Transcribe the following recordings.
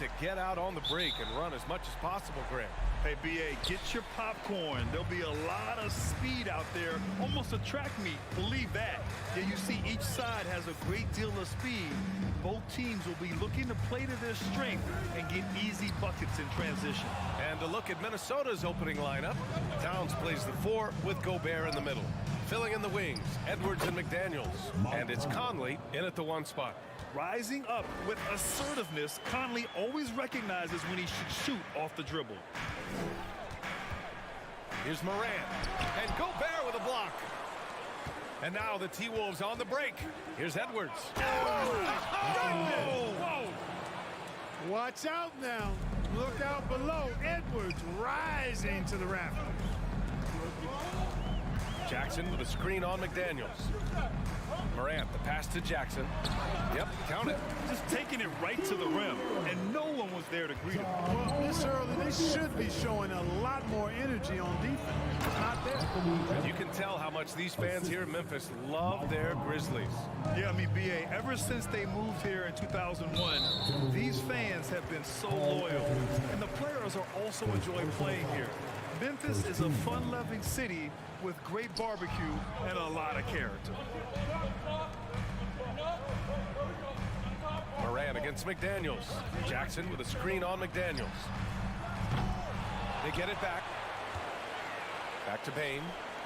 like to get out on the break and run as much as possible, Grant. Hey, B.A., get your popcorn. There'll be a lot of speed out there, almost a track meet. Believe that. Yeah, you see each side has a great deal of speed. Both teams will be looking to play to their strength and get easy buckets in transition. And to look at Minnesota's opening lineup, Towns plays the 4 with Gobert in the middle. Filling in the wings, Edwards and McDaniels. And it's Conley in at the 1 spot. Rising up with assertiveness, Conley always recognizes when he should shoot off the dribble. Here's Morant, and Gobert with a block. And now the T-Wolves on the break. Here's Edwards. Oh! Watch out now. Look out below. Edwards rising to the rafters. Jackson with a screen on McDaniels. Morant, the pass to Jackson. Yep, count it. Just taking it right to the rim, and no one was there to greet him. Well, this early, they should be showing a lot more energy on defense. It's not there. And you can tell how much these fans here in Memphis love their Grizzlies. Yeah, I mean, B.A., ever since they moved here in 2001, these fans have been so loyal, and the players are also enjoying playing here. Memphis is a fun-loving city with great barbecue and a lot of character. Morant against McDaniels. Jackson with a screen on McDaniels. They get it back. Back to Bane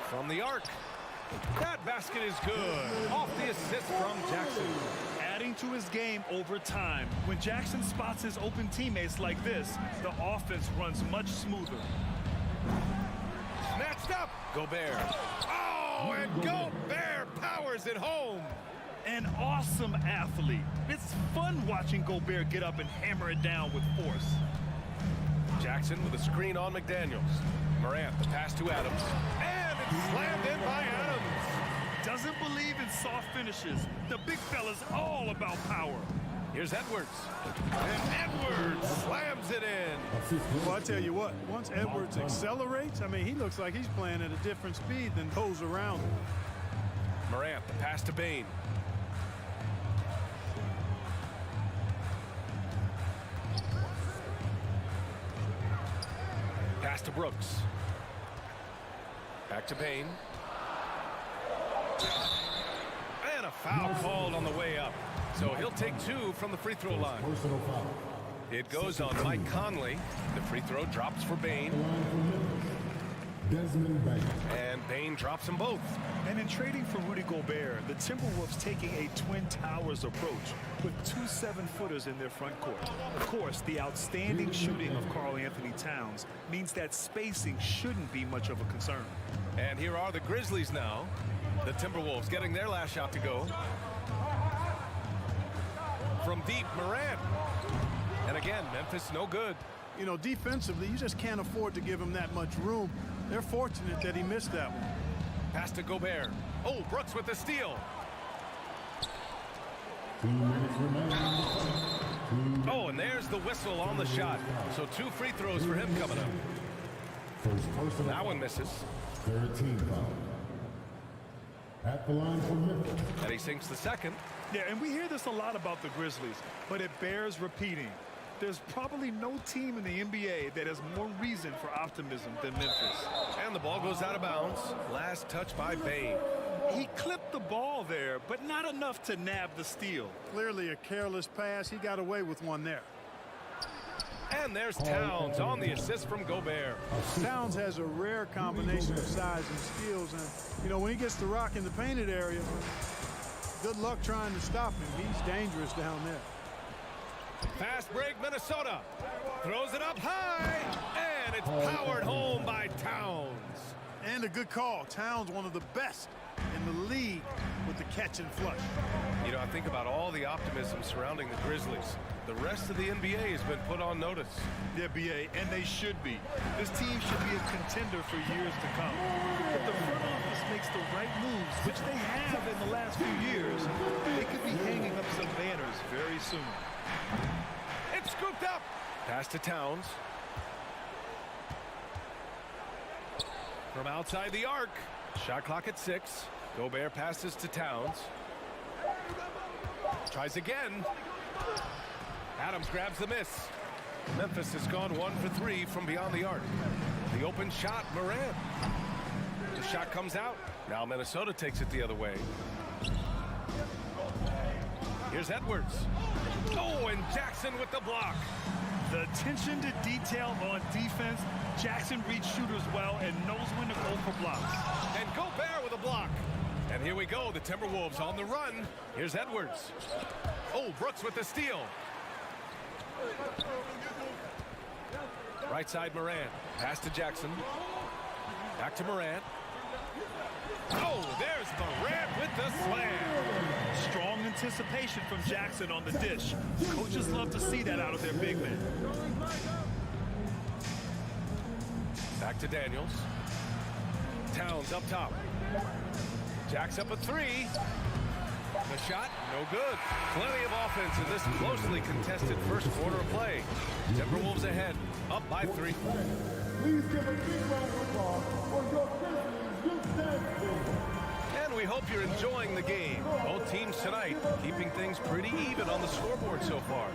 from the arc. That basket is good. Off the assist from Jackson. Adding to his game over time. When Jackson spots his open teammates like this, the offense runs much smoother. Snatched up. Gobert. Oh, and Gobert powers it home. An awesome athlete. It's fun watching Gobert get up and hammer it down with force. Jackson with a screen on McDaniels. Morant, the pass to Adams. And it's slammed in by Adams. Doesn't believe in soft finishes. The big fella's all about power. Here's Edwards. And Edwards slams it in. Well, I tell you what, once Edwards accelerates, I mean, he looks like he's playing at a different speed than those around him. Morant, the pass to Bane. Pass to Brooks. Back to Bane. And a foul called on the way up. So he'll take 2 from the free throw line. It goes on Mike Conley. The free throw drops for Bane. And Bane drops them both. And in trading for Rudy Gobert, the Timberwolves taking a Twin Towers approach with 2 7-footers in their front court. Of course, the outstanding shooting of Karl Anthony Towns means that spacing shouldn't be much of a concern. And here are the Grizzlies now. The Timberwolves getting their last shot to go. From deep, Morant. And again, Memphis no good. You know, defensively, you just can't afford to give him that much room. They're fortunate that he missed that one. Pass to Gobert. Oh, Brooks with the steal. Oh, and there's the whistle on the shot. So 2 free throws for him coming up. That one misses. 13 foul. At the line for Memphis. And he sinks the second. Yeah, and we hear this a lot about the Grizzlies, but it bears repeating. There's probably no team in the NBA that has more reason for optimism than Memphis. And the ball goes out of bounds. Last touch by Bane. He clipped the ball there, but not enough to nab the steal. Clearly a careless pass. He got away with one there. And there's Towns on the assist from Gobert. Towns has a rare combination of size and skills. And, you know, when he gets the rock in the painted area, good luck trying to stop him. He's dangerous down there. Fast break, Minnesota. Throws it up high. And it's powered home by Towns. And a good call. Towns, one of the best in the league with the catch and flush. You know, I think about all the optimism surrounding the Grizzlies. The rest of the NBA has been put on notice. Yeah, B.A., and they should be. This team should be a contender for years to come. If the front office makes the right moves, which they have in the last few years, they could be hanging up some banners very soon. It's scooped up. Pass to Towns. From outside the arc. Shot clock at 6. Gobert passes to Towns. Tries again. Adams grabs the miss. Memphis has gone 1 for 3 from beyond the arc. The open shot, Morant. The shot comes out. Now Minnesota takes it the other way. Here's Edwards. Oh, and Jackson with the block. The attention to detail on defense. Jackson reads shooters well and knows when to go for blocks. And Gobert with a block. And here we go, the Timberwolves on the run. Here's Edwards. Oh, Brooks with the steal. Right side, Morant. Pass to Jackson. Back to Morant. Oh, there's Morant with the slam. Strong anticipation from Jackson on the dish. Coaches love to see that out of their big men. Back to Daniels. Towns up top. Jacks up a three. The shot, no good. Plenty of offense in this closely contested first quarter of play. Timberwolves ahead, up by 3. Please give a big round of applause for your Grizzlies youth dance team. And we hope you're enjoying the game. Both teams tonight keeping things pretty even on the scoreboard so far.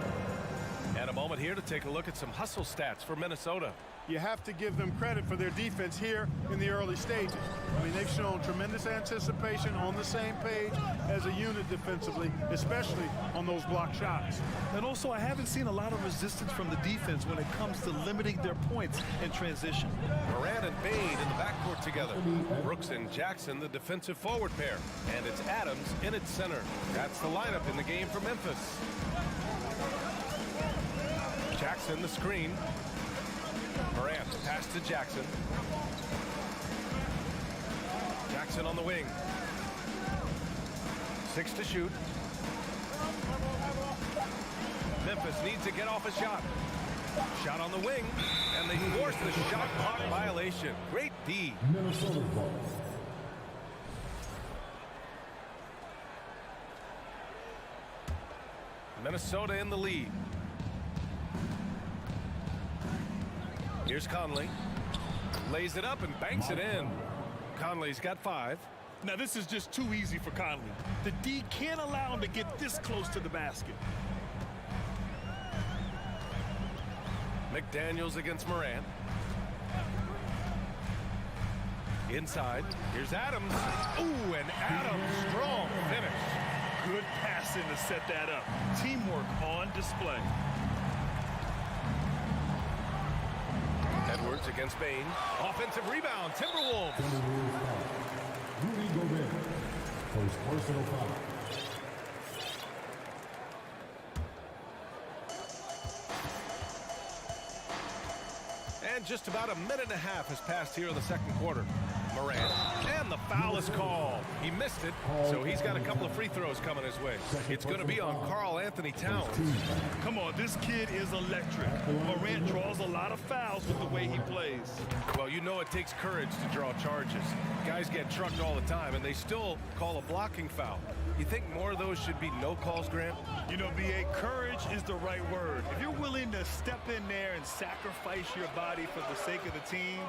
And a moment here to take a look at some hustle stats for Minnesota. You have to give them credit for their defense here in the early stages. I mean, they've shown tremendous anticipation, on the same page as a unit defensively, especially on those block shots. And also, I haven't seen a lot of resistance from the defense when it comes to limiting their points in transition. Morant and Bane in the backcourt together. Brooks and Jackson, the defensive forward pair. And it's Adams in its center. That's the lineup in the game for Memphis. Jackson the screen. Morant pass to Jackson. Jackson on the wing. 6 to shoot. Memphis needs to get off a shot. Shot on the wing, and they force the shot clock violation. Great D. Minnesota ball. Minnesota in the lead. Here's Conley. Lays it up and banks it in. Conley's got 5. Now, this is just too easy for Conley. The D can't allow him to get this close to the basket. McDaniels against Morant. Inside. Here's Adams. Ooh, and Adams, strong finish. Good passing to set that up. Teamwork on display. Edwards against Bane. Offensive rebound. Timberwolves. Rudy Gobert. First personal foul. And just about a minute and a half has passed here in the second quarter. Morant. And the foul is called. He missed it, so he's got a couple of free throws coming his way. It's going to be on Karl Anthony Towns. Come on, this kid is electric. Morant draws a lot of fouls with the way he plays. Well, you know it takes courage to draw charges. Guys get trucked all the time, and they still call a blocking foul. You think more of those should be no calls, Grant? You know, B.A., courage is the right word. If you're willing to step in there and sacrifice your body for the sake of the team,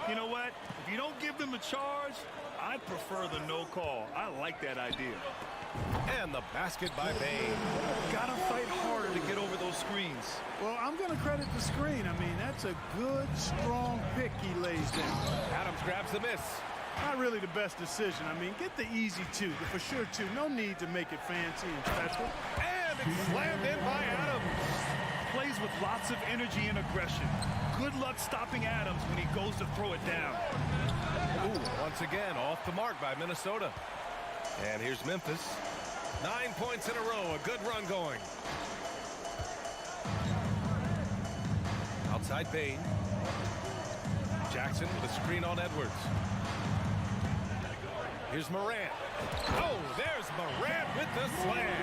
you know what? If you don't give them a charge, I prefer the no call. I like that idea. And the basket by Bane. Gotta fight harder to get over those screens. Well, I'm going to credit the screen. I mean, that's a good, strong pick he lays down. Adams grabs the miss. Not really the best decision. I mean, get the easy 2, the for sure 2. No need to make it fancy and special. And it's slammed in by Adams. Plays with lots of energy and aggression. Good luck stopping Adams when he goes to throw it down. Ooh, once again, off the mark by Minnesota. And here's Memphis. 9 points in a row, a good run going. Outside Bane. Jackson with a screen on Edwards. Here's Morant. Oh, there's Morant with the slam.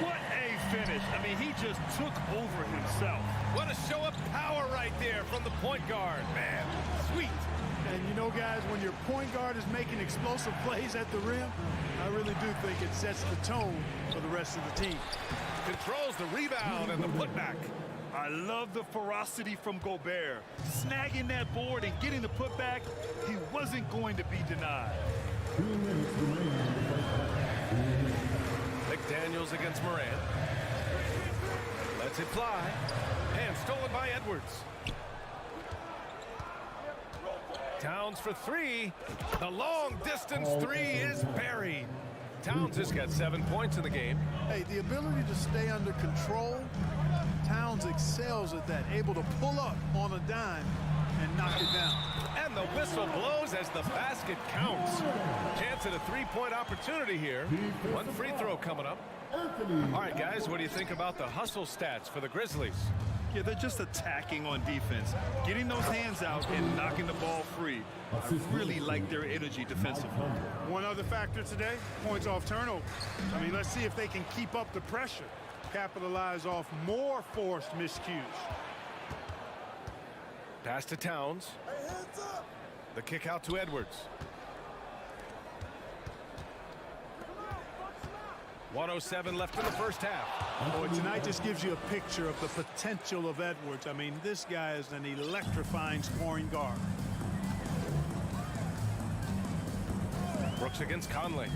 What a finish. I mean, he just took over himself. What a show of power right there from the point guard. Man, sweet. And you know, guys, when your point guard is making explosive plays at the rim, I really do think it sets the tone for the rest of the team. Controls the rebound and the putback. I love the ferocity from Gobert. Snagging that board and getting the putback, he wasn't going to be denied. 2 minutes remaining in the first half. McDaniels against Morant. Lets it fly. And stolen by Edwards. Towns for three. The long-distance three is buried. Towns has got 7 points in the game. Hey, the ability to stay under control, Towns excels at that, able to pull up on a dime and knock it down. And the whistle blows as the basket counts. Chance at a three-point opportunity here. One free throw coming up. All right, guys, what do you think about the hustle stats for the Grizzlies? Yeah, they're just attacking on defense, getting those hands out and knocking the ball free. I really like their energy defensively. One other factor today, points off turnovers. I mean, let's see if they can keep up the pressure, capitalize off more forced miscues. Pass to Towns. The kick out to Edwards. 1:07 left in the first half. Boy, tonight just gives you a picture of the potential of Edwards. I mean, this guy is an electrifying scoring guard. Brooks against Conley.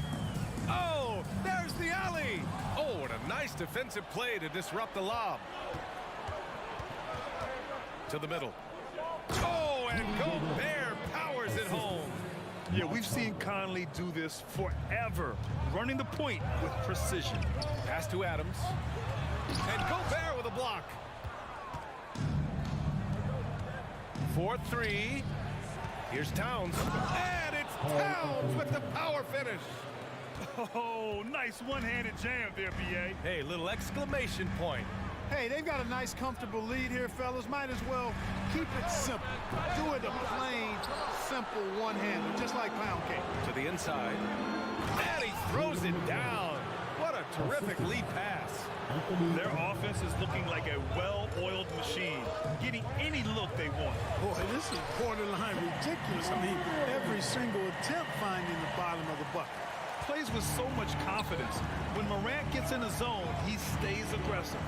Oh, there's the alley. Oh, and a nice defensive play to disrupt the lob. To the middle. Oh, and Gobert powers it home. Yeah, we've seen Conley do this forever, running the point with precision. Pass to Adams. And Gobert with a block. 4-3. Here's Towns. And it's Towns with the power finish. Oh, nice one-handed jam there, B.A. Hey, little exclamation point. Hey, they've got a nice, comfortable lead here, fellas. Might as well keep it simple. Do it a plain, simple one-hander, just like pound cake. To the inside. And he throws it down. What a terrific lead pass. Their offense is looking like a well-oiled machine, getting any look they want. Boy, this is borderline ridiculous. I mean, every single attempt finding the bottom of the bucket. Plays with so much confidence. When Morant gets in the zone, he stays aggressive.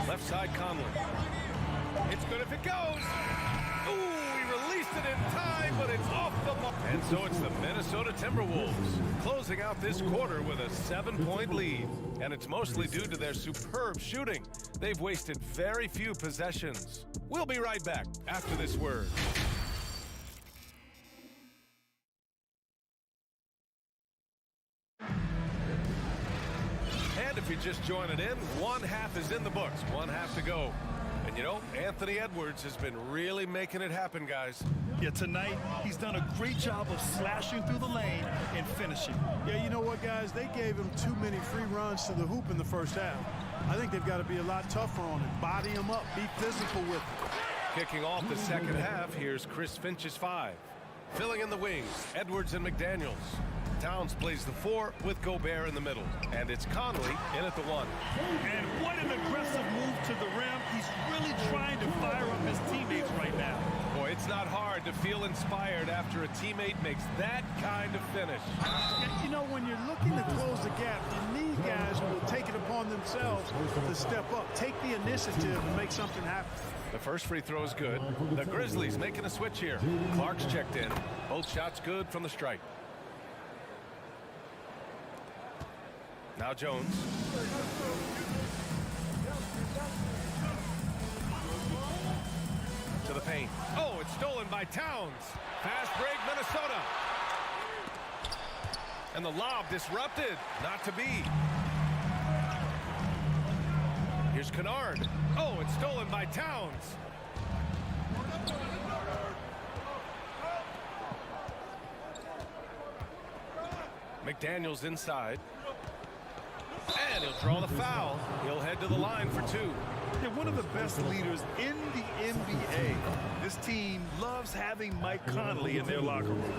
Left side Conley. It's good if it goes. Ooh, he released it in time, but it's off the mark. And so it's the Minnesota Timberwolves closing out this quarter with a 7-point lead. And it's mostly due to their superb shooting. They've wasted very few possessions. We'll be right back after this word. And if you just join it in, one half is in the books, one half to go. And you know, Anthony Edwards has been really making it happen, guys. Yeah, tonight he's done a great job of slashing through the lane and finishing. Yeah, you know what, guys? They gave him too many free runs to the hoop in the first half. I think they've got to be a lot tougher on him. Body him up, be physical with him. Kicking off the second half, here's Chris Finch's 5. Filling in the wings, Edwards and McDaniels. Towns plays the 4 with Gobert in the middle. And it's Conley in at the 1. And what an aggressive move to the rim. He's really trying to fire up his teammates right now. Boy, it's not hard to feel inspired after a teammate makes that kind of finish. You know, when you're looking to close the gap, you need guys who will take it upon themselves to step up, take the initiative, and make something happen. The first free throw is good. The Grizzlies making a switch here. Clark's checked in. Both shots good from the stripe. Now Jones. To the paint. Oh, it's stolen by Towns. Fast break, Minnesota. And the lob disrupted. Not to be. Here's Kennard. Oh, it's stolen by Towns. McDaniels inside. And he'll draw the foul. He'll head to the line for 2. They're one of the best leaders in the NBA. This team loves having Mike Conley in their locker room.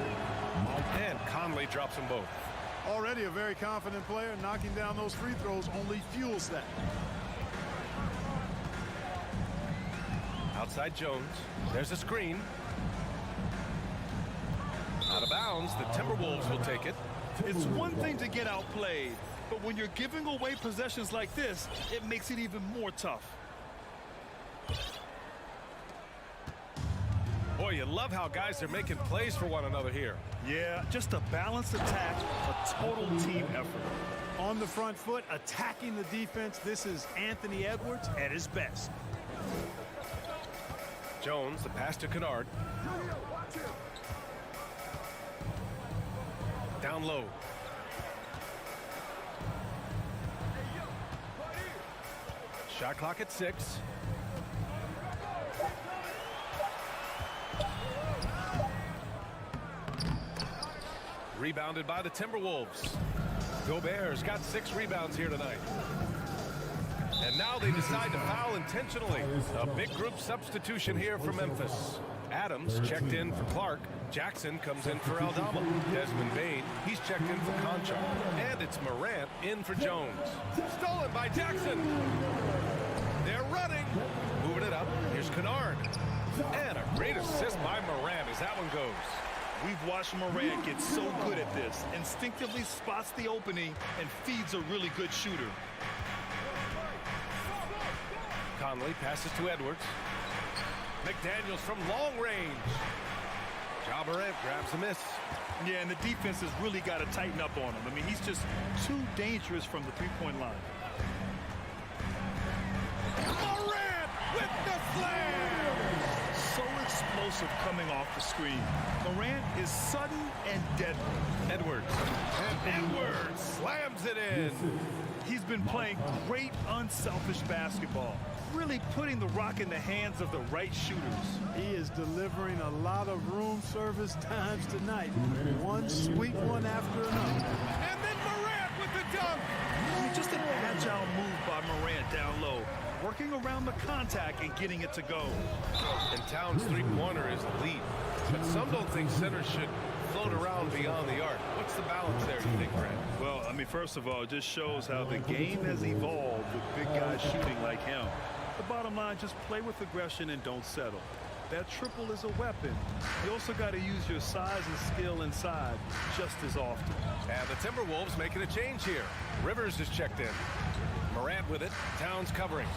And Conley drops them both. Already a very confident player. Knocking down those free throws only fuels that. Outside Jones. There's a screen. Out of bounds. The Timberwolves will take it. It's one thing to get outplayed, but when you're giving away possessions like this, it makes it even more tough. Boy, you love how guys are making plays for one another here. Yeah, just a balanced attack, a total team effort. On the front foot, attacking the defense. This is Anthony Edwards at his best. Jones, the pass to Kennard. Down low. Shot clock at 6. Rebounded by the Timberwolves. Gobert's got 6 rebounds here tonight. And now they decide to foul intentionally. A big group substitution here for Memphis. Adams checked in for Clark. Jackson comes in for Aldama. Desmond Bane, he's checked in for Conchar. And it's Morant in for Jones. Stolen by Jackson. They're running. Moving it up. Here's Kennard. And a great assist by Morant as that one goes. We've watched Morant get so good at this. Instinctively spots the opening and feeds a really good shooter. Conley passes to Edwards. McDaniels from long range. Ja Morant grabs a miss. Yeah, and the defense has really got to tighten up on him. I mean, he's just too dangerous from the three-point line. Morant with the slam! So explosive coming off the screen. Morant is sudden and deadly. Edwards. And Edwards slams it in. He's been playing great unselfish basketball, really putting the rock in the hands of the right shooters. He is delivering a lot of room service times tonight. One sweet one after another. And then Morant with the dunk. I mean, just an agile move by Morant down low, working around the contact and getting it to go. And Towns' three-pointer is the lead. But some don't think centers should float around beyond the arc. What's the balance there, you think, Brad? Well, I mean, first of all, it just shows how the game has evolved with big guys shooting like him. The bottom line, just play with aggression and don't settle. That triple is a weapon. You also got to use your size and skill inside just as often. And the Timberwolves making a change here. Rivers is checked in. Morant with it. Towns covering.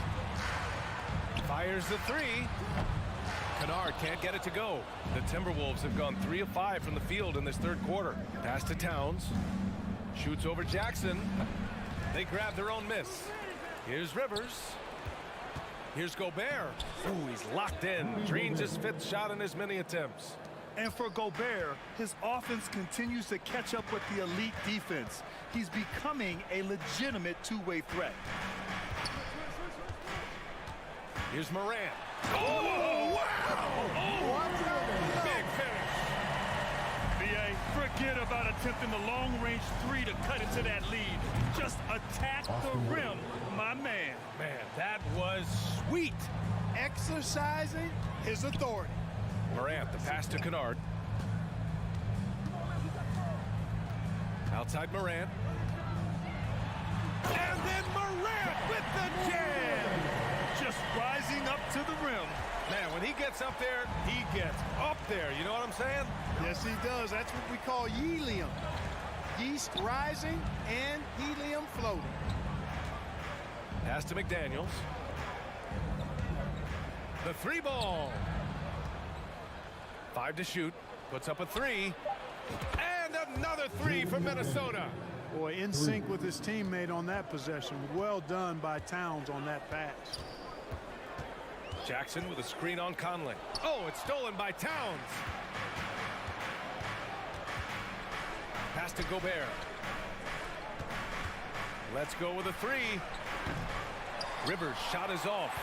Fires the 3. Kennard can't get it to go. The Timberwolves have gone 3 of 5 from the field in this third quarter. Pass to Towns. Shoots over Jackson. They grab their own miss. Here's Rivers. Here's Gobert. Ooh, he's locked in. Drains his 5th shot in as many attempts. And for Gobert, his offense continues to catch up with the elite defense. He's becoming a legitimate two-way threat. Here's Morant. Oh, wow! Oh, big finish. B.A., forget about attempting the long-range 3 to cut into that lead. Just attack the rim, my man. Man, that was sweet. Exercising his authority. Morant, the pass to Kennard. Outside Morant. And then Morant with the jam. Just rising up to the rim. Man, when he gets up there, he gets up there. You know what I'm saying? Yes, he does. That's what we call helium. Yeast rising and helium floating. Pass to McDaniels. The 3 ball. 5 to shoot. Puts up a 3. And another 3 for Minnesota. Boy, in sync with his teammate on that possession. Well done by Towns on that pass. Jackson with a screen on Conley. Oh, it's stolen by Towns. Pass to Gobert. Let's go with a 3. Rivers' shot is off.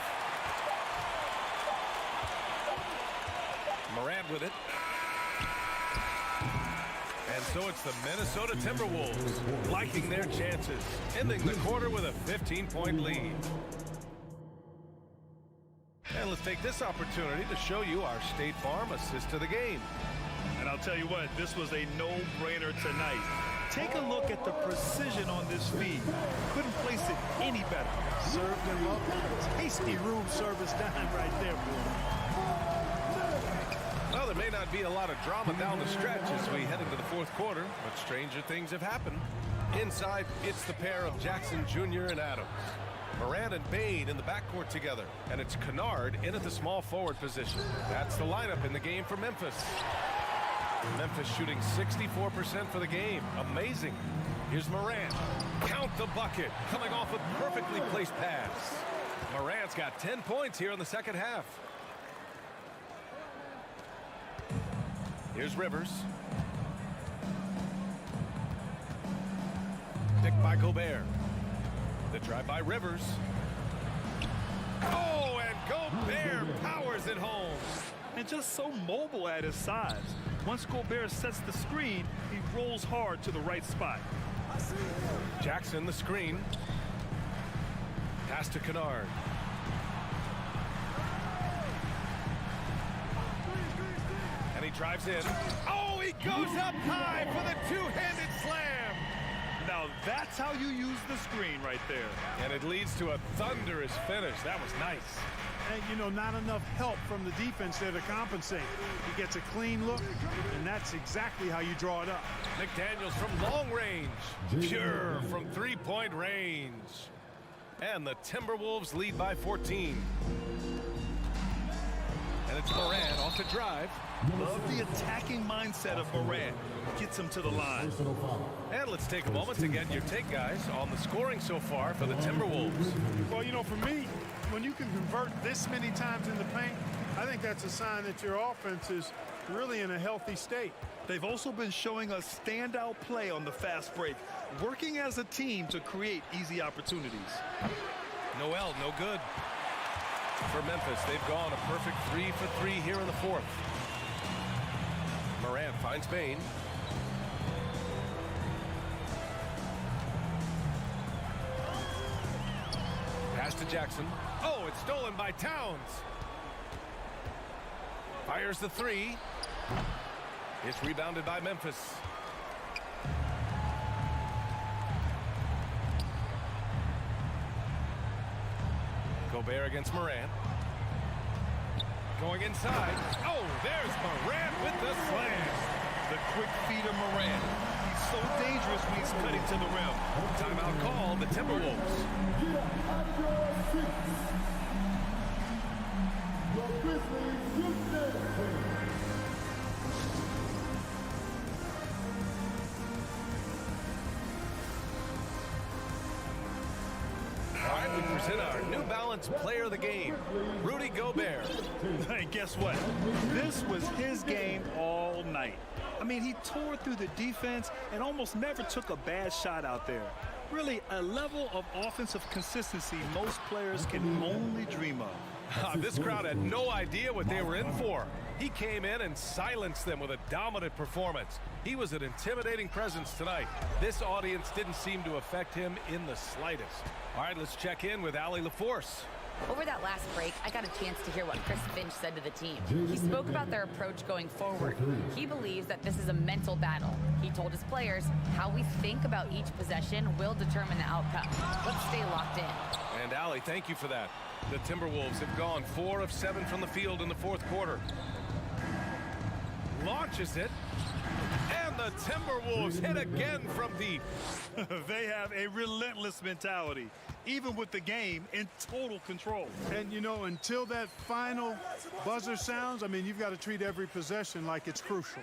Morant with it. And so it's the Minnesota Timberwolves liking their chances, ending the quarter with a 15-point lead. And let's take this opportunity to show you our State Farm assist to the game. And I'll tell you what, this was a no-brainer tonight. Take a look at the precision on this feed. Couldn't place it any better. Served him up. Tasty room service dime right there, boy. Well, there may not be a lot of drama down the stretch as we head into the fourth quarter, but stranger things have happened. Inside, it's the pair of Jackson Jr. and Adams. Morant and Bane in the backcourt together, and it's Kennard in at the small forward position. That's the lineup in the game for Memphis. Memphis shooting 64% for the game. Amazing. Here's Morant. Count the bucket, coming off a perfectly placed pass. Morant's got 10 points here in the second half. Here's Rivers. Picked by Gobert. The drive by Rivers. Oh, and Gobert powers it home. And just so mobile at his size. Once Gobert sets the screen, he rolls hard to the right spot. Jackson, the screen. Pass to Kennard. And he drives in. Oh, he goes up high for the two-handed slam. Now that's how you use the screen right there. And it leads to a thunderous finish. That was nice. And, you know, not enough help from the defense there to compensate. He gets a clean look, and that's exactly how you draw it up. McDaniels from long range. Pure from three-point range. And the Timberwolves lead by 14. And it's Morant off the drive. Love the attacking mindset of Morant. Gets him to the line. And let's take a moment to get your take, guys, on the scoring so far for the Timberwolves. Well, you know, for me, when you can convert this many times in the paint, I think that's a sign that your offense is really in a healthy state. They've also been showing us standout play on the fast break, working as a team to create easy opportunities. Noel, no good. For Memphis, they've gone a perfect 3 for 3 here in the fourth. Morant finds Bain. Pass to Jackson. Oh, it's stolen by Towns. Fires the three. It's rebounded by Memphis. Gobert against Morant. Going inside. Oh, there's Morant with the slam. The quick feed of Morant. He's so dangerous when he's cutting to the rim. Timeout call, the Timberwolves. Get at your seats. The Grizzlies youth dance team. All right, we present our New Balance player of the game, Rudy Gobert. Hey, guess what? This was his game all night. I mean, he tore through the defense and almost never took a bad shot out there. Really, a level of offensive consistency most players can only dream of. This crowd had no idea what they were in for. He came in and silenced them with a dominant performance. He was an intimidating presence tonight. This audience didn't seem to affect him in the slightest. All right, let's check in with Allie LaForce. Over that last break, I got a chance to hear what Chris Finch said to the team. He spoke about their approach going forward. He believes that this is a mental battle. He told his players how we think about each possession will determine the outcome. Let's stay locked in. And Allie, thank you for that. The Timberwolves have gone 4 of 7 from the field in the fourth quarter. Launches it. And the Timberwolves hit again from deep. They have a relentless mentality, even with the game in total control. And, you know, until that final buzzer sounds, I mean, you've got to treat every possession like it's crucial.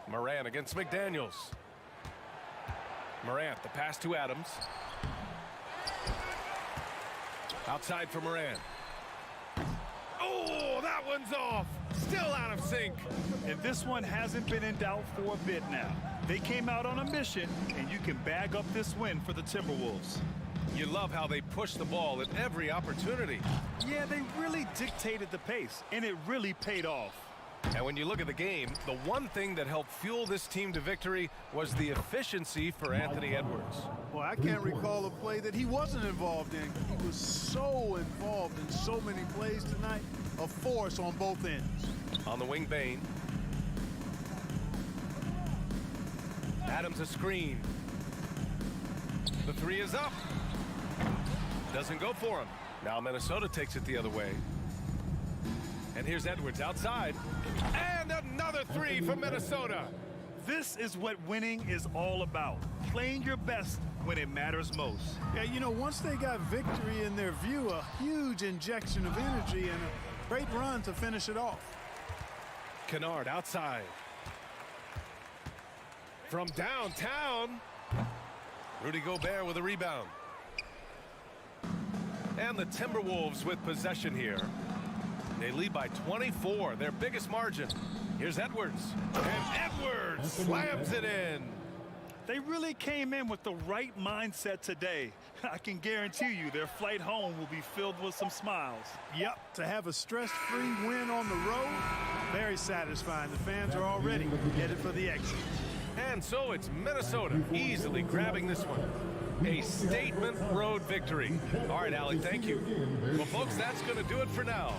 Morant against McDaniels. Morant, the pass to Adams. Outside for Morant. Oh, that one's off. Still out of sync. And this one hasn't been in doubt for a bit now. They came out on a mission, and you can bag up this win for the Timberwolves. You love how they push the ball at every opportunity. Yeah, they really dictated the pace, and it really paid off. And when you look at the game, the one thing that helped fuel this team to victory was the efficiency for Anthony Edwards. Well, I can't recall a play that he wasn't involved in. He was so involved in so many plays tonight, a force on both ends. On the wing, Bain. Adams a screen. The three is up. Doesn't go for him. Now Minnesota takes it the other way. And here's Edwards outside. And another three from Minnesota. This is what winning is all about. Playing your best when it matters most. Yeah, you know, once they got victory in their view, a huge injection of energy and a great run to finish it off. Kennard outside. from downtown. Rudy Gobert with a rebound. And the Timberwolves with possession here. They lead by 24, their biggest margin. Here's Edwards. And Edwards slams it in. They really came in with the right mindset today. I can guarantee you their flight home will be filled with some smiles. Yep, to have a stress-free win on the road, very satisfying. The fans are already headed for the exit. And so it's Minnesota easily grabbing this one. A statement road victory. All right, Allie, thank you. Well, folks, that's going to do it for now.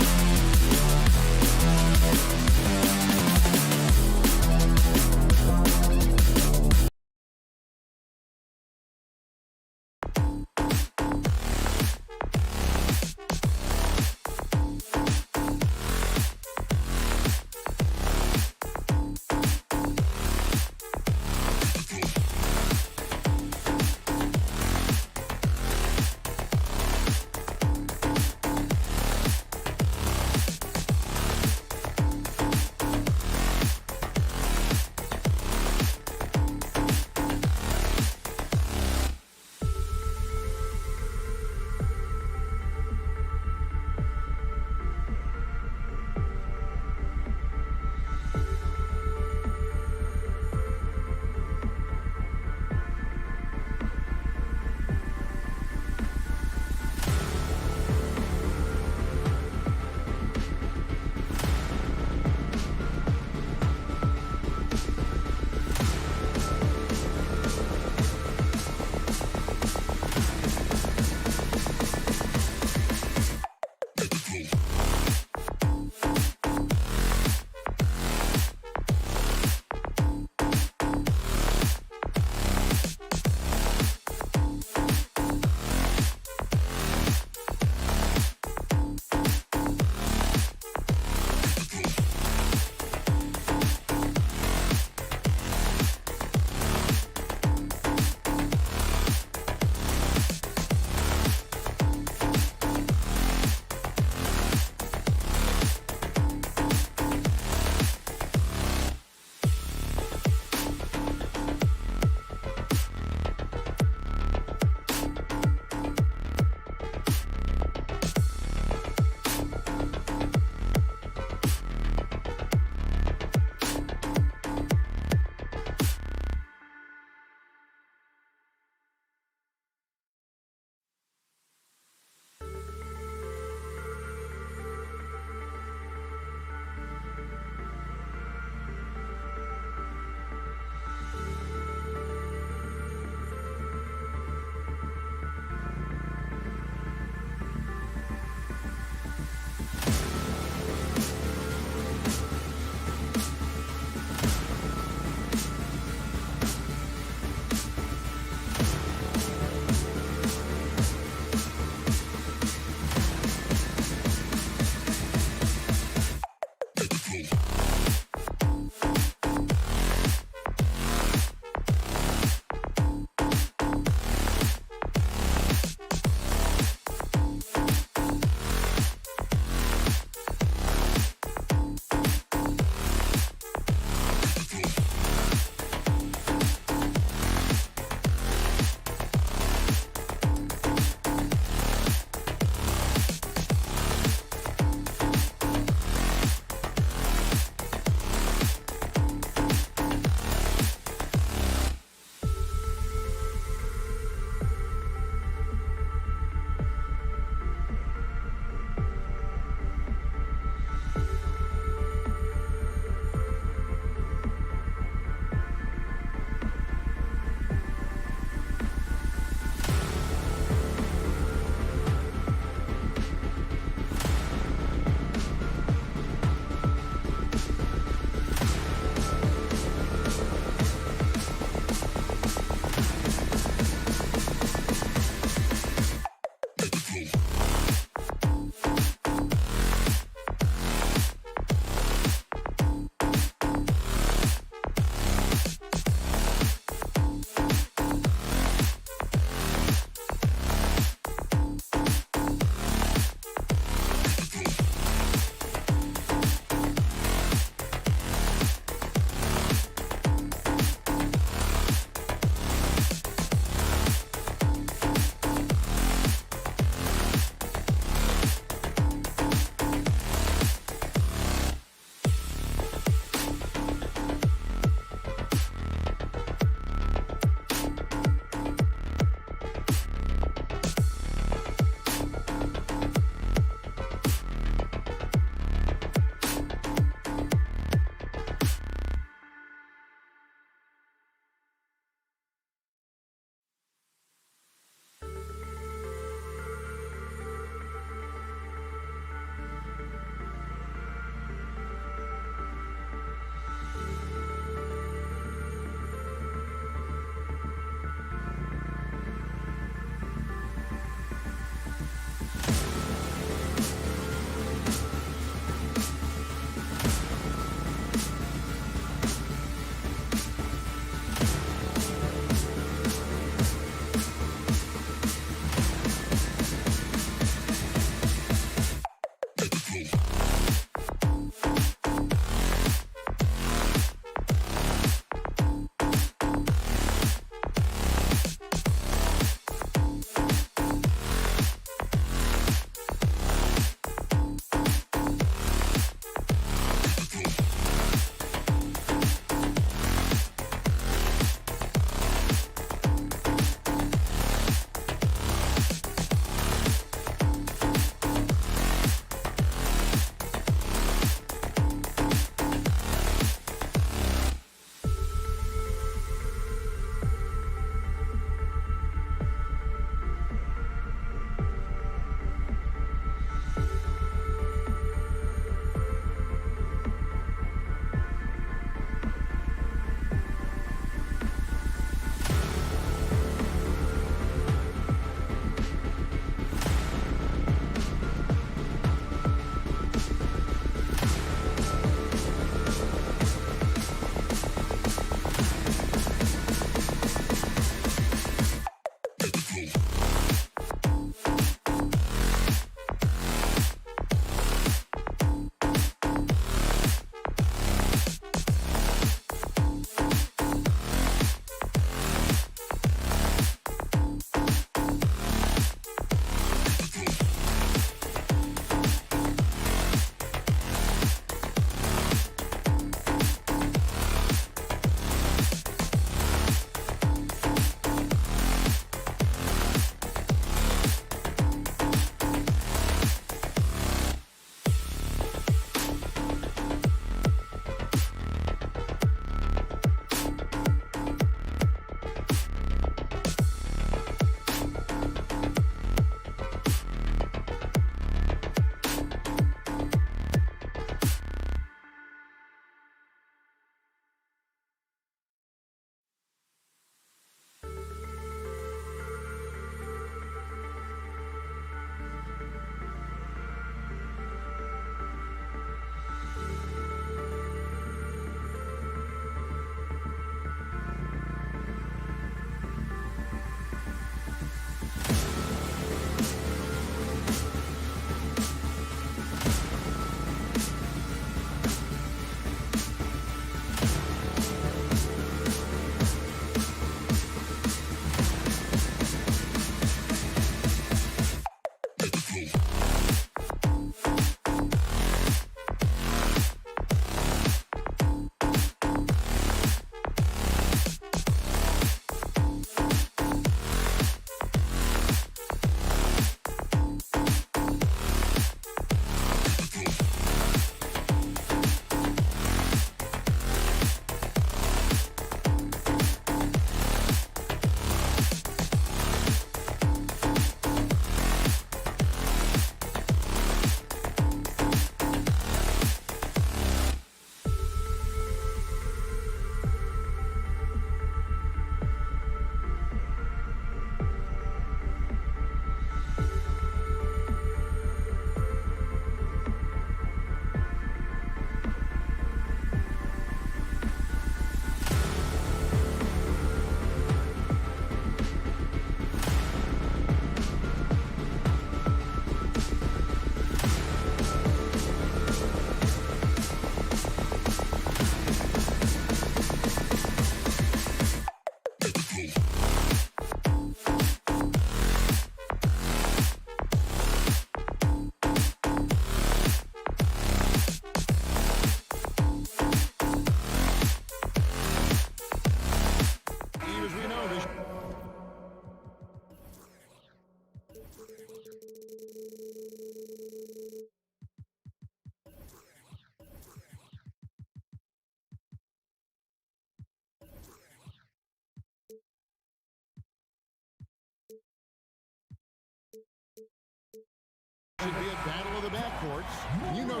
Should be a battle of the backcourts. You know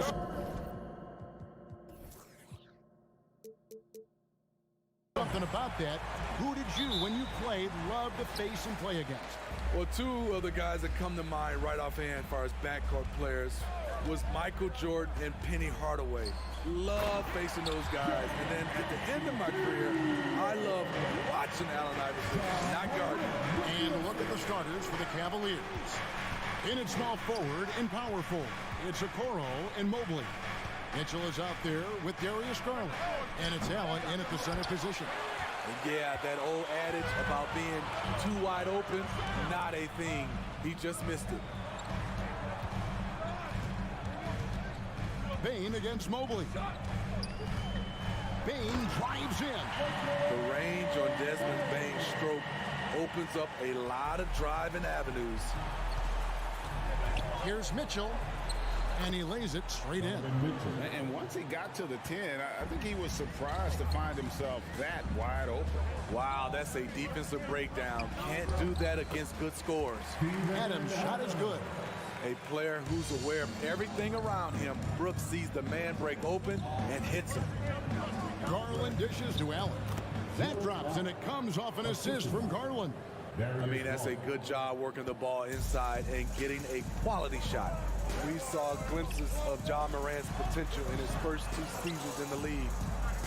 something about that. Who did you, when you played, love to face and play against? Well, two of the guys that come to mind right offhand as far as backcourt players was Michael Jordan and Penny Hardaway. Love facing those guys. And then at the end of my career, I love watching Allen Iverson, not guarding. And look at the starters for the Cavaliers. In at small forward and power forward, it's Okoro and Mobley. Mitchell is out there with Darius Garland. And it's Allen in at the center position. And yeah, that old adage about being too wide open, not a thing. He just missed it. Bane against Mobley. Bane drives in. The range on Desmond Bane's stroke opens up a lot of driving avenues. Here's Mitchell, and he lays it straight in. And once he got to the 10, I think he was surprised to find himself that wide open. Wow, that's a defensive breakdown. Can't do that against good scores. Adams' shot is good. A player who's aware of everything around him. Brooks sees the man break open and hits him. Garland dishes to Allen. That drops, and it comes off an assist from Garland. I mean, that's a good job working the ball inside and getting a quality shot. We saw glimpses of John Morant's potential in his first 2 seasons in the league.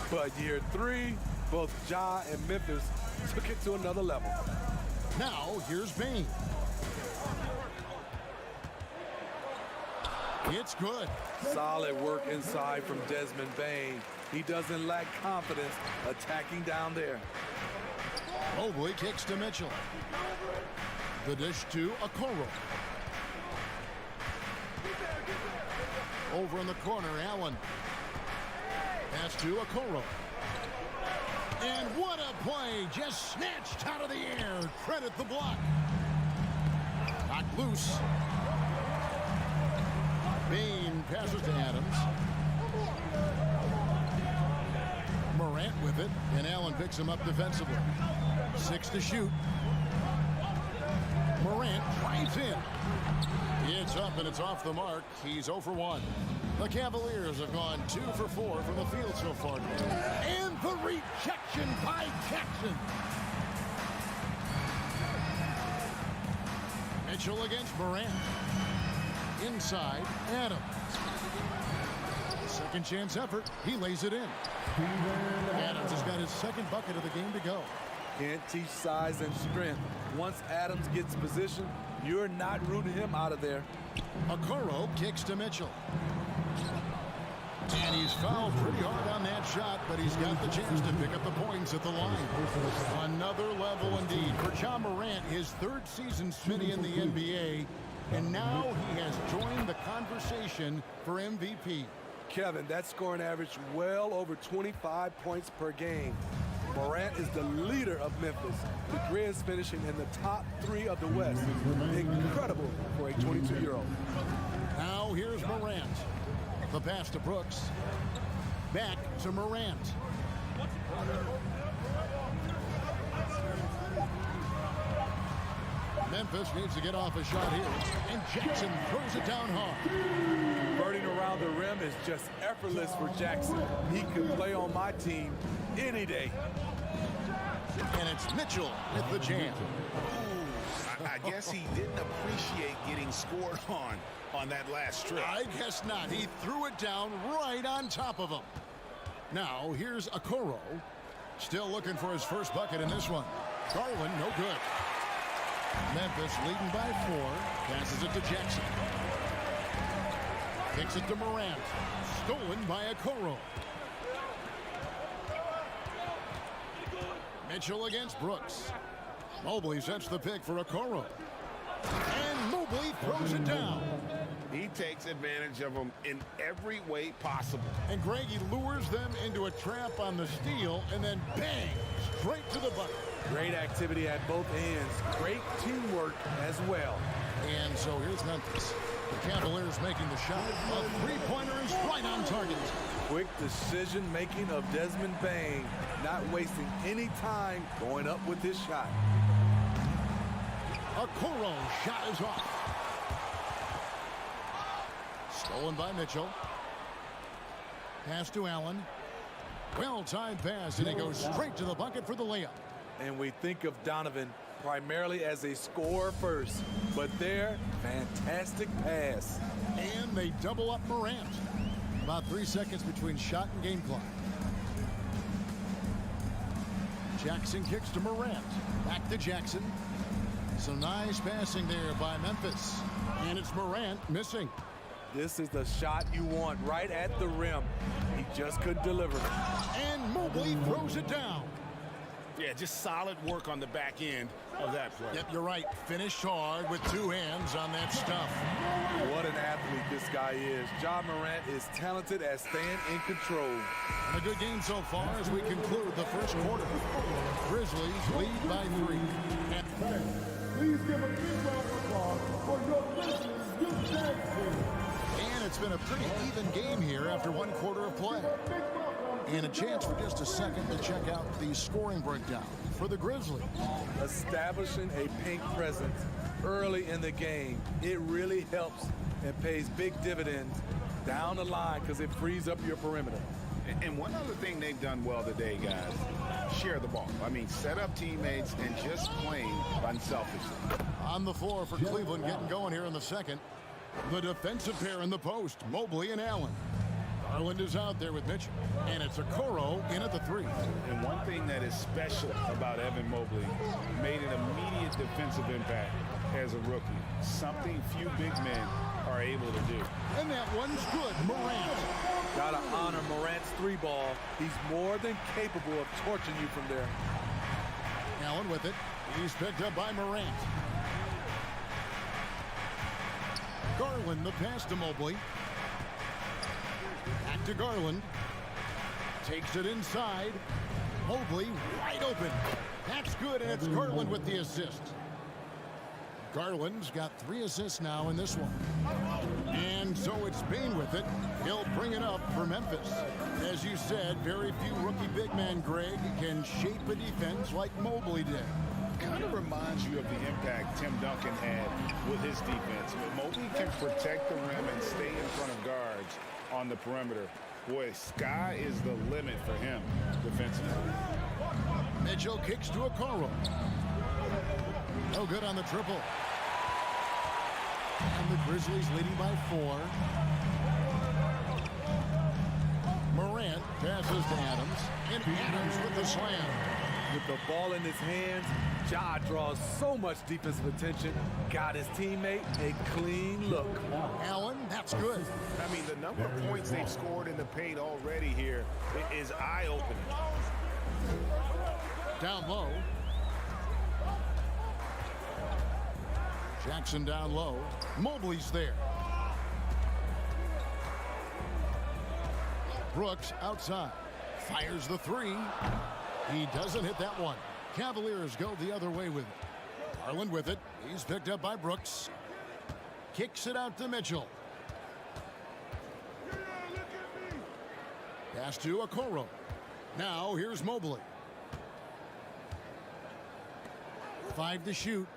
But year 3, both Ja and Memphis took it to another level. Now, here's Bane. It's good. Solid work inside from Desmond Bane. He doesn't lack confidence attacking down there. Mobley kicks to Mitchell. The dish to Okoro. Over in the corner, Allen. Pass to Okoro. And what a play! Just snatched out of the air. Credit the block. Knocked loose. Bane passes to Adams. Morant with it, and Allen picks him up defensively. 6 to shoot. Morant drives in. It's up and it's off the mark. He's 0 for 1. The Cavaliers have gone 2 for 4 from the field so far. And the rejection by Jackson. Mitchell against Morant. Inside, Adams. Second chance effort. He lays it in. Adams has got his second bucket of the game to go. Can't teach size and strength. Once Adams gets position, you're not rooting him out of there. Okoro kicks to Mitchell. And he's fouled pretty hard on that shot, but he's got the chance to pick up the points at the line. Another level indeed for John Morant, his 3rd season Smitty in the NBA. And now he has joined the conversation for MVP. Kevin, that scoring average well over 25 points per game. Morant is the leader of Memphis. The Grizz finishing in the top 3 of the West. Incredible for a 22-year-old. Now here's Morant. The pass to Brooks. Back to Morant. Memphis needs to get off a shot here. And Jackson throws it down hard. Converting around the rim is just effortless for Jackson. He could play on my team any day. And it's Mitchell with the jam. I guess he didn't appreciate getting scored on that last trip. I guess not. He threw it down right on top of him. Now here's Okoro. Still looking for his first bucket in this one. Garland, no good. Memphis leading by 4. Passes it to Jackson. Kicks it to Morant. Stolen by Okoro. Mitchell against Brooks. Mobley sets the pick for Okoro. And Mobley throws it down. He takes advantage of them in every way possible. And Greggy lures them into a trap on the steal, and then bang, straight to the bucket. Great activity at both ends. Great teamwork as well. And so here's Memphis. The Cavaliers making the shot. A three-pointer is right on target. Quick decision-making of Desmond Bane. Not wasting any time going up with his shot. Okoro's shot is off. Stolen by Mitchell. Pass to Allen. Well-timed pass, and he goes straight to the bucket for the layup. And we think of Donovan primarily as a scorer first, but there, fantastic pass. And they double up Morant. About 3 seconds between shot and game clock. Jackson kicks to Morant. Back to Jackson. Some nice passing there by Memphis. And it's Morant missing. This is the shot you want right at the rim. He just couldn't deliver. And Mobley throws it down. Yeah, just solid work on the back end of that play. Yep, you're right. Finished hard with 2 hands on that stuff. What an athlete this guy is. Ja Morant is talented at staying in control. And a good game so far as we conclude the first quarter. Grizzlies lead by 3. Please give a big round of applause for your Grizzlies youth dance team. And it's been a pretty even game here after 1 quarter of play. And a chance for just a second to check out the scoring breakdown for the Grizzlies. Establishing a paint presence early in the game, it really helps and pays big dividends down the line because it frees up your perimeter. And one other thing they've done well today, guys, share the ball. I mean, set up teammates and just playing unselfishly. On the floor for Cleveland getting going here in the second. The defensive pair in the post, Mobley and Allen. Garland is out there with Mitchell, and it's Okoro in at the 3. And one thing that is special about Evan Mobley, made an immediate defensive impact as a rookie. Something few big men are able to do. And that one's good, Morant. Gotta honor Morant's 3-ball. He's more than capable of torching you from there. Allen with it. He's picked up by Morant. Garland the pass to Mobley. Back to Garland. Takes it inside. Mobley wide open. That's good, and it's Garland with the assist. Garland's got 3 assists now in this one. And so it's Bane with it. He'll bring it up for Memphis. As you said, very few rookie big men, Greg, can shape a defense like Mobley did. Kind of reminds you of the impact Tim Duncan had with his defense. Mobley can protect the rim and stay in front of guards on the perimeter. Boy, sky is the limit for him defensively. Mitchell kicks to Okoro. No good on the triple. And the Grizzlies leading by 4. Morant passes to Adams. And Adams with the slam. With the ball in his hands, Ja draws so much defensive attention. Got his teammate a clean look. Allen, that's good. I mean, the number of points they've scored in the paint already here is eye-opening. Down low. Jackson down low. Mobley's there. Brooks outside. Fires the 3. He doesn't hit that one. Cavaliers go the other way with it. Garland with it. He's picked up by Brooks. Kicks it out to Mitchell. Pass to Okoro. Now here's Mobley. 5 to shoot.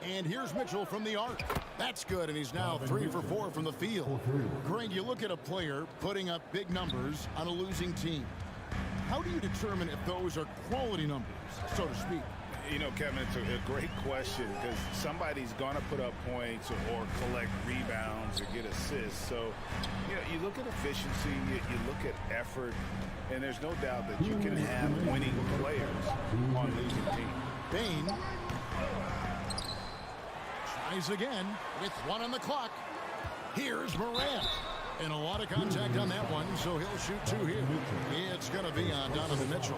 And here's Mitchell from the arc. That's good, and he's now 3 for 4 from the field. Greg, you look at a player putting up big numbers on a losing team. How do you determine if those are quality numbers, so to speak? You know, Kevin, it's a great question because somebody's going to put up points or collect rebounds or get assists. So, you know, you look at efficiency, you look at effort, and there's no doubt that you can have winning players on losing teams. Bane tries again with 1 on the clock. Here's Morant. And a lot of contact on that one, so he'll shoot 2 here. It's going to be on Donovan Mitchell.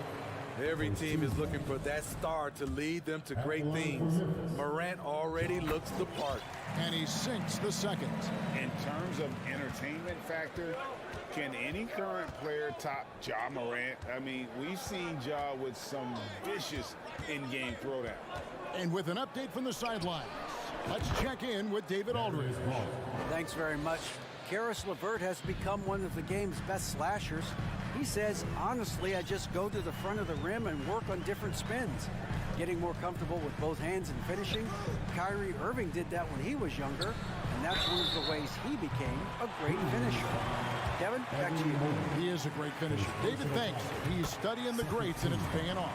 Every team is looking for that star to lead them to great things. Morant already looks the part. And he sinks the second. In terms of entertainment factor, can any current player top Ja Morant? I mean, we've seen Ja with some vicious in-game throwdown. And with an update from the sidelines, let's check in with David Aldridge. Thanks very much. Karis LeVert has become one of the game's best slashers. He says, honestly, I just go to the front of the rim and work on different spins. getting more comfortable with both hands and finishing. Kyrie Irving did that when he was younger, and that's one of the ways he became a great finisher. Kevin, back to you. He is a great finisher. David, thanks. He's studying the greats, and it's paying off.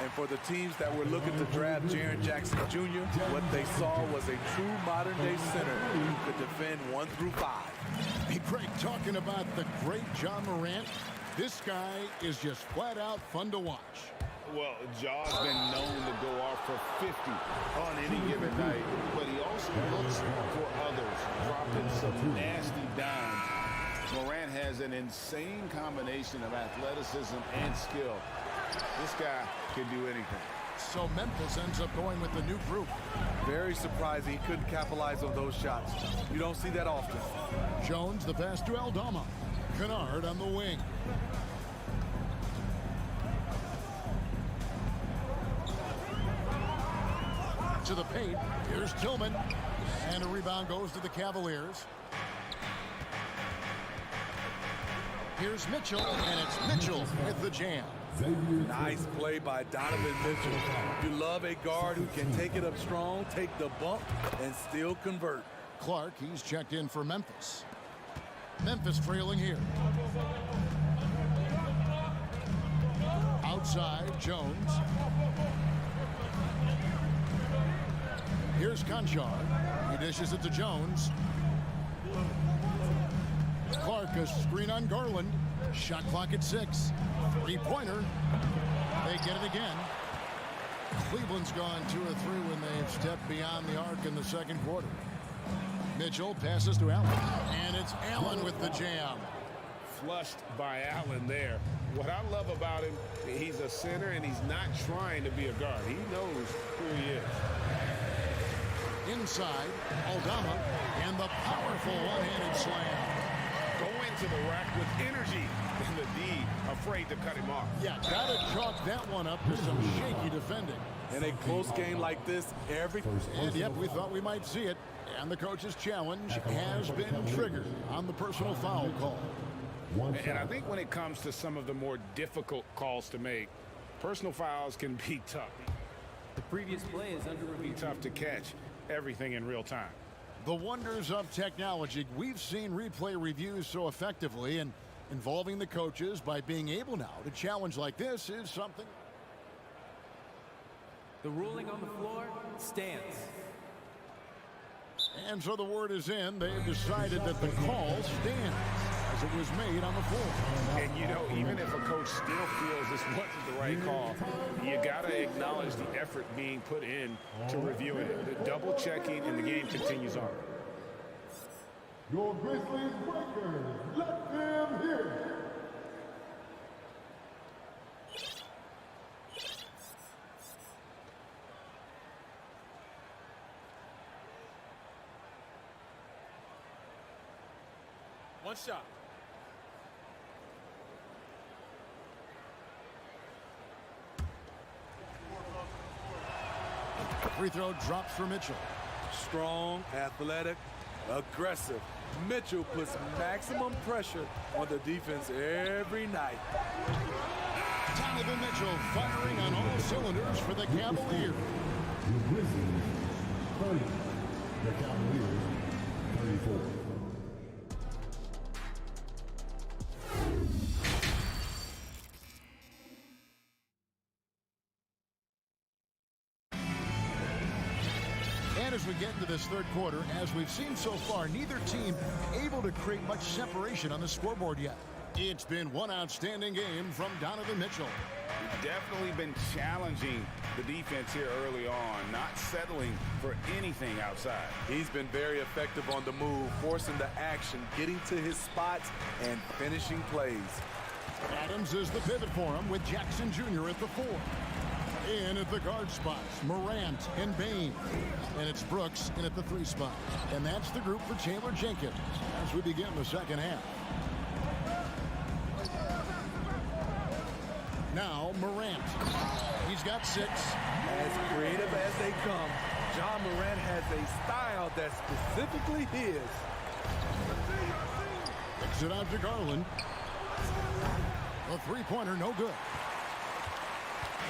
And for the teams that were looking to draft Jaren Jackson Jr., what they saw was a true modern-day center who could defend 1 through 5. Hey, Greg, talking about the great John Morant, this guy is just flat-out fun to watch. Well, Jaw's been known to go off for 50 on any given night, but he also looks for others, dropping some nasty dimes. Morant has an insane combination of athleticism and skill. This guy can do anything. So Memphis ends up going with the new group. Very surprising he couldn't capitalize on those shots. You don't see that often. Jones, the pass to Aldama. Kennard on the wing. To the paint. Here's Tillman. And a rebound goes to the Cavaliers. Here's Mitchell, and it's Mitchell with the jam. Nice play by Donovan Mitchell. You love a guard who can take it up strong, take the bump, and still convert. Clark, he's checked in for Memphis. Memphis trailing here. Outside, Jones. Here's Conchar. He dishes it to Jones. Clark, a screen on Garland. Shot clock at 6. Three-pointer. They get it again. Cleveland's gone 2 of 3 when they've stepped beyond the arc in the second quarter. Mitchell passes to Allen. And it's Allen with the jam. Flushed by Allen there. What I love about him, he's a center and he's not trying to be a guard. He knows who he is. Inside, Aldama, and the powerful one-handed slam. Going to the rack with energy, and the D afraid to cut him off. Yeah, gotta chalk that one up to some shaky defending. In a close game like this, And yep, we thought we might see it. And the coach's challenge has been triggered on the personal foul call. And I think when it comes to some of the more difficult calls to make, personal fouls can be tough. The previous play is under review. Tough to catch everything in real time. The wonders of technology. We've seen replay reviews so effectively, and involving the coaches by being able now to challenge like this is something. The ruling on the floor stands. And so the word is in. They've decided that the call stands as it was made on the floor. And you know, even if a coach still feels this wasn't the right call, you got to acknowledge the effort being put in to reviewing it. The double checking, and the game continues on. Your Grizzlies breakers, let them hear it. One shot. Free throw drops for Mitchell. Strong, athletic, aggressive. Mitchell puts maximum pressure on the defense every night. Donovan Mitchell firing on all cylinders for the Cavaliers. The Grizzlies 30, the Cavaliers 34. And as we get into this third quarter, as we've seen so far, neither team able to create much separation on the scoreboard yet. It's been one outstanding game from Donovan Mitchell. He's definitely been challenging the defense here early on, not settling for anything outside. He's been very effective on the move, forcing the action, getting to his spots, and finishing plays. Adams is the pivot for him with Jackson Jr. at the 4. In at the guard spots, Morant and Bain. And it's Brooks in at the 3 spot. And that's the group for Taylor Jenkins as we begin the second half. Now Morant. He's got 6. As creative as they come, John Morant has a style that's specifically his. Kicks it out to Garland. A 3-pointer, no good.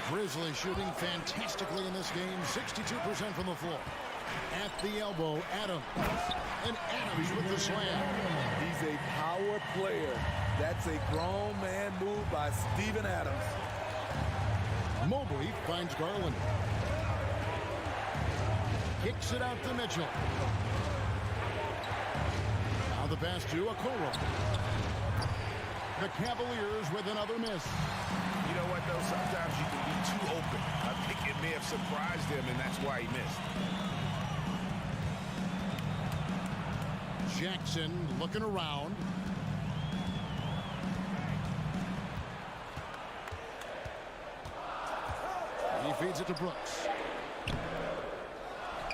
Grizzlies shooting fantastically in this game, 62% from the floor. At the elbow, Adams. And Adams with the slam. He's a power player. That's a grown man move by Steven Adams. Mobley finds Garland. Kicks it out to Mitchell. Now the pass to Okoro. The Cavaliers with another miss. You know what, though? Sometimes you can be too open. I think it may have surprised him, and that's why he missed. Jackson looking around. He feeds it to Brooks.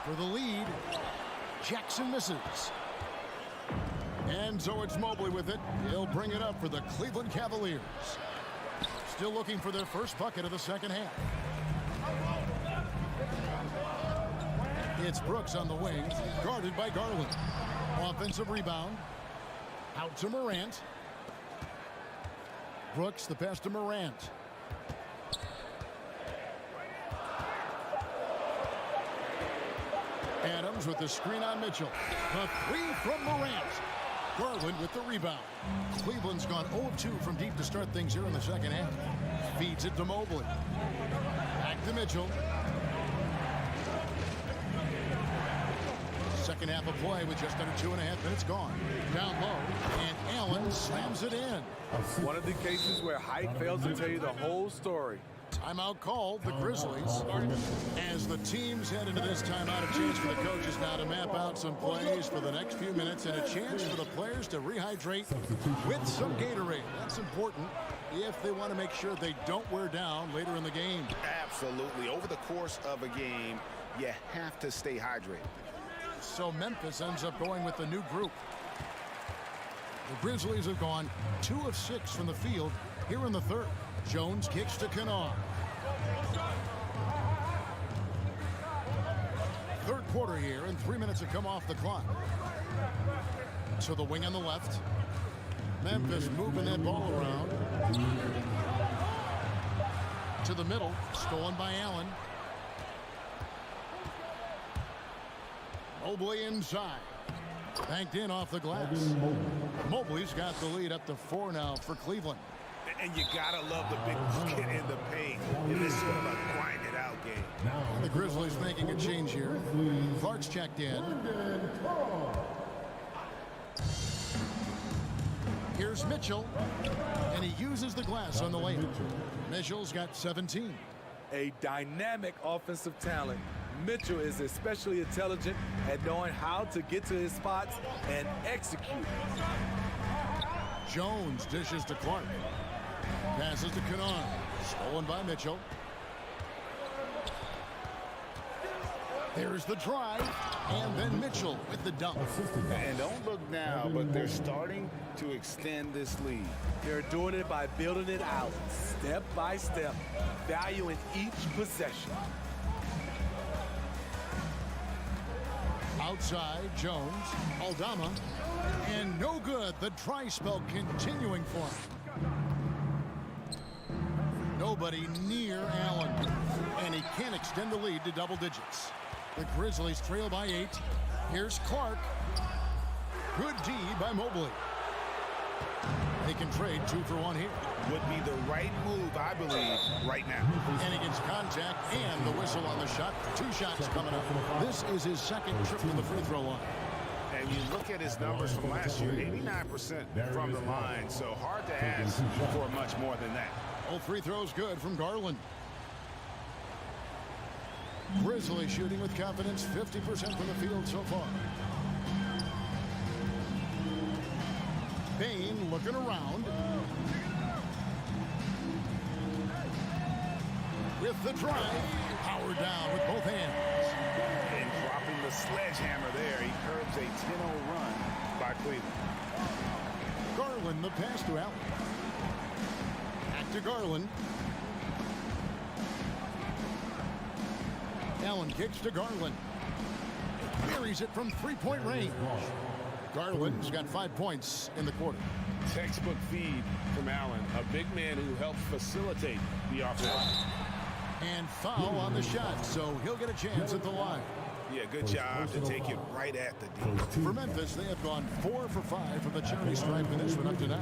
For the lead, Jackson misses. And so it's Mobley with it. He'll bring it up for the Cleveland Cavaliers. Still looking for their first bucket of the second half. It's Brooks on the wing, guarded by Garland. Offensive rebound. Out to Morant. Brooks, the pass to Morant. Adams with the screen on Mitchell. The three from Morant. Garland with the rebound. Cleveland's gone 0-2 from deep to start things here in the second half. Feeds it to Mobley. Back to Mitchell. Second half of play with just under 2.5 minutes gone. Down low, and Allen slams it in. One of the cases where height fails to tell you the whole story. Timeout called, the Grizzlies. As the teams head into this timeout, a chance for the coaches now to map out some plays for the next few minutes and a chance for the players to rehydrate with some Gatorade. That's important if they want to make sure they don't wear down later in the game. Absolutely. Over the course of a game, you have to stay hydrated. So Memphis ends up going with the new group. The Grizzlies have gone 2 of 6 from the field here in the third. Jones kicks to Kennard. Third quarter here, and 3 minutes have come off the clock. To the wing on the left. Memphis moving that ball around. To the middle, stolen by Allen. Mobley inside. Banked in off the glass. Mobley's got the lead up to 4 now for Cleveland. And you gotta love the big bucket in the paint in this sort of a grind-it-out game. And the Grizzlies making a change here. Clark's checked in. Here's Mitchell, and he uses the glass on the layup. Mitchell's got 17. A dynamic offensive talent. Mitchell is especially intelligent at knowing how to get to his spots and execute. Jones dishes to Clark. Passes to Kennard. Stolen by Mitchell. There's the drive. And then Mitchell with the dunk. And don't look now, but they're starting to extend this lead. They're doing it by building it out, step by step, valuing each possession. Outside, Jones. Aldama. And no good. The dry spell continuing for him. Nobody near Allen. And he can't extend the lead to double digits. The Grizzlies trail by 8. Here's Clark. Good D by Mobley. They can trade 2 for 1 here. Would be the right move, I believe, right now. And he gets contact and the whistle on the shot. 2 shots coming up. This is his second trip to the free throw line. And you look at his numbers from last year, 89% from the line, so hard to ask for much more than that. All free throws good from Garland. Grizzlies shooting with confidence, 50% from the field so far. Bain looking around. With the drive, power down with both hands. And dropping the sledgehammer there, he curbs a 10-0 run by Cleveland. Garland, the pass to Allen. Back to Garland. Allen kicks to Garland. Buries it from 3-point range. Garland's got 5 points in the quarter. Textbook feed from Allen, a big man who helps facilitate the offense. And foul on the shot, so he'll get a chance at the line. Yeah, good job to take it right at the D. For Memphis, they have gone 4 for 5 from the charity stripe in this one up to now.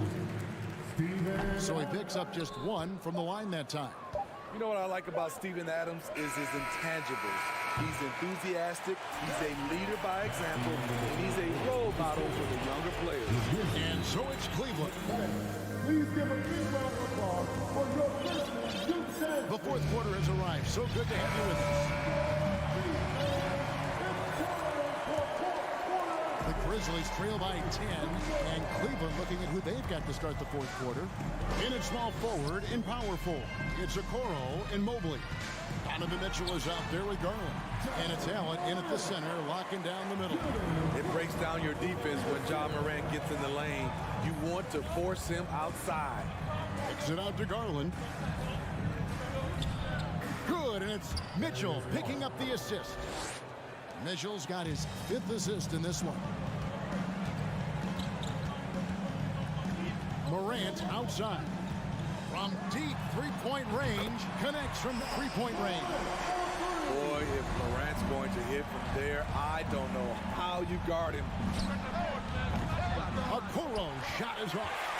So he picks up just 1 from the line that time. You know what I like about Steven Adams is his intangibles. He's enthusiastic, he's a leader by example, and he's a role model for the younger players. And so it's Cleveland. Please give a big round of applause for your Grizzlies youth champions. The fourth quarter has arrived. So good to have you with us. The Grizzlies trail by 10, and Cleveland looking at who they've got to start the fourth quarter. In at small forward, in power forward, it's Okoro and Mobley. Donovan Mitchell is out there with Garland. And it's Allen in at the center, locking down the middle. It breaks down your defense when John Morant gets in the lane. You want to force him outside. Kicks it out to Garland. Good, and it's Mitchell picking up the assist. Mitchell's got his 5th assist in this one. Morant outside. From deep three-point range, connects from three-point range. Boy, if Morant's going to hit from there, I don't know how you guard him. Okoro's shot is off.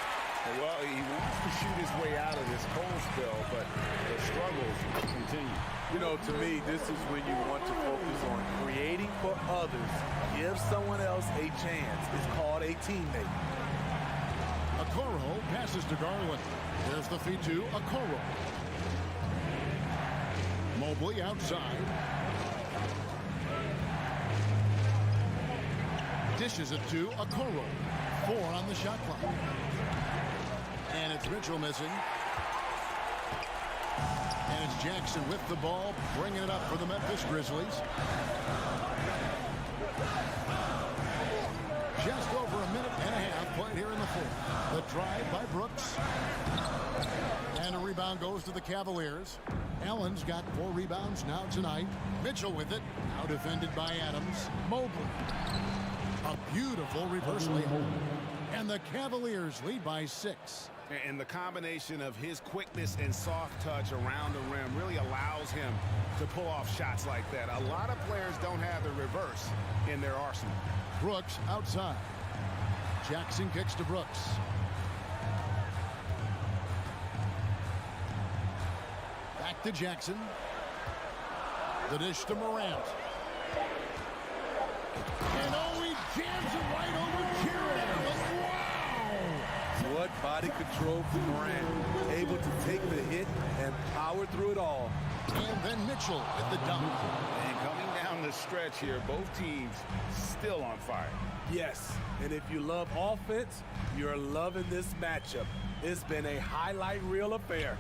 Well, he wants to shoot his way out of this cold spell, but the struggles continue. You know, to me, this is when you want to focus on creating for others. Give someone else a chance. It's called a teammate. Okoro passes to Garland. There's the feed to Okoro. Mobley outside. Dishes it to Okoro. 4 on the shot clock. And it's Mitchell missing. And it's Jackson with the ball, bringing it up for the Memphis Grizzlies. Just over a minute and a half played here in the fourth. The drive by Brooks. And a rebound goes to the Cavaliers. Allen's got 4 rebounds now tonight. Mitchell with it. Now defended by Adams. Mobley. A beautiful reverse layup. And the Cavaliers lead by 6. And the combination of his quickness and soft touch around the rim really allows him to pull off shots like that. A lot of players don't have the reverse in their arsenal. Brooks outside. Jackson kicks to Brooks. Back to Jackson. The dish to Morant. And oh, he jams it right over Jared Allen. Wow! What body control from Morant. Able to take the hit and power through it all. And then Mitchell with the dunk. And coming down the stretch here, both teams still on fire. Yes, and if you love offense, you're loving this matchup. It's been a highlight reel affair.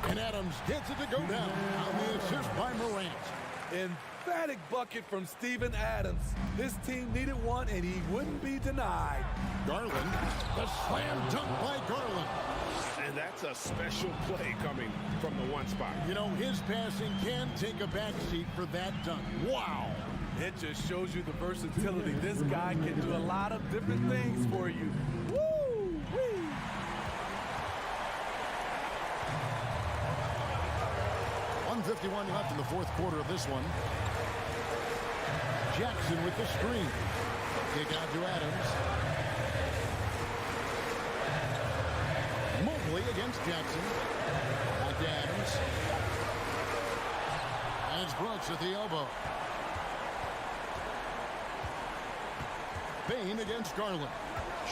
And Adams gets it to go down on the assist by Morant. Emphatic bucket from Steven Adams. This team needed one, and he wouldn't be denied. Garland, the slam dunk by Garland. And that's a special play coming from the one spot. You know, his passing can take a backseat for that dunk. Wow. It just shows you the versatility. This guy can do a lot of different things for you. Woo-wee. 1:51 left in the fourth quarter of this one. Jackson with the screen. Kick out to Adams. Mobley against Jackson. Back to Adams. And it's Brooks at the elbow. Bain against Garland.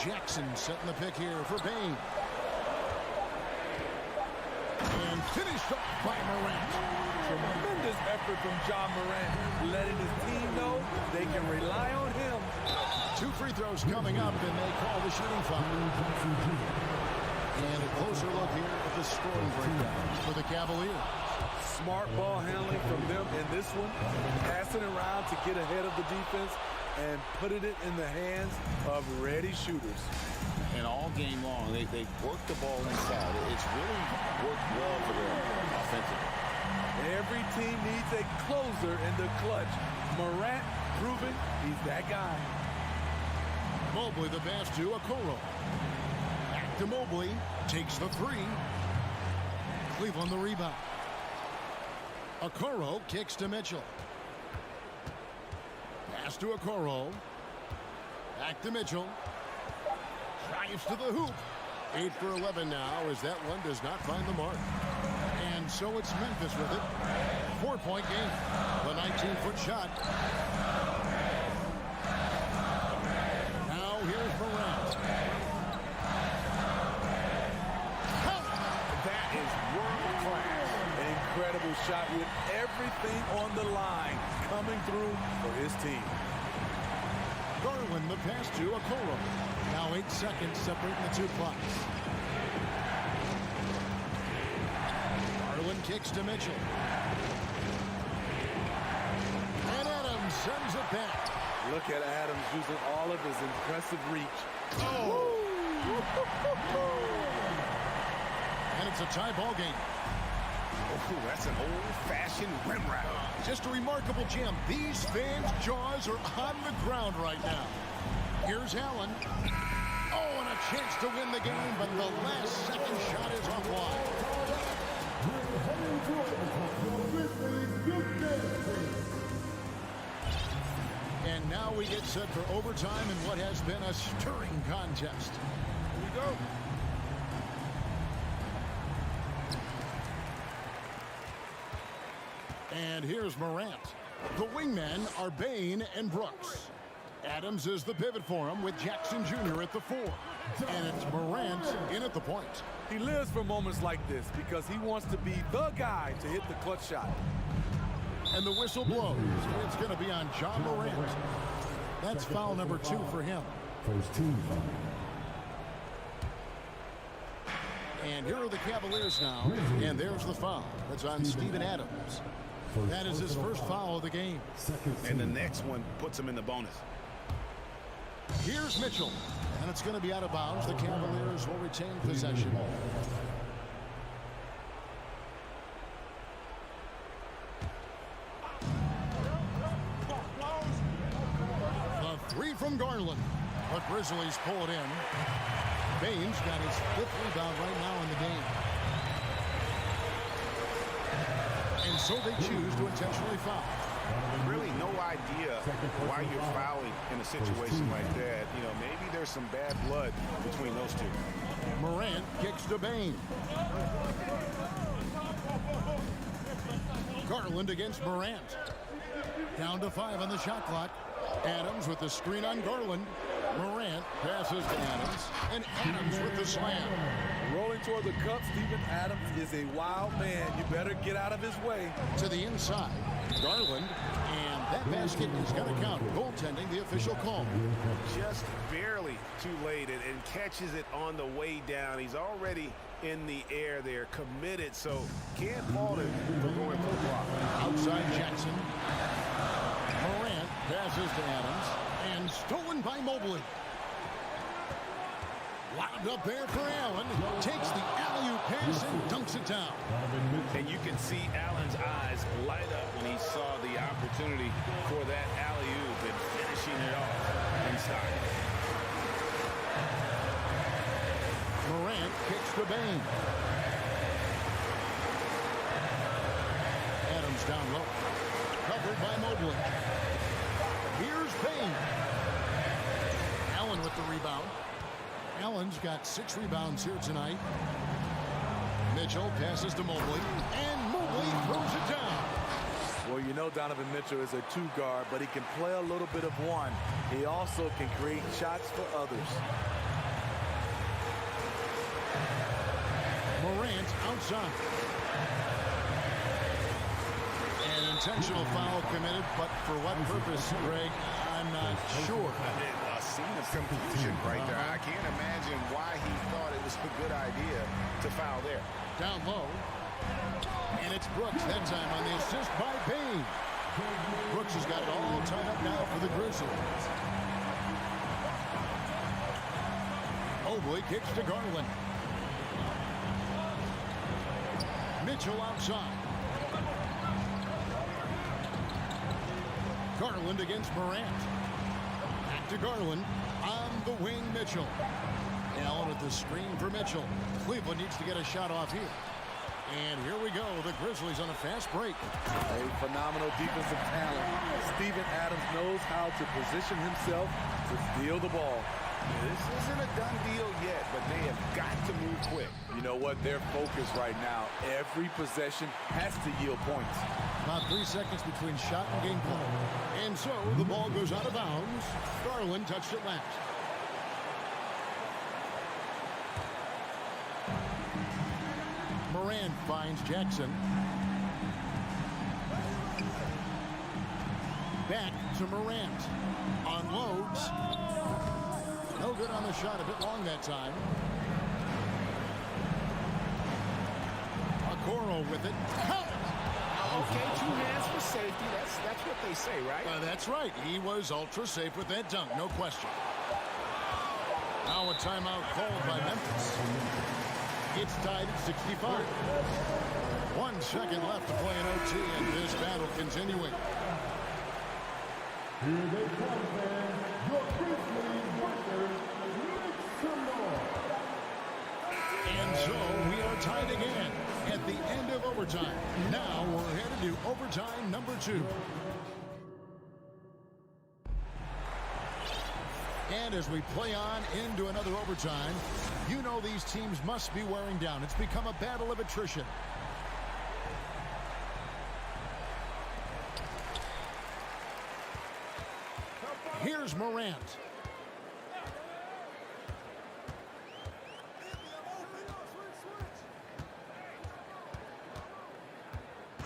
Jackson setting the pick here for Bain. And finished off by Morant. Tremendous effort from John Morant, letting his team know they can rely on him. 2 free throws coming up, and they call the shooting foul. And a closer look here at the scoring breakdown for the Cavaliers. Smart ball handling from them in this one, passing around to get ahead of the defense and putting it in the hands of ready shooters. And all game long, they work the ball inside. It's really worked well for them offensively. Every team needs a closer in the clutch. Morant proving he's that guy. Mobley the pass to Okoro. Back to Mobley. Takes the 3. Cleveland the rebound. Okoro kicks to Mitchell. Pass to Okoro. Back to Mitchell. Drives to the hoop. 8 for 11 now as that one does not find the mark. And so it's Memphis with it. 4-point game. The 19-foot shot. Now here's Morant. That is world class. Incredible shot with everything on the line coming through for his team. Garland the pass to Okoro. Now 8 seconds separating the two clocks. Garland kicks to Mitchell. And Adams sends it back. Look at Adams using all of his impressive reach. Oh! And it's a tie ball game. Oh, that's an old-fashioned rim wrap. Just a remarkable jam. These fans' jaws are on the ground right now. Here's Allen. Oh, and a chance to win the game, but the last second shot is off wide. And now we get set for overtime in what has been a stirring contest. Here we go. And here's Morant. The wingmen are Bane and Brooks. Adams is the pivot for him with Jackson Jr. at the 4. And it's Morant in at the point. He lives for moments like this because he wants to be the guy to hit the clutch shot. And the whistle blows. It's going to be on John Morant. That's foul number 2 for him. First team foul. And here are the Cavaliers now. And there's the foul. That's on Steven Adams. That is his first foul of the game. And the next one puts him in the bonus. Here's Mitchell. And it's going to be out of bounds. The Cavaliers will retain possession. The 3 from Garland. The Grizzlies pull it in. Baines got his 5th rebound right now in the game. And so they choose to intentionally foul. Really no idea why you're fouling in a situation like that. You know, maybe there's some bad blood between those two. Morant kicks to Bane. Garland against Morant. Down to 5 on the shot clock. Adams with the screen on Garland. Morant passes to Adams. And Adams with the slam. Rolling toward the cup, Steven Adams is a wild man. You better get out of his way. To the inside. Garland. And that basket is going to count. Goaltending, the official call. Just barely too late and catches it on the way down. He's already in the air there, committed, so can't fault him for going for the block. Outside Jackson. Morant passes to Adams. And stolen by Mobley. Lobbed up there for Allen. Takes the alley-oop pass and dunks it down. And you can see Allen's eyes light up when he saw the opportunity for that alley-oop and finishing it off inside. Morant kicks to Bane. Adams down low. Covered by Mobley. Here's Bane. Allen with the rebound. Allen's got 6 rebounds here tonight. Mitchell passes to Mobley. And Mobley throws it down. Well, you know Donovan Mitchell is a 2 guard, but he can play a little bit of 1. He also can create shots for others. Morant outside. An intentional foul committed, but for what purpose, Greg? I'm not sure. A scene of confusion right there. I can't imagine why he thought it was a good idea to foul there. Down low. And it's Brooks that time on the assist by Bane. Brooks has got it all tied up now for the Grizzlies. Mobley kicks to Garland. Mitchell outside. Garland against Morant. Back to Garland. On the wing, Mitchell. Allen at the screen for Mitchell. Cleveland needs to get a shot off here. And here we go. The Grizzlies on a fast break. A phenomenal defensive talent. Steven Adams knows how to position himself to steal the ball. This isn't a done deal yet, but they have got to move quick. You know what? They're focused right now. Every possession has to yield points. About 3 seconds between shot and game clock. And so the ball goes out of bounds. Garland touched it last. Morant finds Jackson. Back to Morant. Unloads. No good on the shot. A bit long that time. Okoro with it. Cut! Okay, 2 hands for safety. That's what they say, right? That's right. He was ultra safe with that dunk, no question. Now a timeout called by Memphis. It's tied at 65. 1 second left to play in OT, and this battle continuing. Here they come, fans. Your Grizzlies watchers, make some noise. And so we are tied again at the end of overtime. Now we're headed to overtime number 2. And as we play on into another overtime, you know these teams must be wearing down. It's become a battle of attrition. Here's Morant.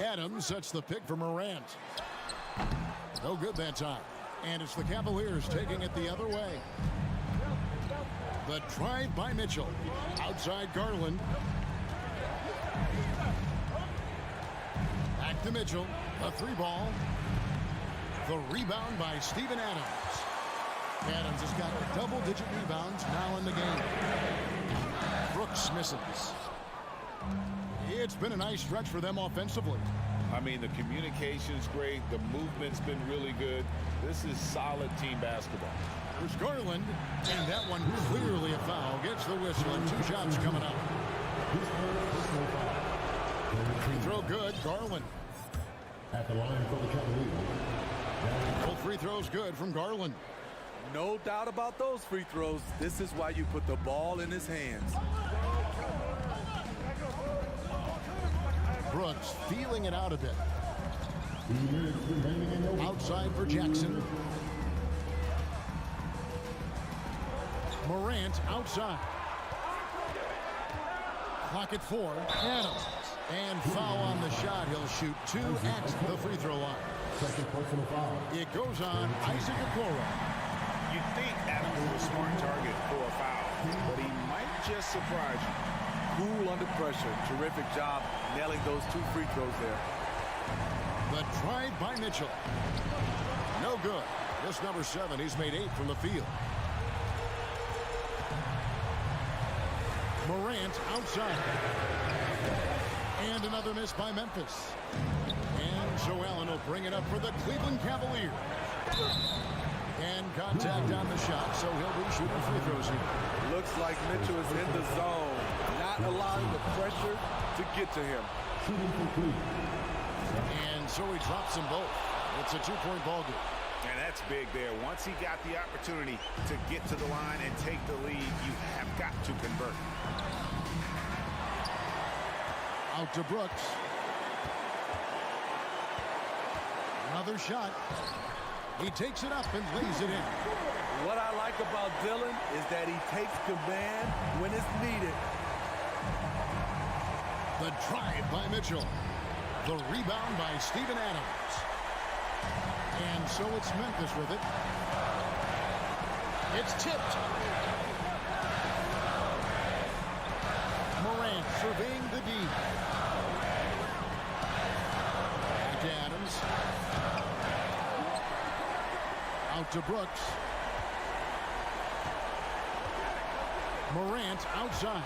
Adams sets the pick for Morant. No good that time. And it's the Cavaliers taking it the other way. The drive by Mitchell. Outside Garland. Back to Mitchell. A 3-ball. The rebound by Steven Adams. Adams has got double-digit rebounds now in the game. Brooks misses. It's been a nice stretch for them offensively. I mean, the communication's great. The movement's been really good. This is solid team basketball. There's Garland, and that one clearly a foul. Gets the whistle, and 2 shots coming up. Free throw good, Garland. At the line for the Cavaliers. Both free throws good from Garland. No doubt about those free throws. This is why you put the ball in his hands. Brooks feeling it out a bit. Outside for Jackson. Morant outside. Clock at 4. Adams. And foul on the shot. He'll shoot 2 at the free throw line. Second personal foul. It goes on Isaac Okoro. You'd think Adams is a smart target for a foul, but he might just surprise you. Cool under pressure. Terrific job nailing those 2 free throws there. The drive by Mitchell. No good. This number 7, he's made 8 from the field. Morant outside. And another miss by Memphis. And Joe Allen will bring it up for the Cleveland Cavaliers. And contact on the shot, so he'll be shooting free throws here. Looks like Mitchell is in the zone, not allowing the pressure to get to him. And so he drops them both. It's a 2-point ball game. And that's big there. Once he got the opportunity to get to the line and take the lead, you have got to convert. Out to Brooks. Another shot. He takes it up and lays it in. What I like about Dillon is that he takes command when it's needed. The drive by Mitchell. The rebound by Steven Adams. And so it's Memphis with it. It's tipped. Morant surveying the D. Back to Adams. Out to Brooks. Morant outside.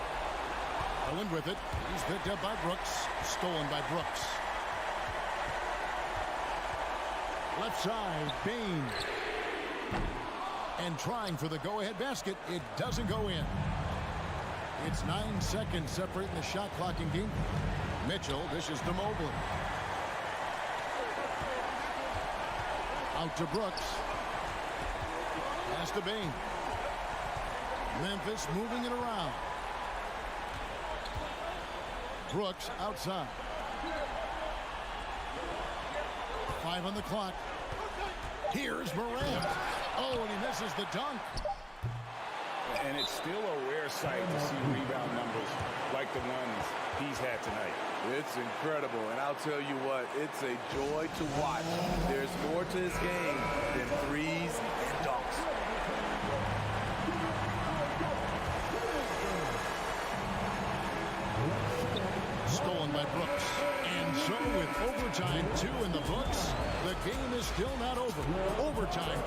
Garland with it. He's picked up by Brooks. Stolen by Brooks. Left side, Bain. And trying for the go-ahead basket. It doesn't go in. It's 9 seconds separating the shot clock and game. Mitchell dishes to Mobley. Out to Brooks. Pass to Bain. Memphis moving it around. Brooks outside. 5 on the clock. Here's Morant. Oh, and he misses the dunk. And it's still a rare sight to see rebound numbers like the ones he's had tonight. It's incredible, and I'll tell you what, it's a joy to watch. There's more to his game than threes and dunks. Stolen by Brooks. And so with overtime 2 in the books, the game is still not over. Overtime.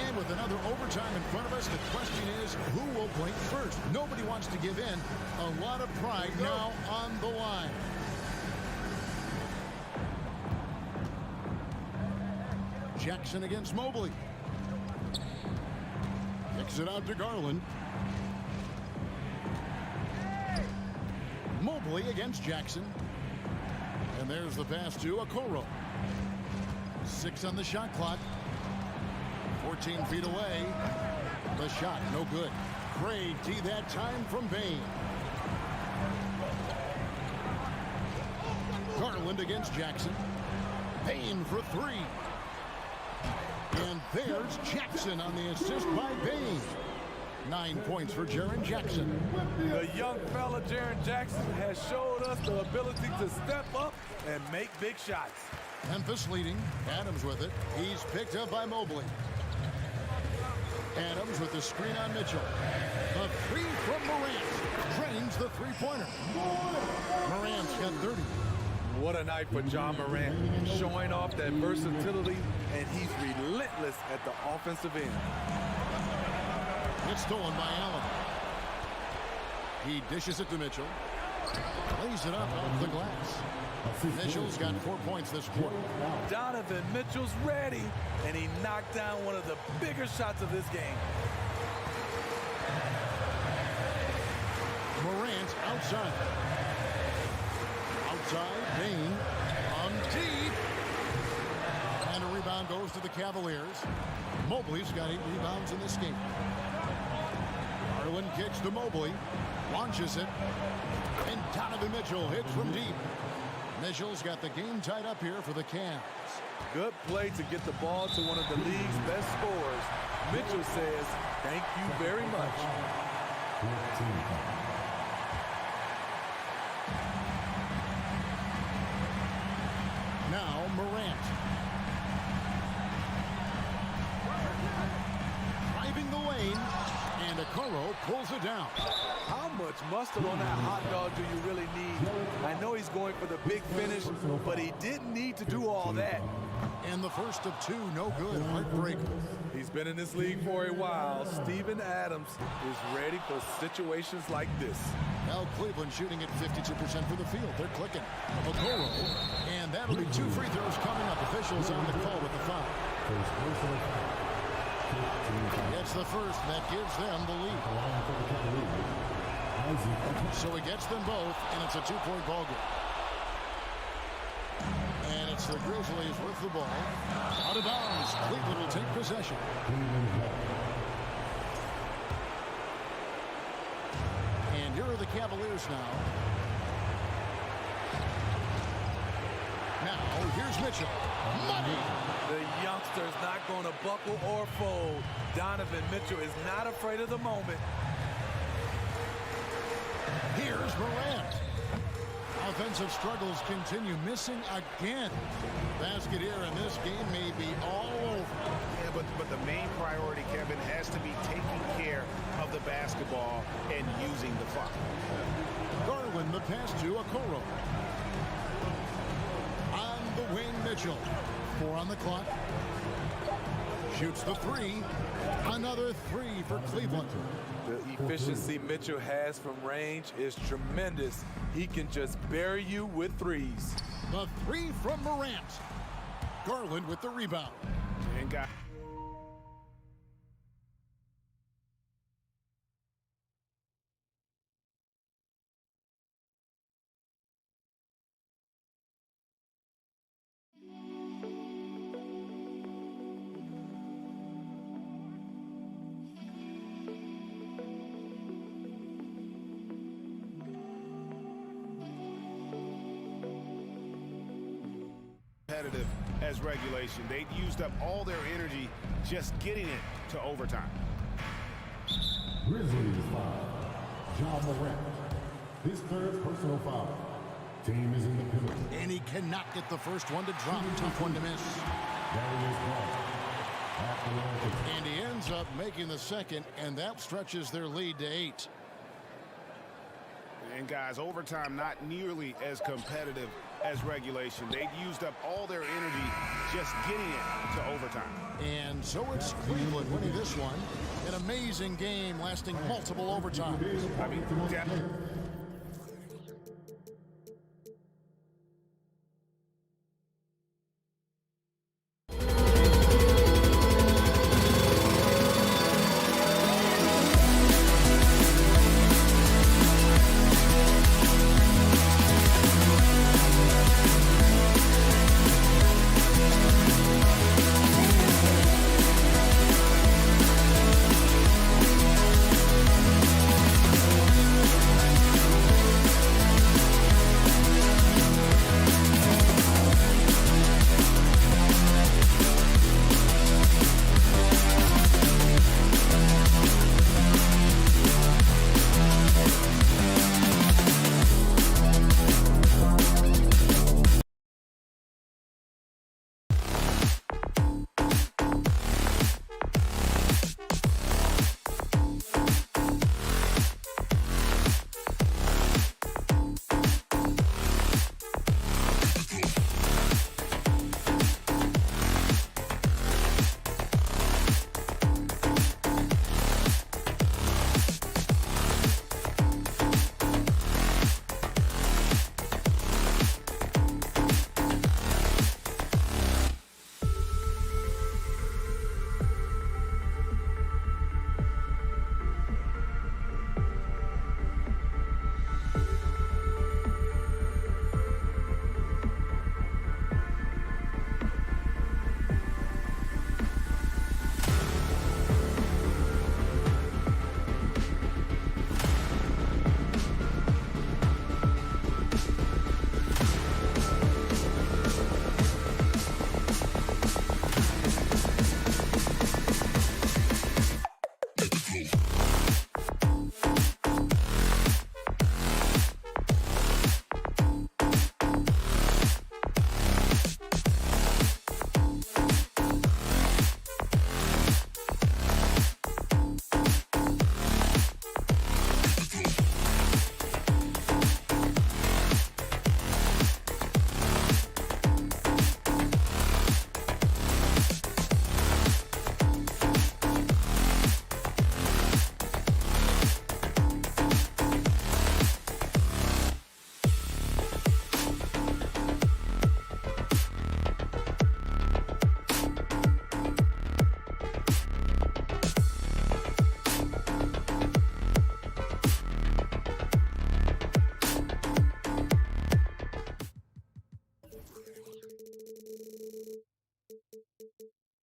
And with another overtime in front of us, the question is, who will blink first? Nobody wants to give in. A lot of pride now on the line. Jackson against Mobley. Kicks it out to Garland. Mobley against Jackson. And there's the pass to Okoro. 6 on the shot clock. 14 feet away. The shot, no good. Great D that time from Bain. Garland against Jackson. Bain for 3. And there's Jackson on the assist by Bain. 9 points for Jaren Jackson. The young fella, Jaren Jackson, has showed us the ability to step up and make big shots. Memphis leading. Adams with it. He's picked up by Mobley. Adams with the screen on Mitchell. The 3 from Morant. Drains the three-pointer. Morant's got 30. What a night for John Morant, showing off that versatility, and he's relentless at the offensive end. It's stolen by Allen. He dishes it to Mitchell. Lays it up off the glass. Mitchell's got 4 points this quarter. Donovan Mitchell's ready, and he knocked down one of the bigger shots of this game. Morant outside. Outside, Bain on deep. And a rebound goes to the Cavaliers. Mobley's got 8 rebounds in this game. Garland kicks to Mobley. Launches it. And Donovan Mitchell hits from deep. Mitchell's got the game tied up here for the Cavs. Good play to get the ball to one of the league's best scorers. Mitchell says, thank you very much. Now Morant. Driving the lane. And Okoro pulls it down. How much mustard on that hot dog do you really need? I know he's going for the big finish, but he didn't need to do all that. And the first of 2, no good. Heartbreaker. He's been in this league for a while. Steven Adams is ready for situations like this. Now Cleveland shooting at 52% for the field. They're clicking. Okoro. And that'll be 2 free throws coming up. Officials on the call with the foul. It's the first that gives them the lead. So he gets them both, and it's a 2-point ball game. And it's the Grizzlies with the ball. Out of bounds. Cleveland will take possession. And here are the Cavaliers now. Now, here's Mitchell. Money! The youngster's not going to buckle or fold. Donovan Mitchell is not afraid of the moment. Here's Morant. Offensive struggles continue. Missing again. Basket here, and this game may be all over. Yeah, but the main priority, Kevin, has to be taking care of the basketball and using the clock. Garland, the pass to Okoro. On the wing, Mitchell. 4 on the clock. Shoots the 3. Another 3 for Cleveland. The efficiency Mitchell has from range is tremendous. He can just bury you with threes. The 3 from Morant. Garland with the rebound. And got competitive as regulation. They'd used up all their energy just getting it to overtime. Grizzlies foul. JohnWick. His third personal foul. Team is in the penalty. And he cannot get the first one to drop. Tough one to miss. And he ends up making the second, and that stretches their lead to 8. And guys, overtime not nearly as competitive as regulation. They'd used up all their energy just getting it to overtime. And so it's Cleveland winning this one. An amazing game lasting multiple overtimes. I mean,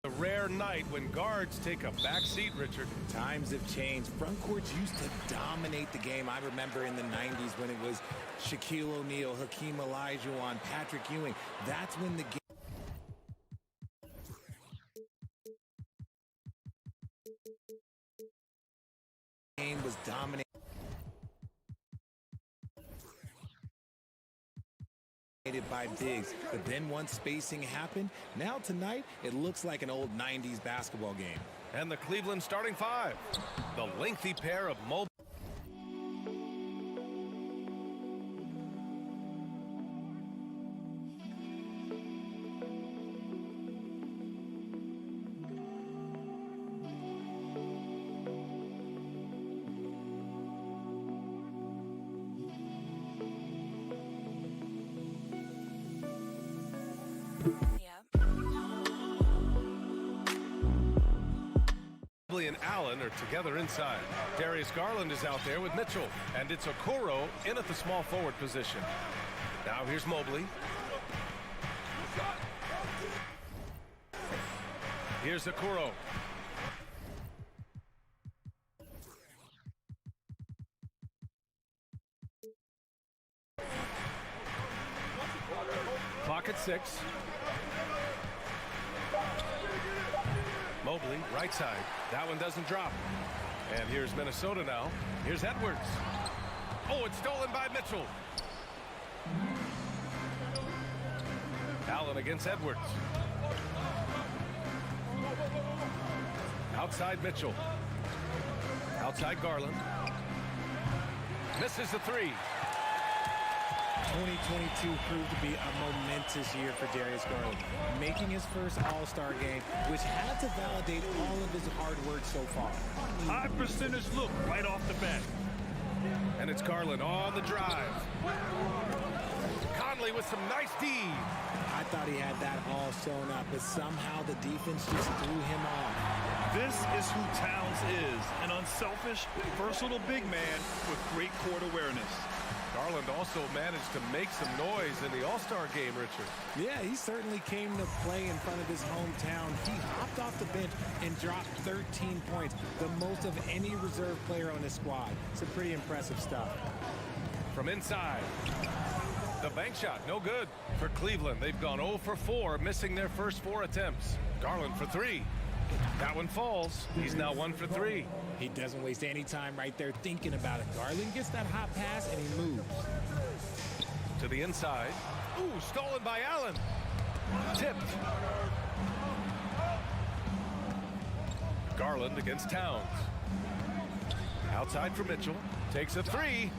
A rare night when guards take a back seat, Richard. Times have changed. Front courts used to dominate the game. I remember in the 90s when it was Shaquille O'Neal, Hakeem Olajuwon, Patrick Ewing. That's when the game was dominated by bigs. But then once spacing happened, now tonight it looks like an old 90s basketball game. And the Cleveland starting five. The lengthy pair of mobile. And Allen are together inside. Darius Garland is out there with Mitchell, and it's Okoro in at the small forward position. Now here's Mobley. Here's Okoro. Clock at 6. 6. Mobley, right side. That one doesn't drop. And here's Minnesota now. Here's Edwards. Oh, it's stolen by Mitchell. Allen against Edwards. Outside Mitchell. Outside Garland. Misses the 3. 2022 proved to be a momentous year for Darius Garland, making his first All-Star game, which had to validate all of his hard work so far. High percentage look right off the bat. And it's Garland on the drive. Conley with some nice D. I thought he had that all sewn up, but somehow the defense just threw him off. This is who Towns is, an unselfish, versatile big man with great court awareness. Garland also managed to make some noise in the All-Star game, Richard. Yeah, he certainly came to play in front of his hometown. He hopped off the bench and dropped 13 points, the most of any reserve player on his squad. Some pretty impressive stuff. From inside, the bank shot, no good for Cleveland. They've gone 0 for 4, missing their first 4 attempts. Garland for 3. That one falls. He's now 1 for 3. He doesn't waste any time right there thinking about it. Garland gets that hot pass and he moves. To the inside. Ooh, stolen by Allen. Tipped. Garland against Towns. Outside for Mitchell. Takes a 3.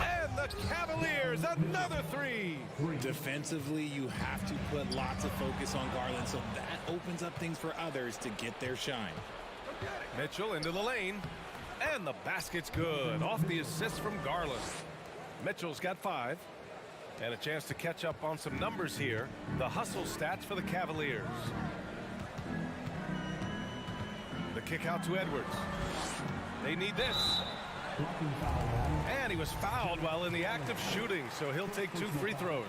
And the Cavaliers, another 3. Defensively, you have to put lots of focus on Garland, so that opens up things for others to get their shine. Mitchell into the lane. And the basket's good. Off the assist from Garland. Mitchell's got 5. And a chance to catch up on some numbers here. The hustle stats for the Cavaliers. The kick out to Edwards. They need this. And he was fouled while in the act of shooting, so he'll take 2 free throws.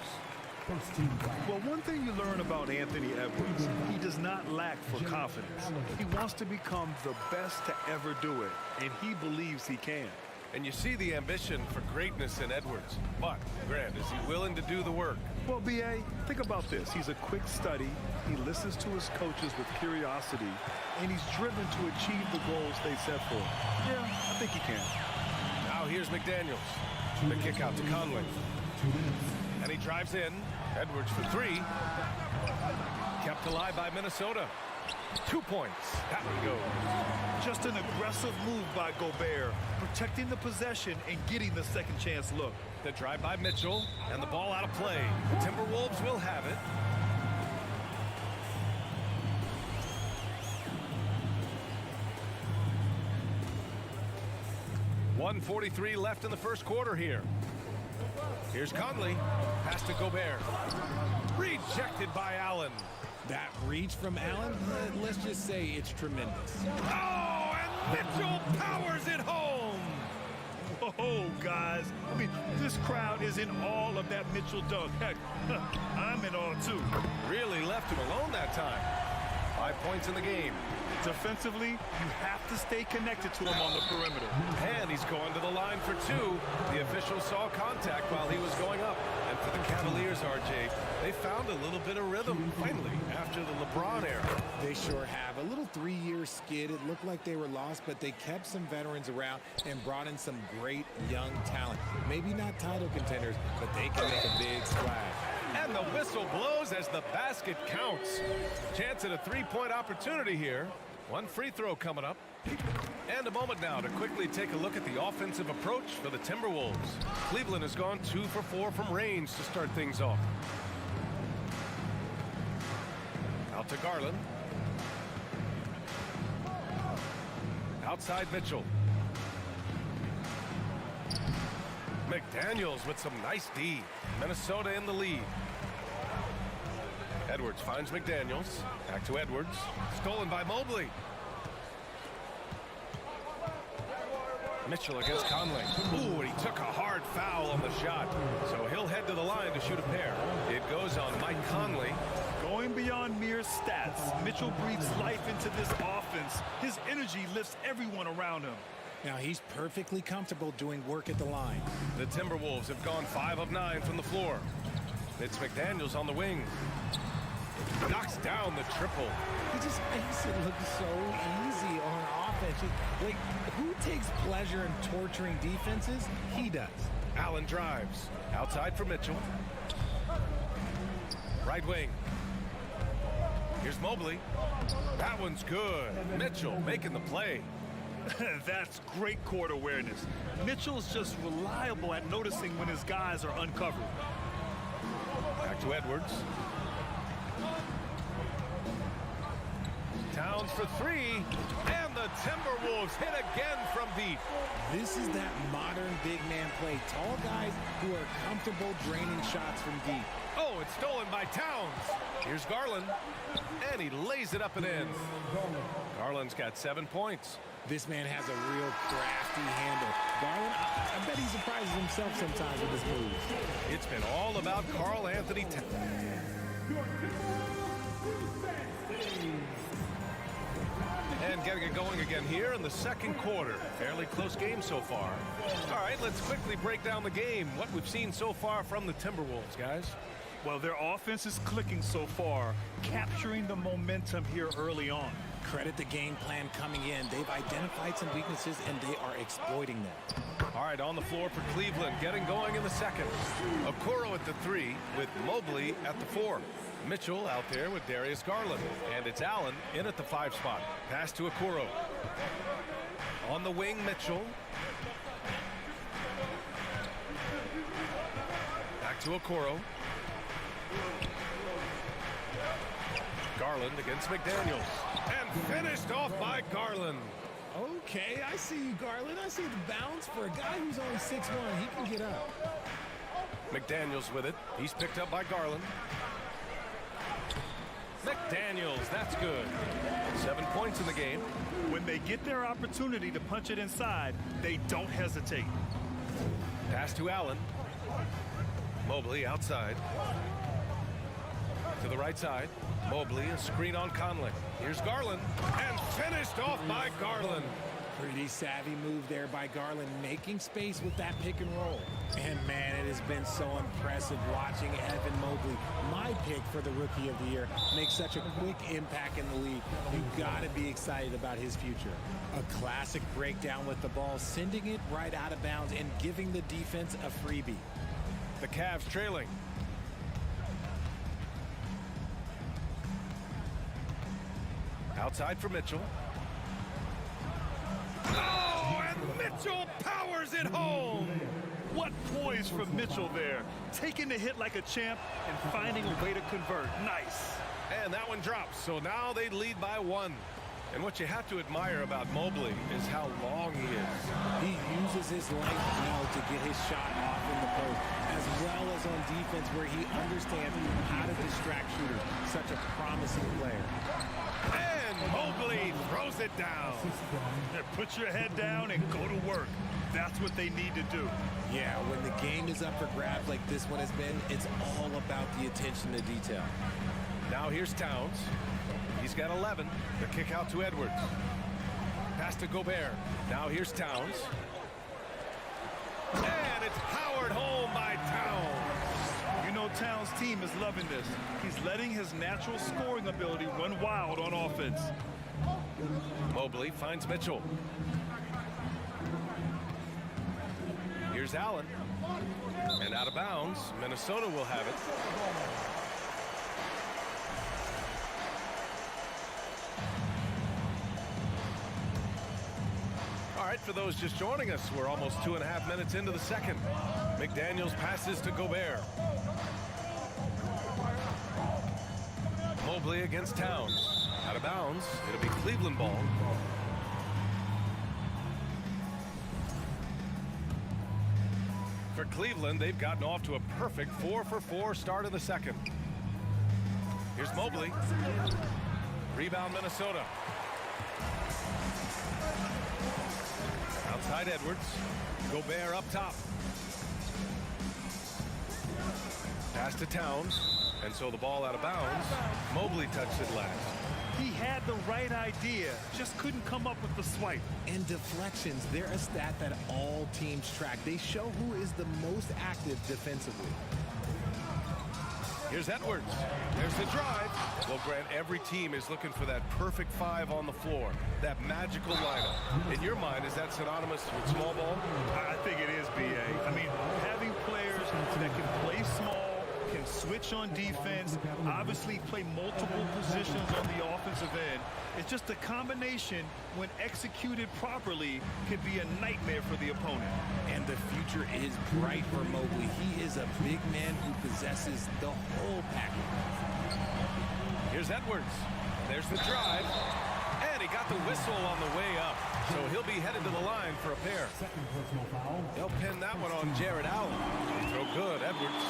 Well, one thing you learn about Anthony Edwards, he does not lack for confidence. He wants to become the best to ever do it, and he believes he can. And you see the ambition for greatness in Edwards. But, Grant, is he willing to do the work? Well, B.A., think about this. He's a quick study. He listens to his coaches with curiosity, and he's driven to achieve the goals they set for him. Yeah, I think he can. Now here's McDaniels. The kick out to Conley. And he drives in. Edwards for 3. Kept alive by Minnesota. 2 points. That one goes. Just an aggressive move by Gobert, protecting the possession and getting the second chance look. The drive by Mitchell, and the ball out of play. Timberwolves will have it. .143 left in the first quarter here. Here's Conley. Pass to Gobert. Rejected by Allen. That reach from Allen, let's just say it's tremendous. Oh, and Mitchell powers it home. Oh, guys. I mean, this crowd is in awe of that Mitchell dunk. Heck, I'm in awe, too. Really left him alone that time. 5 points in the game. Defensively, you have to stay connected to him on the perimeter. And he's going to the line for 2. The official saw contact while he was going up. And for the Cavaliers, RJ, they found a little bit of rhythm, finally, after the LeBron era. They sure have. A little 3-year skid. It looked like they were lost, but they kept some veterans around and brought in some great young talent. Maybe not title contenders, but they can make a big splash. And the whistle blows as the basket counts. Chance at a 3-point opportunity here. 1 free throw coming up. And a moment now to quickly take a look at the offensive approach for the Timberwolves. Cleveland has gone 2 for 4 from range to start things off. Out to Garland. Outside Mitchell. McDaniels with some nice D. Minnesota in the lead. Edwards finds McDaniels. Back to Edwards. Stolen by Mobley. Mitchell against Conley. Ooh, and he took a hard foul on the shot. So he'll head to the line to shoot a pair. It goes on Mike Conley. Going beyond mere stats, Mitchell breathes life into this offense. His energy lifts everyone around him. Now he's perfectly comfortable doing work at the line. The Timberwolves have gone 5 of 9 from the floor. It's McDaniels on the wing. Knocks down the triple. He just makes it look so easy on offense. Like, who takes pleasure in torturing defenses? He does. Allen drives. Outside for Mitchell. Right wing. Here's Mobley. That one's good. Mitchell making the play. That's great court awareness. Mitchell's just reliable at noticing when his guys are uncovered. Back to Edwards. Towns for three, and the Timberwolves hit again from deep. This is that modern big man play. Tall guys who are comfortable draining shots from deep. Oh, it's stolen by Towns. Here's Garland, and he lays it up and in. Garland's got 7 points. This man has a real crafty handle. Garland, I bet he surprises himself sometimes with his moves. It's been all about Karl Anthony Towns. And getting it going again here in the second quarter. Fairly close game so far. All right, let's quickly break down the game. What we've seen so far from the Timberwolves, guys. Well, their offense is clicking so far, capturing the momentum here early on. Credit the game plan coming in. They've identified some weaknesses, and they are exploiting them. All right, on the floor for Cleveland, getting going in the second. Okoro at the 3 with Mobley at the 4. Mitchell out there with Darius Garland. And it's Allen in at the 5 spot. Pass to Okoro. On the wing, Mitchell. Back to Okoro. Garland against McDaniels. And finished off by Garland. Okay, I see you, Garland. I see the bounce. For a guy who's only 6'1", he can get up. McDaniels with it. He's picked up by Garland. McDaniels, that's good. 7 points in the game. When they get their opportunity to punch it inside, they don't hesitate. Pass to Allen. Mobley outside. To the right side. Mobley, a screen on Conley. Here's Garland, and finished off by Garland. Pretty savvy move there by Garland, making space with that pick and roll. And, man, it has been so impressive watching Evan Mobley, my pick for the Rookie of the Year, make such a quick impact in the league. You've got to be excited about his future. A classic breakdown with the ball, sending it right out of bounds and giving the defense a freebie. The Cavs trailing. Outside for Mitchell. Oh, and Mitchell powers it home. What poise from Mitchell there. Taking the hit like a champ and finding a way to convert. Nice. And that one drops, so now they lead by 1. And what you have to admire about Mobley is how long he is. He uses his length well to get his shot off in the post, as well as on defense where he understands how to distract shooters. Such a promising player. And Mobley throws it down. Put your head down and go to work. That's what they need to do. Yeah, when the game is up for grabs like this one has been, it's all about the attention to detail. Now here's Towns. He's got 11. The kick out to Edwards. Pass to Gobert. Now here's Towns. And it's powered home by Towns. You know Towns' team is loving this. He's letting his natural scoring ability run wild on offense. Mobley finds Mitchell. Here's Allen. And out of bounds. Minnesota will have it. All right, for those just joining us, we're almost 2.5 minutes into the second. McDaniels passes to Gobert. Mobley against Towns. Out of bounds. It'll be Cleveland ball. For Cleveland, they've gotten off to a perfect 4-for-4 start of the second. Here's Mobley. Rebound, Minnesota. Outside Edwards. Gobert up top. Pass to Towns. And so the ball out of bounds. Mobley touched it last. He had the right idea, just couldn't come up with the swipe. And deflections, they're a stat that all teams track. They show who is the most active defensively. Here's Edwards. There's the drive. Well, Grant, every team is looking for that perfect five on the floor, that magical lineup. In your mind, is that synonymous with small ball? I think it is, B.A. I mean, having players that can play small, can switch on defense, obviously play multiple positions on the offensive end. It's just a combination, when executed properly, could be a nightmare for the opponent. And the future is bright for Mobley. He is a big man who possesses the whole package. Here's Edwards. There's the drive. And he got the whistle on the way up. So he'll be headed to the line for a pair. They'll pin that one on Jared Allen. Throw good, Edwards.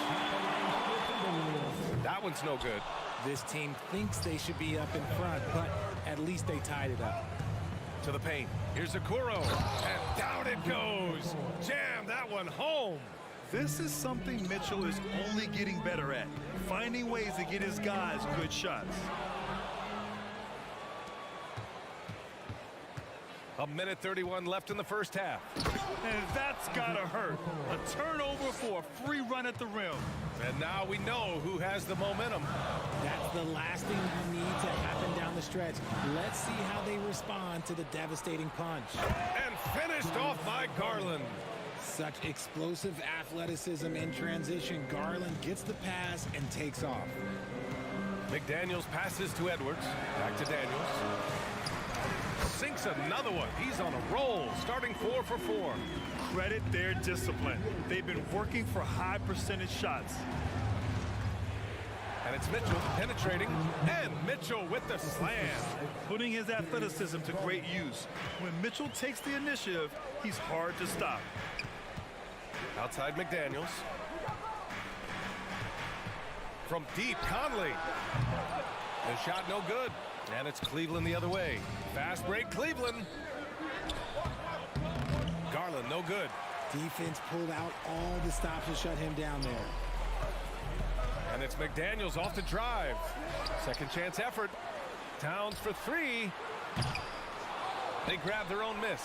That one's no good. This team thinks they should be up in front, but at least they tied it up. To the paint. Here's Okoro. And down it goes. Jam that one home. This is something Mitchell is only getting better at, finding ways to get his guys good shots. A minute 31 left in the first half. And that's gotta hurt. A turnover for a free run at the rim. And now we know who has the momentum. That's the last thing you need to happen down the stretch. Let's see how they respond to the devastating punch. And finished off by Garland. Such explosive athleticism in transition. Garland gets the pass and takes off. McDaniels passes to Edwards. Back to Daniels. Sinks another one. He's on a roll, starting 4 for 4. Credit their discipline. They've been working for high percentage shots. And it's Mitchell penetrating, and Mitchell with the slam. Putting his athleticism to great use. When Mitchell takes the initiative, he's hard to stop. Outside McDaniels. From deep, Conley. The shot no good. And it's Cleveland the other way. Fast break, Cleveland. Garland, no good. Defense pulled out all the stops to shut him down there. And it's McDaniels off the drive. Second chance effort. Towns for 3. They grab their own miss.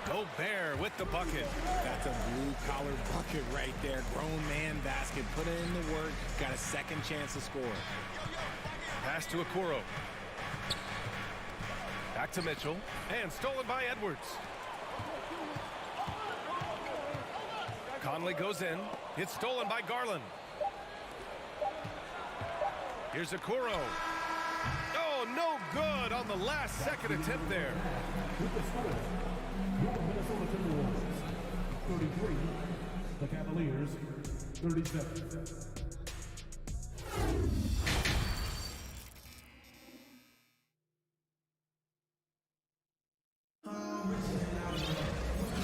Gobert with the bucket. That's a blue-collar bucket right there. Grown man basket. Put in the work. Got a second chance to score. Pass to Okoro. Back to Mitchell. And stolen by Edwards. Conley goes in. It's stolen by Garland. Here's Okoro. Oh, no good on the last second attempt there. With the score, your Minnesota Timberwolves 33, the Cavaliers 37.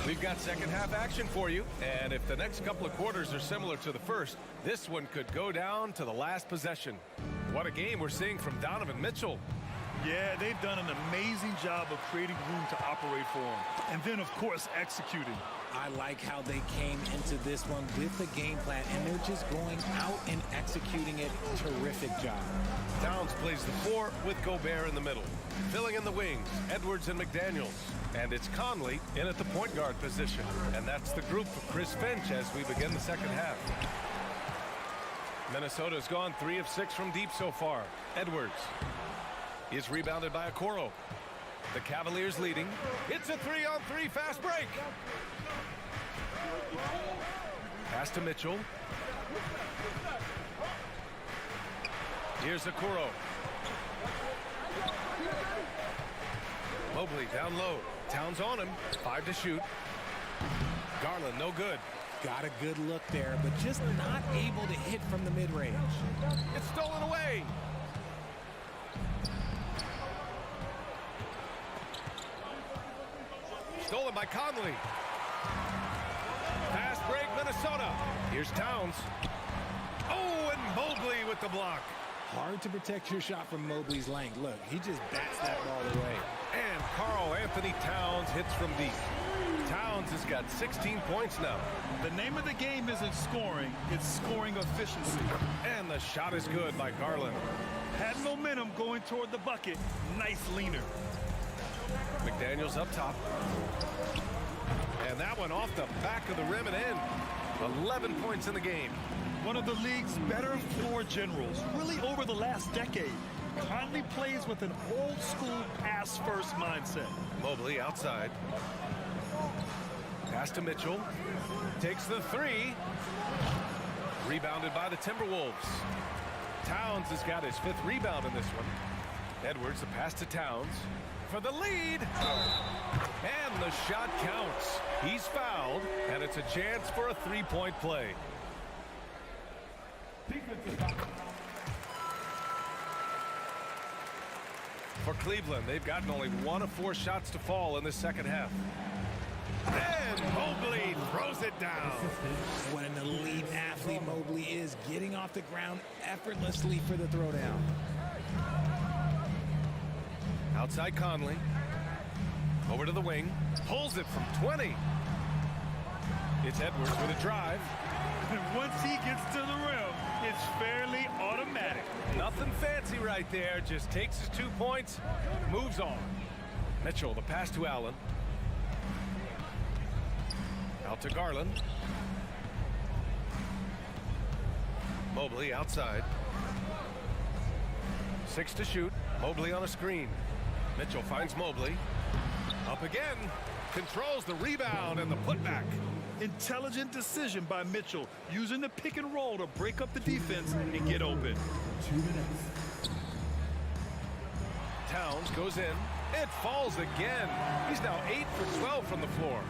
We've got second half action for you, and if the next couple of quarters are similar to the first, this one could go down to the last possession. What a game we're seeing from Donovan Mitchell. Yeah, they've done an amazing job of creating room to operate for him. And then, of course, executing. I like how they came into this one with the game plan, and they're just going out and executing it. Terrific job. Towns plays the 4 with Gobert in the middle. Filling in the wings, Edwards and McDaniels. And it's Conley in at the point guard position. And that's the group for Chris Finch as we begin the second half. Minnesota's gone 3 of 6 from deep so far. Edwards is rebounded by Okoro. The Cavaliers leading. It's a 3-on-3 fast break. Pass to Mitchell. Here's Okoro. Mobley down low. Towns on him. 5 to shoot. Garland, no good. Got a good look there, but just not able to hit from the mid-range. It's stolen away. Stolen by Conley. Fast break, Minnesota. Here's Towns. Oh, and Mobley with the block. Hard to protect your shot from Mobley's length. Look, he just bats that ball away. And Karl Anthony Towns hits from deep. Towns has got 16 points now. The name of the game isn't scoring, it's scoring efficiency. And the shot is good by Garland. Had momentum going toward the bucket. Nice leaner. McDaniels up top. And that one off the back of the rim and in. 11 points in the game. One of the league's better floor generals, really over the last decade. Conley plays with an old-school pass-first mindset. Mobley outside. Pass to Mitchell. Takes the three. Rebounded by the Timberwolves. Towns has got his 5th rebound in this one. Edwards, the pass to Towns for the lead. And the shot counts. He's fouled, and it's a chance for a 3-point play. For Cleveland, they've gotten only 1 of 4 shots to fall in the second half. And Mobley throws it down. What an elite athlete Mobley is, getting off the ground effortlessly for the throwdown. Outside Conley. Over to the wing. Pulls it from 20. It's Edwards with a drive. And once he gets to the rim, it's fairly automatic. Nothing fancy right there. Just takes his 2 points, moves on. Mitchell, the pass to Allen. Out to Garland. Mobley outside. 6 to shoot. Mobley on a screen. Mitchell finds Mobley. Up again. Controls the rebound and the putback. Intelligent decision by Mitchell, using the pick and roll to break up the defense and get open. 2 minutes. Towns goes in. It falls again. He's now 8 for 12 from the floor.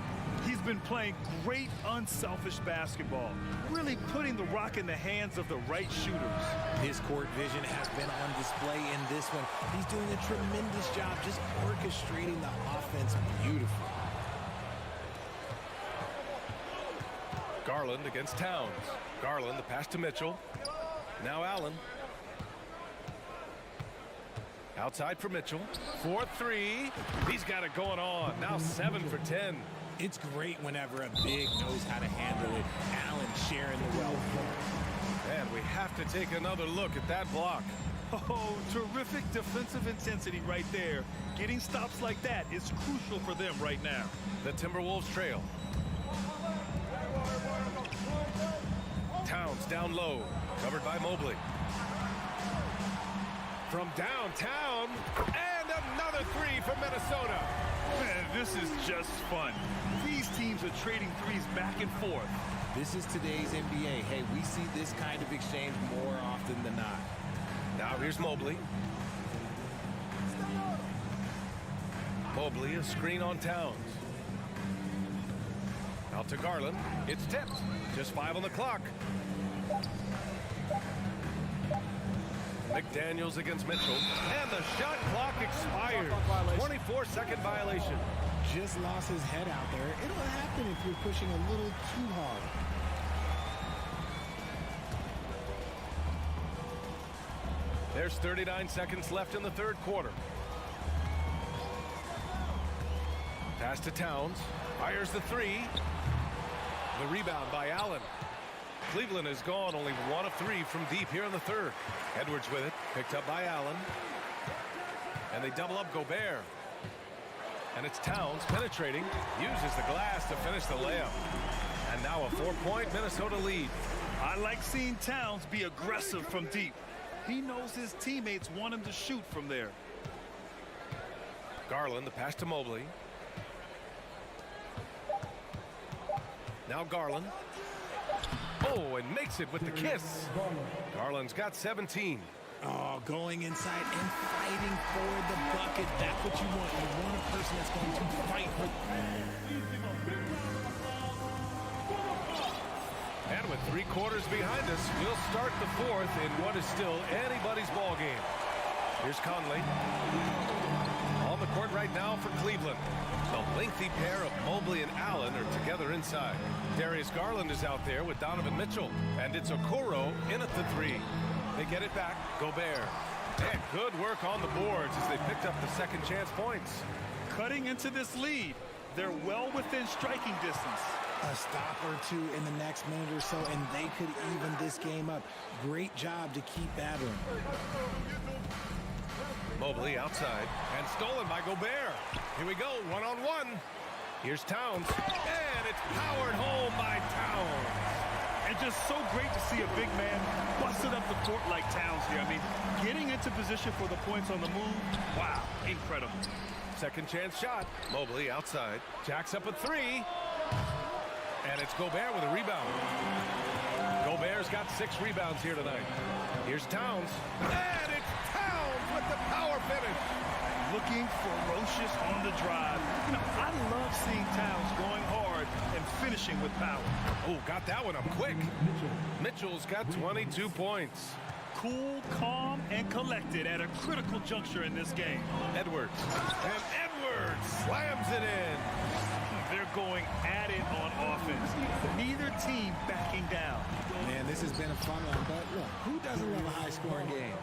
He's been playing great, unselfish basketball, really putting the rock in the hands of the right shooters. His court vision has been on display in this one. He's doing a tremendous job just orchestrating the offense beautifully. Garland against Towns. Garland, the pass to Mitchell. Now Allen. Outside for Mitchell. 4-3. He's got it going on. Now 7 for 10. It's great whenever a big knows how to handle it. Allen sharing the wealth. And we have to take another look at that block. Oh, terrific defensive intensity right there. Getting stops like that is crucial for them right now. The Timberwolves trail. Towns down low, covered by Mobley. From downtown, and another 3 from Minnesota. Man, this is just fun. These teams are trading threes back and forth. This is today's NBA. Hey, we see this kind of exchange more often than not. Now here's Mobley. Mobley, a screen on Towns. Out to Garland. It's tipped. Just 5 on the clock. McDaniels against Mitchell. And the shot clock expires. 24-second violation. Just lost his head out there. It'll happen if you're pushing a little too hard. There's 39 seconds left in the third quarter. Pass to Towns. Fires the 3. The rebound by Allen. Cleveland has gone only 1 of 3 from deep here in the third. Edwards with it. Picked up by Allen. And they double up Gobert. And it's Towns penetrating. Uses the glass to finish the layup. And now a 4-point Minnesota lead. I like seeing Towns be aggressive from deep. He knows his teammates want him to shoot from there. Garland, the pass to Mobley. Now Garland. Oh, and makes it with the kiss. Garland's got 17. Oh, going inside and fighting for the bucket. That's what you want. You want a person that's going to fight for. And with 3 quarters behind us, we'll start the fourth in what is still anybody's ball game. Here's Conley. On the court right now for Cleveland. The lengthy pair of Mobley and Allen are together inside. Darius Garland is out there with Donovan Mitchell. And it's Okoro in at the 3. They get it back. Gobert. And good work on the boards as they picked up the second chance points. Cutting into this lead. They're well within striking distance. A stop or 2 in the next minute or so, and they could even this game up. Great job to keep battling. Mobley outside and stolen by Gobert. Here we go, 1-on-1. Here's Towns, and it's powered home by Towns. And just so great to see a big man busted up the court like Towns here. I mean, getting into position for the points on the move, wow, incredible. Second chance shot. Mobley outside. Jacks up a three. And it's Gobert with a rebound. Gobert's got 6 rebounds here tonight. Here's Towns. And it's Towns with the power finish. Looking ferocious on the drive. You know, I love seeing Towns going hard and finishing with power. Oh, got that one up quick. Mitchell's got 22 points. Cool, calm, and collected at a critical juncture in this game. Edwards. And Edwards slams it in. They're going at it on offense. Neither team backing down. Man, this has been a fun one, but look, who doesn't love a high-scoring game?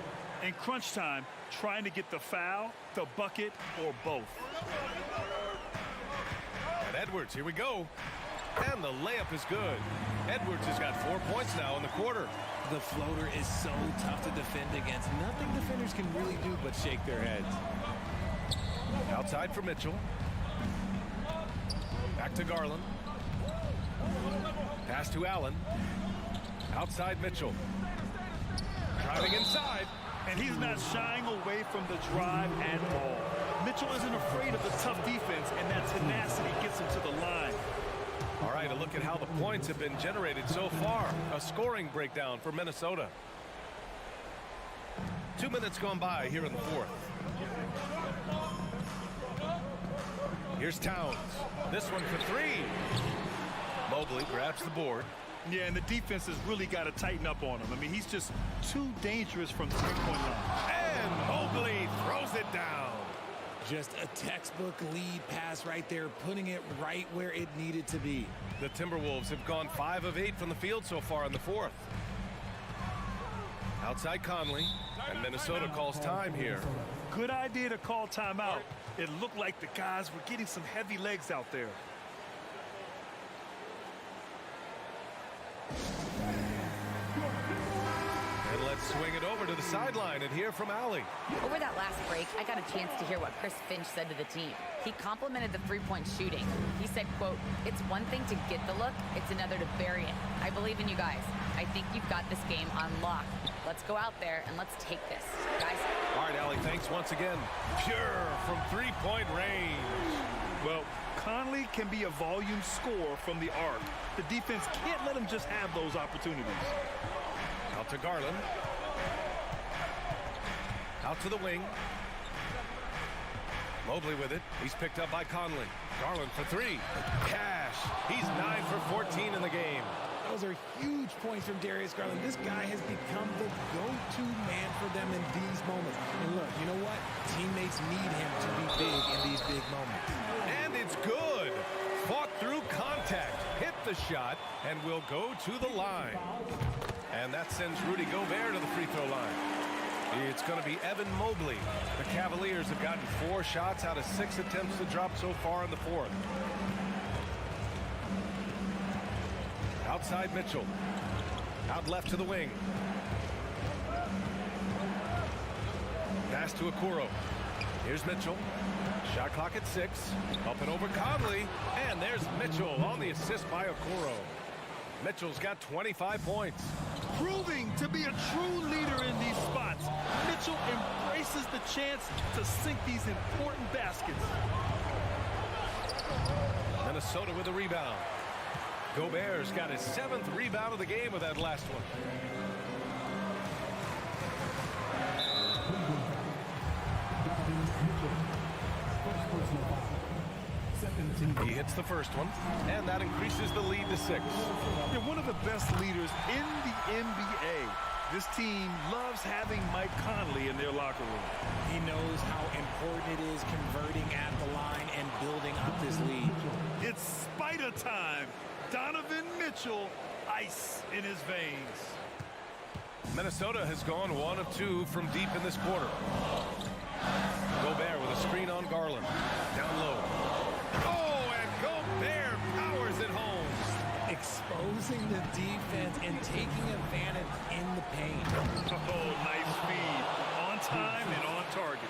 In crunch time, trying to get the foul, the bucket, or both. And Edwards, here we go. And the layup is good. Edwards has got 4 points now in the quarter. The floater is so tough to defend against. Nothing defenders can really do but shake their heads. Outside for Mitchell. Back to Garland. Pass to Allen. Outside Mitchell. Driving inside. And he's not shying away from the drive at all. Mitchell isn't afraid of the tough defense, and that tenacity gets him to the line. All right, a look at how the points have been generated so far. A scoring breakdown for Minnesota. 2 minutes gone by here in the fourth. Here's Towns. This one for 3. Mobley grabs the board. Yeah, and the defense has really got to tighten up on him. I mean, he's just too dangerous from the three-point line. And Mobley throws it down. Just a textbook lead pass right there, putting it right where it needed to be. The Timberwolves have gone 5 of 8 from the field so far in the fourth. Outside Conley, and Minnesota calls time here. Good idea to call timeout. It looked like the guys were getting some heavy legs out there. And let's swing it over to the sideline and hear from Allie. Over that last break, I got a chance to hear what Chris Finch said to the team. He complimented the three-point shooting. He said, quote, "It's one thing to get the look, it's another to bury it. I believe in you guys. I think you've got this game on lock. Let's go out there and let's take this, guys." All right, Allie, thanks once again. Pure from three-point range. Well, Conley can be a volume scorer from the arc. The defense can't let him just have those opportunities. Out to Garland. Out to the wing. Mobley with it. He's picked up by Conley. Garland for 3. Cash. He's 9 for 14 in the game. Those are huge points from Darius Garland. This guy has become the go-to man for them in these moments. And look, you know what? Teammates need him to be big in these big moments. And it's good. Fought through contact. Hit the shot and will go to the line. And that sends Rudy Gobert to the free throw line. It's going to be Evan Mobley. The Cavaliers have gotten 4 shots out of 6 attempts to drop so far in the fourth. Outside Mitchell. Out left to the wing. Pass to Okoro. Here's Mitchell. Shot clock at 6. Up and over Conley. And there's Mitchell on the assist by Okoro. Mitchell's got 25 points. Proving to be a true leader in these spots. Mitchell embraces the chance to sink these important baskets. Minnesota with a rebound. Gobert's got his 7th rebound of the game with that last one. He hits the first one, and that increases the lead to 6. They're one of the best leaders in the NBA. This team loves having Mike Conley in their locker room. He knows how important it is converting at the line and building up this lead. It's Spider time. Donovan Mitchell, ice in his veins. Minnesota has gone 1 of 2 from deep in this quarter. Gobert with a screen on Garland. Down low. Oh, and Gobert powers it home. Exposing the defense and taking advantage in the paint. Oh, nice speed. On time and on target.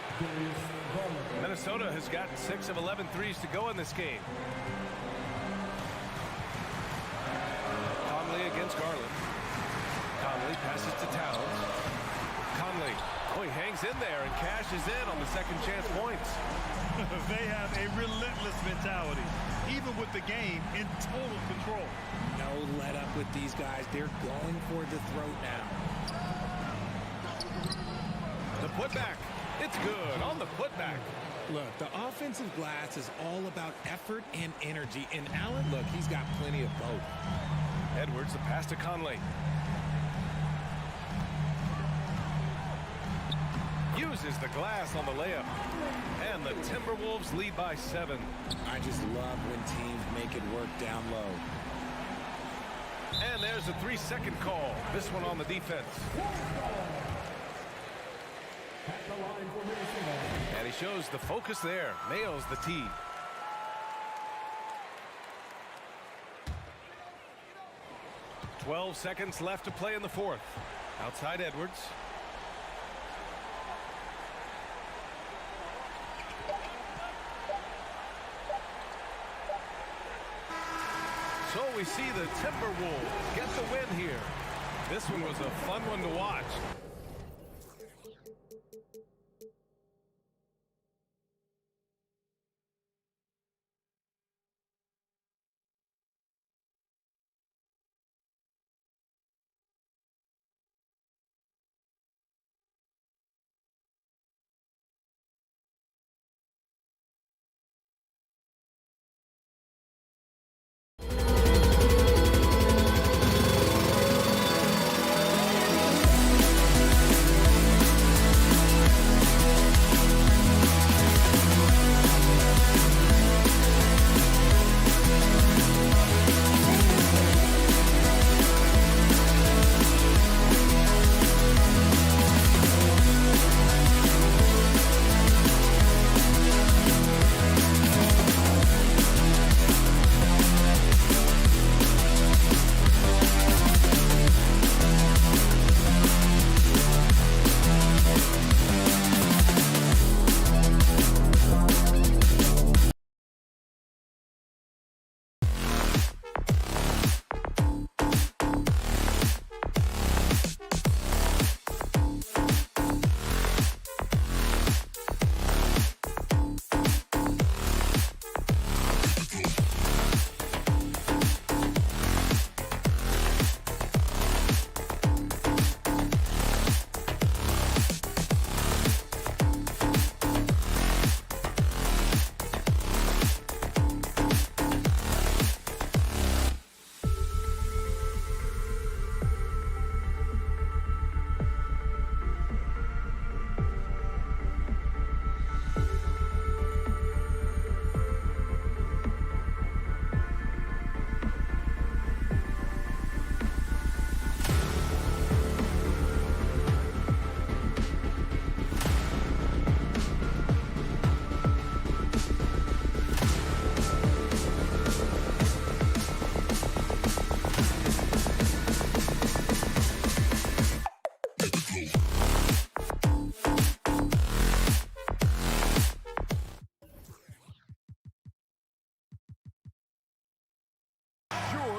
Minnesota has gotten 6 of 11 threes to go in this game. Conley against against Garland. Conley passes to Towns. Conley, oh, he hangs in there and cashes in on the second chance points. They have a relentless mentality, even with the game in total control. No let up with these guys. They're going for the throat now. The putback. It's good on the putback. Look, the offensive glass is all about effort and energy. And Allen, look, he's got plenty of both. Edwards, the pass to Conley. Uses the glass on the layup. And the Timberwolves lead by 7. I just love when teams make it work down low. And there's a 3-second call. This one on the defense. And he shows the focus there. Nails the tee. "12 seconds left to play in the fourth. Outside Edwards. So we see the Timberwolves get the win here. This one was a fun one to watch.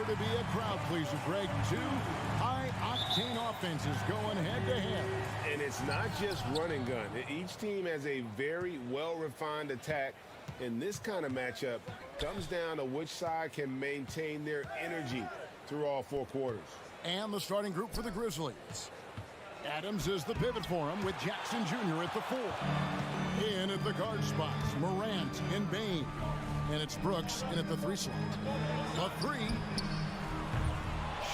To be a crowd pleaser, Greg. 2 high-octane offenses going head-to-head. And it's not just run and gun. Each team has a very well-refined attack, and this kind of matchup comes down to which side can maintain their energy through all 4 quarters. And the starting group for the Grizzlies. Adams is the pivot for him with Jackson Jr. at the 4. In at the guard spots, Morant and Bane. And it's Brooks in at the 3 slot. A 3.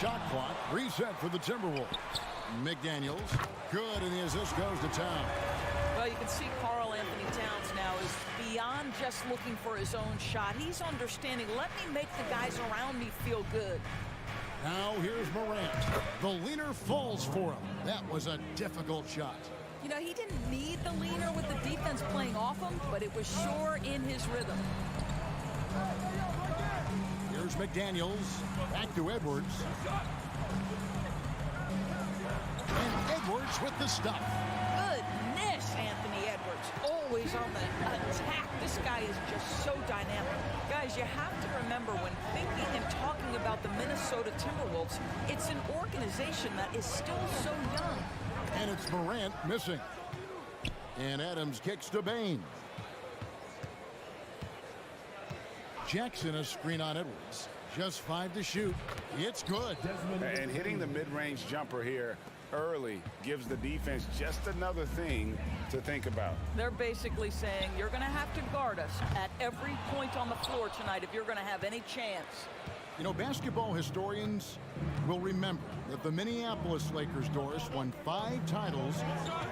Shot clock reset for the Timberwolves. McDaniels, good, and the assist goes to Towns. Well, you can see Karl Anthony Towns now is beyond just looking for his own shot. He's understanding, let me make the guys around me feel good. Now here's Morant. The leaner falls for him. That was a difficult shot. You know, he didn't need the leaner with the defense playing off him, but it was sure in his rhythm. Here's McDaniels. Back to Edwards. And Edwards with the stuff. Goodness, Anthony Edwards. Always on the attack. This guy guy is just so dynamic. Guys, you have to remember when thinking and talking about the Minnesota Timberwolves, it's an organization that is still so young. And it's Morant missing. And Adams kicks to Bain. Jackson a screen on Edwards. Just 5 to shoot. It's good. And hitting the mid-range jumper here early gives the defense just another thing to think about. They're basically saying you're going to have to guard us at every point on the floor tonight if you're going to have any chance. You know, basketball historians will remember that the Minneapolis Lakers, Doris, won 5 titles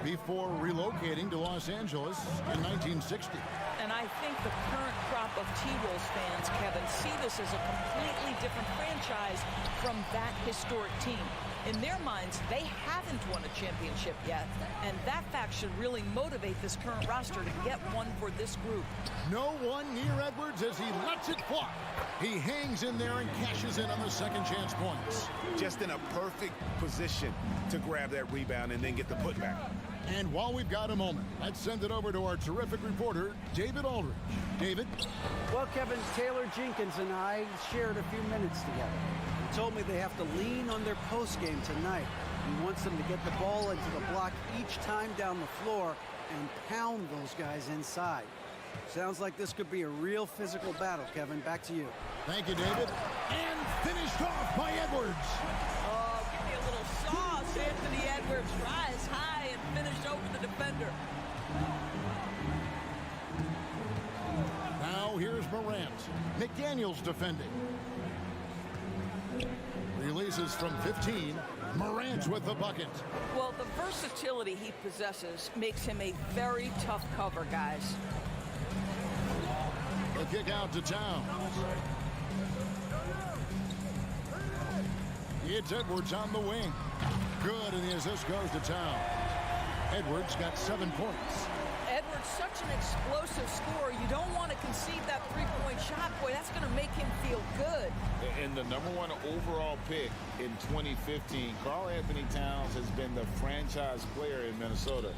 before relocating to Los Angeles in 1960. And I think the current crop of T-Wolves fans, Kevin, see this as a completely different franchise from that historic team. In their minds, they haven't won a championship yet, and that fact should really motivate this current roster to get one for this group. No one near Edwards as he lets it fly. He hangs in there and cashes in on the second chance points. Just in a perfect position to grab that rebound and then get the putback. And while we've got a moment, let's send it over to our terrific reporter, David Aldridge. David? Well, Kevin, Taylor Jenkins and I shared a few minutes together. He told me they have to lean on their post game tonight. He wants them to get the ball into the block each time down the floor and pound those guys inside. Sounds like this could be a real physical battle, Kevin. Back to you. Thank you, David. And finished off by Edwards. Oh, give me a little sauce. Anthony Edwards rise high and finish over the defender. Now here's Morant. McDaniels defending. Releases from 15. Morant with the bucket. Well, the versatility he possesses makes him a very tough cover, guys. The kick out to Towns. It's Edwards on the wing. Good, and the assist goes to Towns. Edwards got 7 points. Edwards, such an explosive scorer. You don't want to concede that three-point shot. Boy, that's going to make him feel good. And the #1 overall pick in 2015, Karl Anthony Towns has been the franchise player in Minnesota,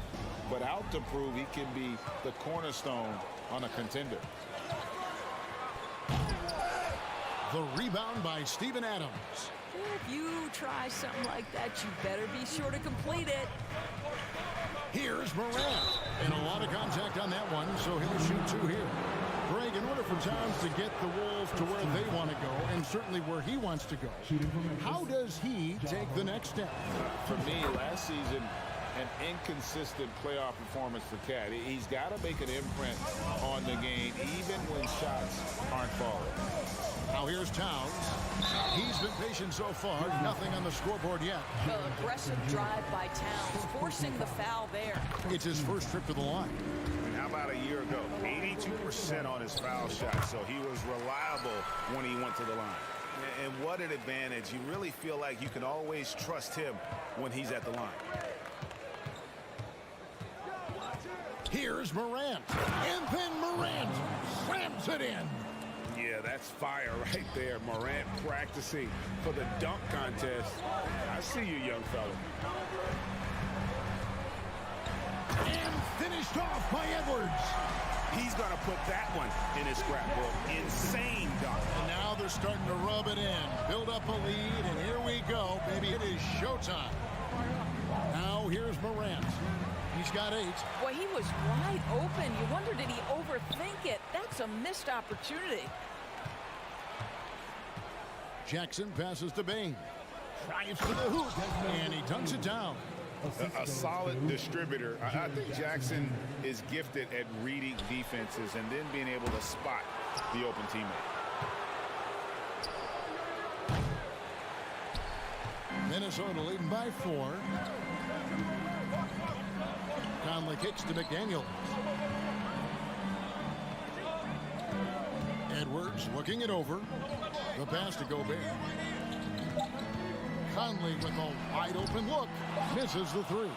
but out to prove he can be the cornerstone on a contender. The rebound by Steven Adams. If you try something like that, you better be sure to complete it. Here's Morant. And a lot of contact on that one, so he'll shoot 2 here. Greg, in order for Towns to get the Wolves to where they want to go, and certainly where he wants to go, how does he take the next step? For me, last season, an inconsistent playoff performance for Cat. He's got to make an imprint on the game, even when shots aren't falling. Now here's Towns. He's been patient so far. Nothing on the scoreboard yet. An aggressive drive by Towns, forcing the foul there. It's his first trip to the line. And how about a year ago? 82% on his foul shot, so he was reliable when he went to the line. And what an advantage. You really feel like you can always trust him when he's at the line. Here's Morant. And then Morant slams it in. Yeah, that's fire right there. Morant practicing for the dunk contest. I see you, young fella. And finished off by Edwards. He's going to put that one in his scrapbook. Insane dunk. And now they're starting to rub it in. Build up a lead, and here we go, baby. It is showtime. Now here's Morant. He's got 8. Boy, he was wide open. You wonder, did he overthink it? That's a missed opportunity. Jackson passes to Bain. Drives to the hoop, and he dunks it down. A solid distributor. I think Jackson is gifted at reading defenses and then being able to spot the open teammate. Minnesota leading by 4. Conley kicks to McDaniel. Edwards looking it over. The pass to Gobert. Conley with a wide open look. Misses the 3.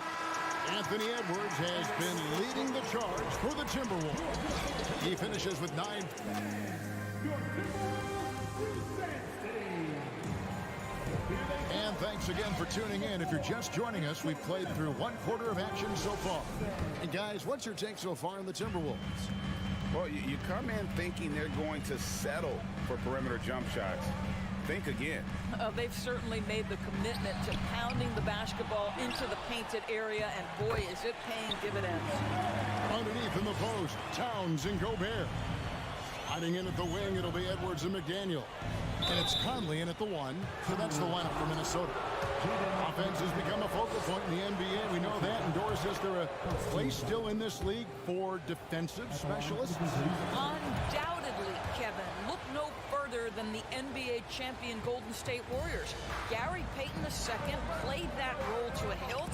Anthony Edwards has been leading the charge for the Timberwolves. He finishes with 9. And thanks again for tuning in. If you're just joining us, we've played through 1/4 of action so far. And guys, what's your take so far on the Timberwolves? Well, you come in thinking they're going to settle for perimeter jump shots. Think again. They've certainly made the commitment to pounding the basketball into the painted area, and boy, is it paying dividends. Underneath in the post, Towns and Gobert. Hiding in at the wing, it'll be Edwards and McDaniel. And it's Conley in at the 1, so that's the lineup for Minnesota. Offense has become a focal point in the NBA. We know that. And Doris, is there a place still in this league for defensive specialists? Undoubtedly, Kevin. Look no further than the NBA champion Golden State Warriors. Gary Payton II played that role to a hilt.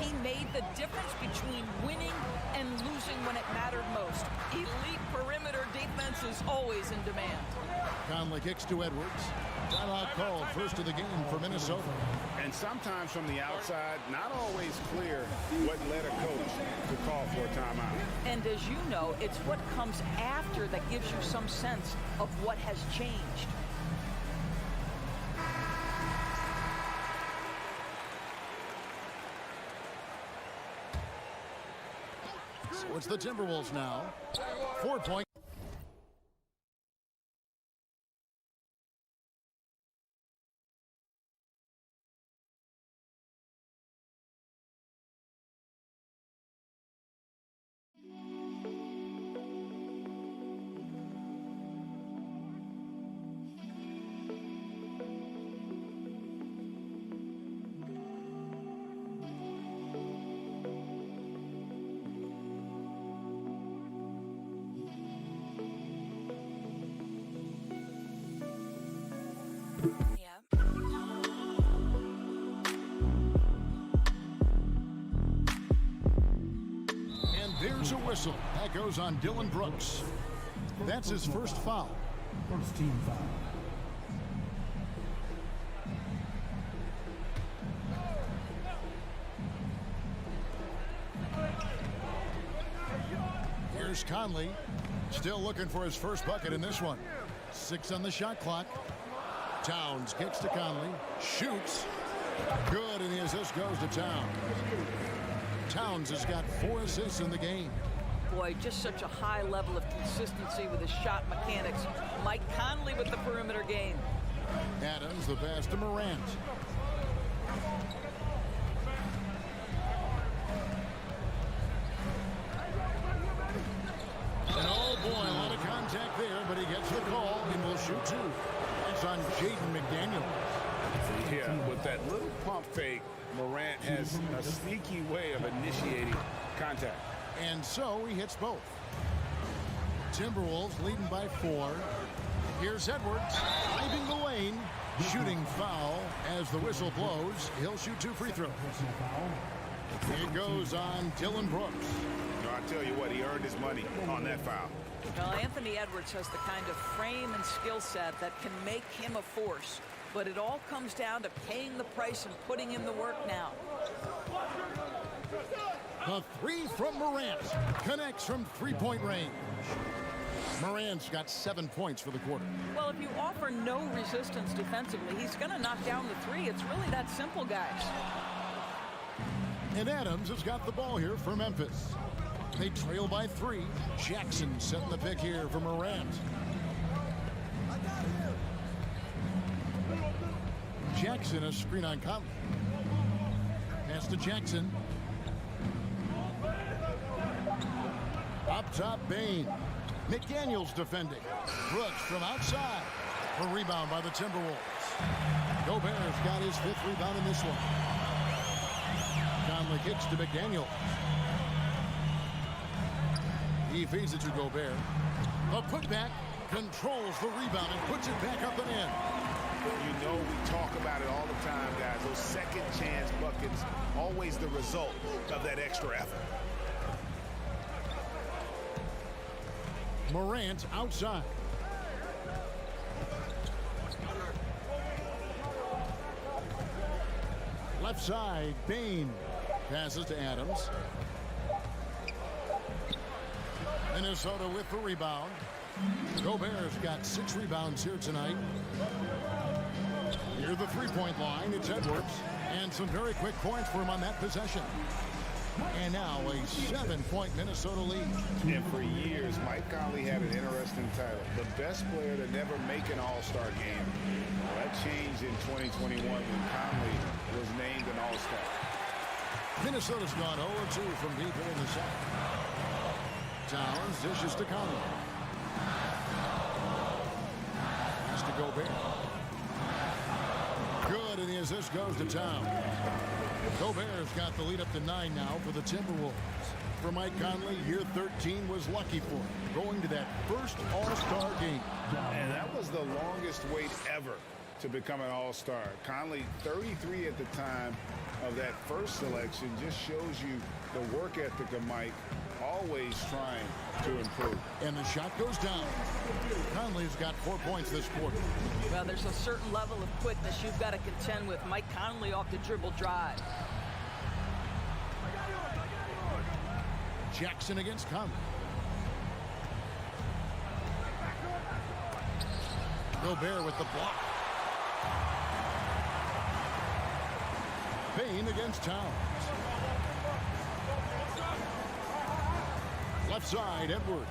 He made the difference between winning and losing when it mattered most. Elite perimeter defense is always in demand. Conley kicks to Edwards. Timeout called, first of the game for Minnesota. And sometimes from the outside, not always clear what led a coach to call for a timeout. And as you know, it's what comes after that gives you some sense of what has changed. So it's the Timberwolves now. 4-point. There's a whistle. That goes on Dylan Brooks. That's his first foul. First team foul. Here's Conley. Still looking for his first bucket in this one. 6 on the shot clock. Towns kicks to Conley. Shoots. Good, and the assist goes to Towns. Towns has got 4 assists in the game. Boy, just such a high level of consistency with his shot mechanics. Mike Conley with the perimeter game. Adams, the pass to Morant. And oh boy, a lot of contact there, but he gets the call and will shoot 2. That's on Jaden McDaniel. Yeah, with that little pump fake, Morant has a sneaky way of initiating contact. And so he hits both. Timberwolves leading by 4. Here's Edwards, driving the lane, shooting foul as the whistle blows. He'll shoot 2 free throws. It goes on Dylan Brooks. No, I tell you what, he earned his money on that foul. Well, Anthony Edwards has the kind of frame and skill set that can make him a force. But it all comes down to paying the price and putting in the work now. The 3 from Morant connects from 3-point range. Morant's got 7 points for the quarter. Well, if you offer no resistance defensively, he's going to knock down the 3. It's really that simple, guys. And Adams has got the ball here for Memphis. They trail by 3. Jackson setting the pick here for Morant. Jackson, a screen on Conley. Pass to Jackson. Up top, Bain. McDaniel's defending. Brooks from outside. A rebound by the Timberwolves. Gobert's got his 5th rebound in this one. Conley kicks to McDaniel. He feeds it to Gobert. A putback, controls the rebound and puts it back up and in. You know we talk about it all the time, guys. Those second chance buckets, always the result of that extra effort. Morant outside. Left side, Bain. Passes to Adams. Minnesota with the rebound. Gobert's got 6 rebounds here tonight. Near the 3-point line, it's Edwards. And some very quick points for him on that possession. And now a 7-point Minnesota lead. And for years, Mike Conley had an interesting title, the best player to never make an All-Star game. Well, that changed in 2021 when Conley was named an All-Star. Minnesota's gone 0-2 from deep in the second. Towns dishes to Conley. Has to Gobert. Good, and the assist goes to Towns. Gobert's got the lead up to 9 now for the Timberwolves. For Mike Conley, year 13 was lucky for him, going to that first All-Star game. And that was the longest wait ever to become an All-Star. Conley, 33 at the time of that first selection, just shows you the work ethic of Mike, always trying to improve. And the shot goes down. Conley's got 4 points this quarter. Well, there's a certain level of quickness you've got to contend with. Mike Conley off the dribble drive. Jackson against Conley. Gobert with the block. Payne against Towns. Left side, Edwards.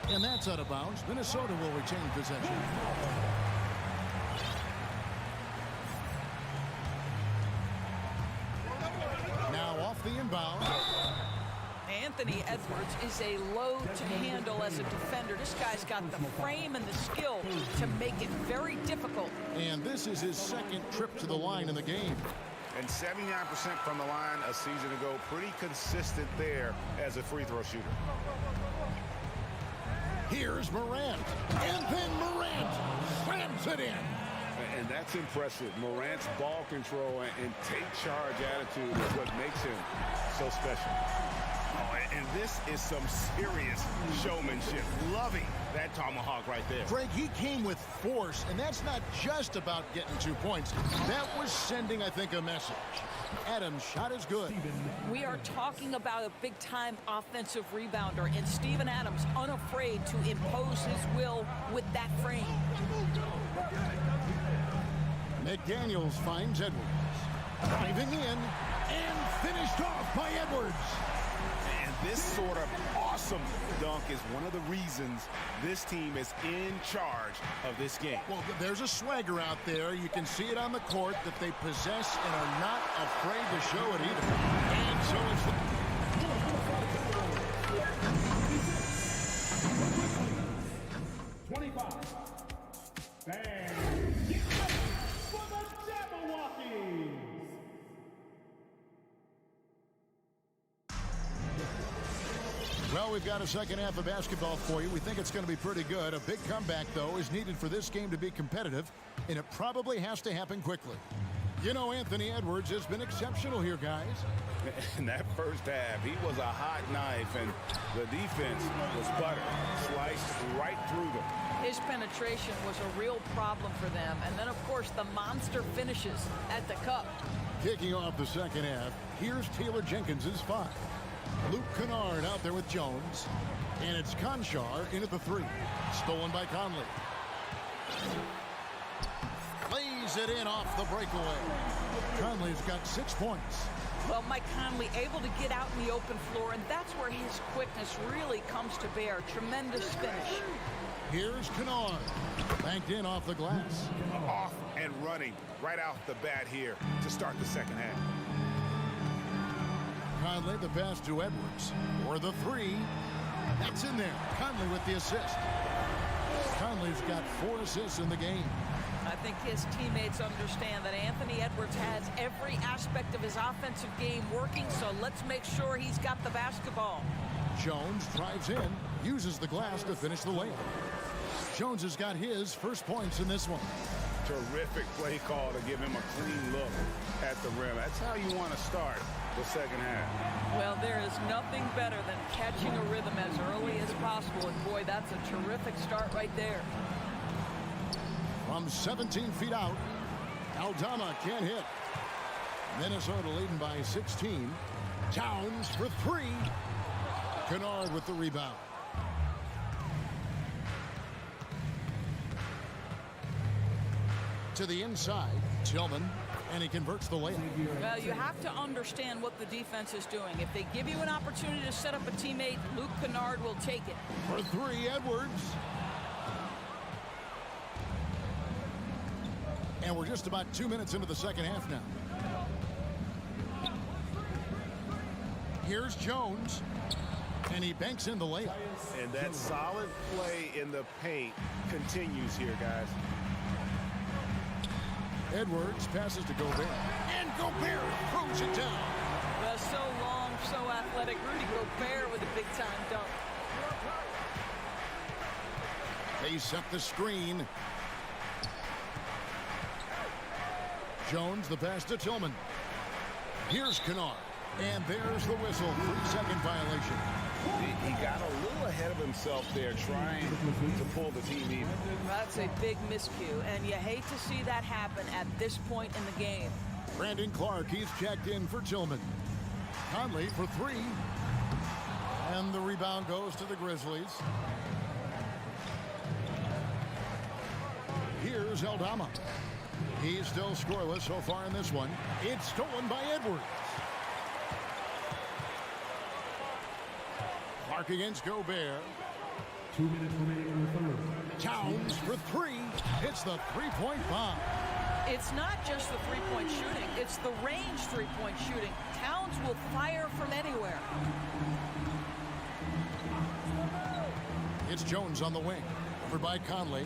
And that's out of bounds. Minnesota will retain possession. Now off the inbound. Anthony Edwards is a load to handle as a defender. This guy's got the frame and the skill to make it very difficult. And this is his second trip to the line in the game. And 79% from the line a season ago. Pretty consistent there as a free throw shooter. Here's Morant. And then Morant slams it in. And that's impressive. Morant's ball control and take charge attitude is what makes him so special. Oh, and this is some serious showmanship. Loving that tomahawk right there. Greg, he came with force, and that's not just about getting 2 points. That was sending, I think, a message. Adams' shot is good. We are talking about a big-time offensive rebounder, and Steven Adams unafraid to impose his will with that frame. McDaniels finds Edwards. Driving in and finished off by Edwards. And this sort of awesome dunk is one of the reasons this team is in charge of this game. Well, there's a swagger out there. You can see it on the court that they possess and are not afraid to show it either. And so it's 25. Bang. For the Jabberwockies. Well, we've got a second half of basketball for you. We think it's going to be pretty good. A big comeback, though, is needed for this game to be competitive, and it probably has to happen quickly. You know, Anthony Edwards has been exceptional here, guys. In that first half, he was a hot knife, and the defense was butter, sliced right through them. His penetration was a real problem for them. And then, of course, the monster finishes at the cup. Kicking off the second half, here's Taylor Jenkins' 5. Luke Kennard out there with Jones. And it's Conchar in at the 3. Stolen by Conley. Lays it in off the breakaway. Conley's got 6 points. Well, Mike Conley able to get out in the open floor, and that's where his quickness really comes to bear. Tremendous finish. Here's Kennard. Banked in off the glass. Off and running right out the bat here to start the second half. Conley the pass to Edwards. For the 3. That's in there. Conley with the assist. Conley's got 4 assists in the game. I think his teammates understand that Anthony Edwards has every aspect of his offensive game working, so let's make sure he's got the basketball. Jones drives in, uses the glass to finish the layup. Jones has got his first points in this one. Terrific play call to give him a clean look at the rim. That's how you want to start the second half. Well, there is nothing better than catching a rhythm as early as possible, and boy, that's a terrific start right there. From 17 feet out, Aldama can't hit. Minnesota leading by 16. Towns for 3. Kennard with the rebound. To the inside, Tillman And he converts the layup. Well, you have to understand what the defense is doing. If they give you an opportunity to set up a teammate, Luke Kennard will take it. For three, Edwards. And we're just about 2 minutes into the second half now. Here's Jones. And he banks in the layup. And that solid play in the paint continues here, guys. Edwards passes to Gobert. And Gobert throws it down. Well, so long, so athletic. Rudy Gobert with a big-time dunk. They set the screen. Jones, the pass to Tillman. Here's Kennard. And there's the whistle. 3-second violation. He got a little ahead of himself there trying to pull the team even. That's a big miscue, and you hate to see that happen at this point in the game. Brandon Clark, he's checked in for Tillman. Conley for three. And the rebound goes to the Grizzlies. Here's Aldama. He's still scoreless so far in this one. It's stolen by Edwards. Clark against Gobert. 2 minutes remaining in the third. Towns for three. It's the three-point bomb. It's not just the three-point shooting. It's the range three-point shooting. Towns will fire from anywhere. It's Jones on the wing. Over by Conley.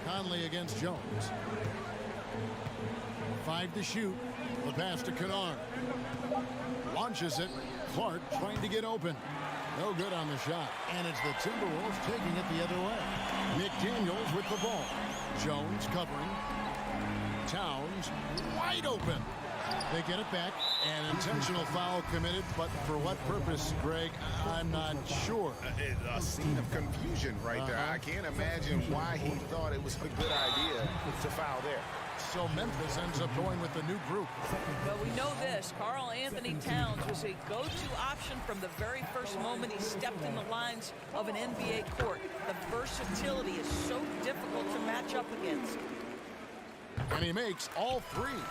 Conley against Jones. 5 to shoot. The pass to Kennard. Launches it. Clark trying to get open. No good on the shot. And it's the Timberwolves taking it the other way. McDaniels with the ball. Jones covering. Towns wide open. They get it back. An intentional foul committed, but for what purpose, Greg, I'm not sure. A scene of confusion right there. I can't imagine why he thought it was a good idea to foul there. So Memphis ends up going with the new group. Well, we know this. Karl Anthony Towns was a go-to option from the very first moment he stepped in the lines of an NBA court. The versatility is so difficult to match up against. And he makes all three.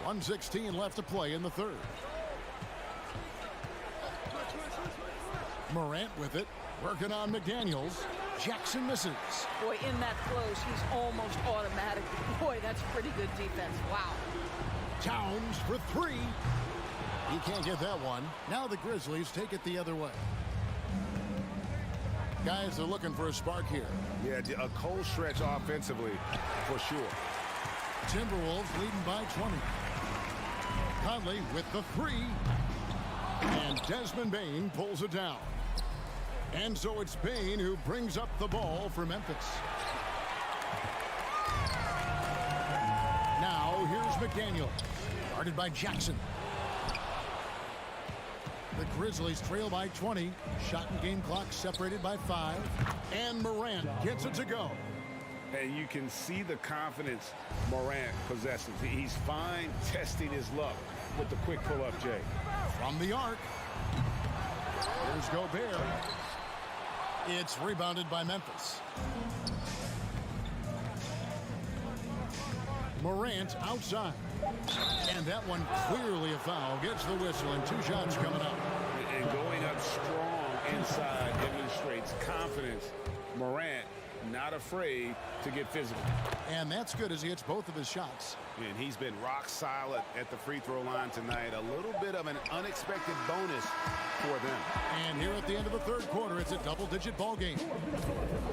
1:16 left to play in the third. Morant with it, working on McDaniels. Jackson misses. Boy, in that close, he's almost automatic. Boy, that's pretty good defense. Wow. Towns for three. He can't get that one. Now the Grizzlies take it the other way. Guys are looking for a spark here. Yeah, a cold stretch offensively, for sure. Timberwolves leading by 20. Conley with the three. And Desmond Bane pulls it down. And so it's Bane who brings up the ball for Memphis. Now here's McDaniel. Guarded by Jackson. The Grizzlies trail by 20. Shot and game clock separated by 5. And Morant gets it to go. And you can see the confidence Morant possesses. He's fine testing his luck with the quick pull-up, Jay. From the arc. Here's Gobert. It's rebounded by Memphis. Morant outside. And that one clearly a foul. Gets the whistle and 2 shots coming up. And going up strong inside demonstrates confidence. Morant not afraid to get physical. And that's good as he hits both of his shots. And he's been rock solid at the free throw line tonight. A little bit of an unexpected bonus for them. And here at the end of the third quarter, it's a double-digit ball game.